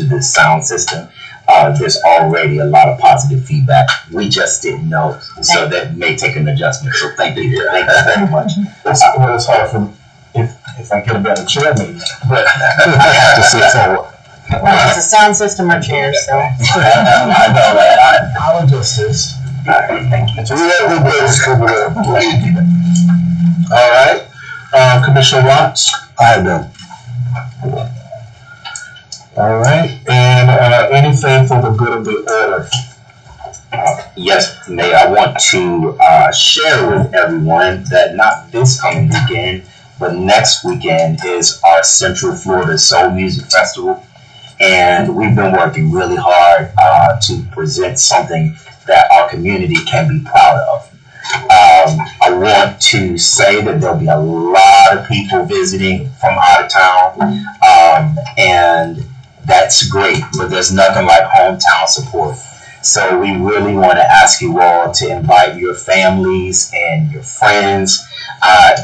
the sound system. There's already a lot of positive feedback. We just didn't know, so that may take an adjustment. So thank you. Thank you very much. It's hard for if I get a better chair, maybe, but I have to sit forward. Well, it's a sound system or chairs, so. I know that. I'll adjust this. All right, thank you. All right. Commissioner Watts? I have none. All right. And anything for the good of the order? Yes, Mayor, I want to share with everyone that not this coming weekend, but next weekend is our Central Florida Soul Music Festival. And we've been working really hard to present something that our community can be proud of. I want to say that there'll be a lot of people visiting from out of town, and that's great, but there's nothing like hometown support. So we really want to ask you all to invite your families and your friends.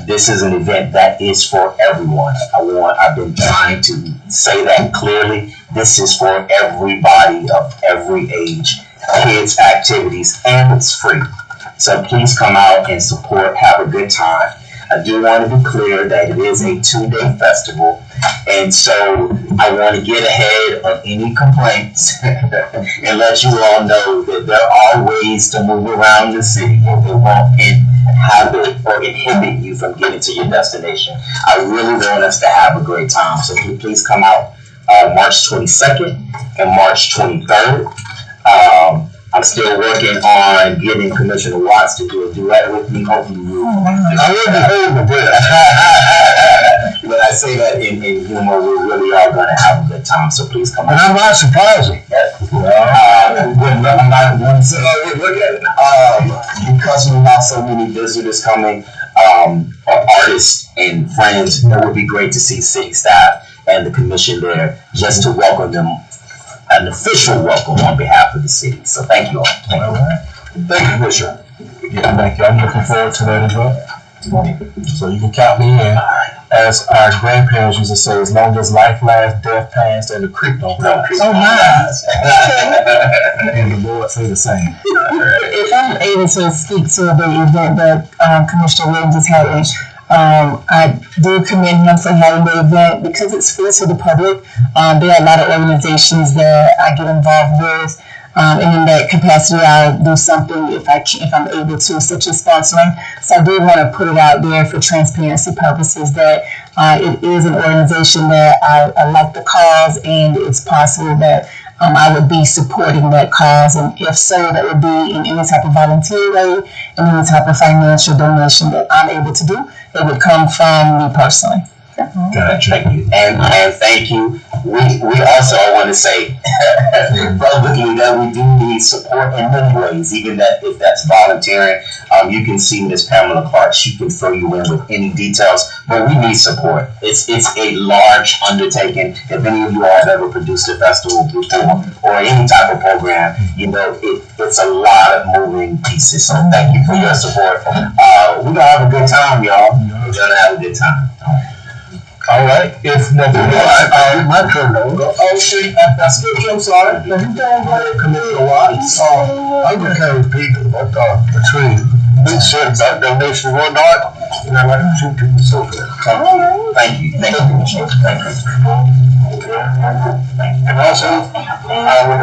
This is an event that is for everyone. I've been trying to say that clearly. This is for everybody of every age, kids, activities, and it's free. So please come out and support, have a good time. I do want to be clear that it is a 2-day festival, and so I want to get ahead of any complaints and let you all know that there are ways to move around the city and it won't inhibit or inhibit you from getting to your destination. I really want us to have a great time, so please come out March 22nd and March 23rd. I'm still working on getting Commissioner Watts to do a duet with me. Hopefully, I will be holding the breath. When I say that in humor, we really are going to have a good time. So please come out. And I'm not surprising. I'm not going to say, look at it. Because we have so many visitors coming, artists and friends, it would be great to see city staff and the commission there just to welcome them. An official welcome on behalf of the city. So thank you all. Thank you. Thank you, Commissioner. Yeah, thank you. I'm looking forward to that as well. So you can count me in. As our grandparents used to say, as long as life lasts, death passed, and the creek don't rise. Oh my. And the Lord say the same. If I'm able to speak to the event that Commissioner Williams is having, I do commend him for having the event because it's free to the public. There are a lot of organizations that I get involved with And in that capacity, I'll do something if I'm able to, such as sponsoring. So I do want to put it out there for transparency purposes that it is an organization that I like the cause, and it's possible that I would be supporting that cause, and if so, that would be in any type of volunteer way, and any type of financial donation that I'm able to do, that would come from me personally. Gotcha. Thank you. And thank you. We also, I want to say publicly that we do need support in many ways, even that if that's volunteering. You can see Miss Pamela Clark, she can fill you in with any details, but we need support. It's a large undertaking. If any of you all have ever produced a festival before or any type of program, you know, it's a lot of moving pieces. So thank you for your support. We're gonna have a good time, y'all. We're gonna have a good time. All right, if nothing else, my turn over. Oh, shit, that's good. I'm sorry. Commissioner Watts, I just can't repeat what, between big said about donation and whatnot, and I'd like to do so. Thank you. Thank you, Commissioner. Thank you. And also, I would,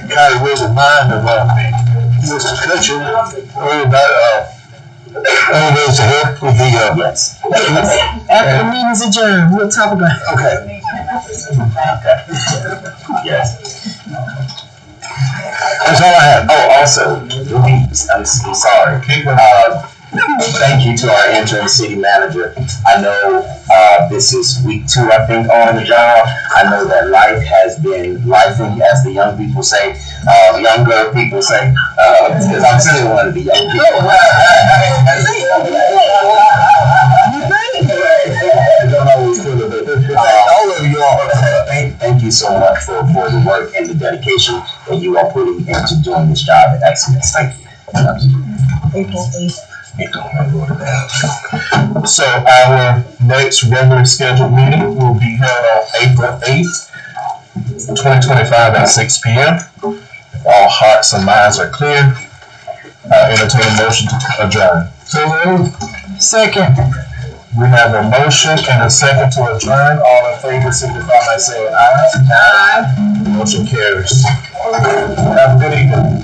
kind of was in mind of, Mr. Cutchin, about, anyways, to help with the, Yes. After the meeting's adjourned, we'll talk about it. okay. Yes. That's all I have. Oh, also, I'm sorry. Thank you to our interim city manager. I know this is week 2, I think, on the job. I know that life has been lifing, as the young people say, younger people say, because I'm still one of the young people. All of you all, thank you so much for the work and the dedication that you are putting into doing this job at excellence. Thank you. So our next regularly scheduled meeting will be held on April 8th, 2025 at 6 p.m. If all hearts and minds are clear, entertain a motion to adjourn. So moved. Second. We have a motion and a second to adjourn. All in favor signify by saying aye. Aye. Motion carries. Have a good evening.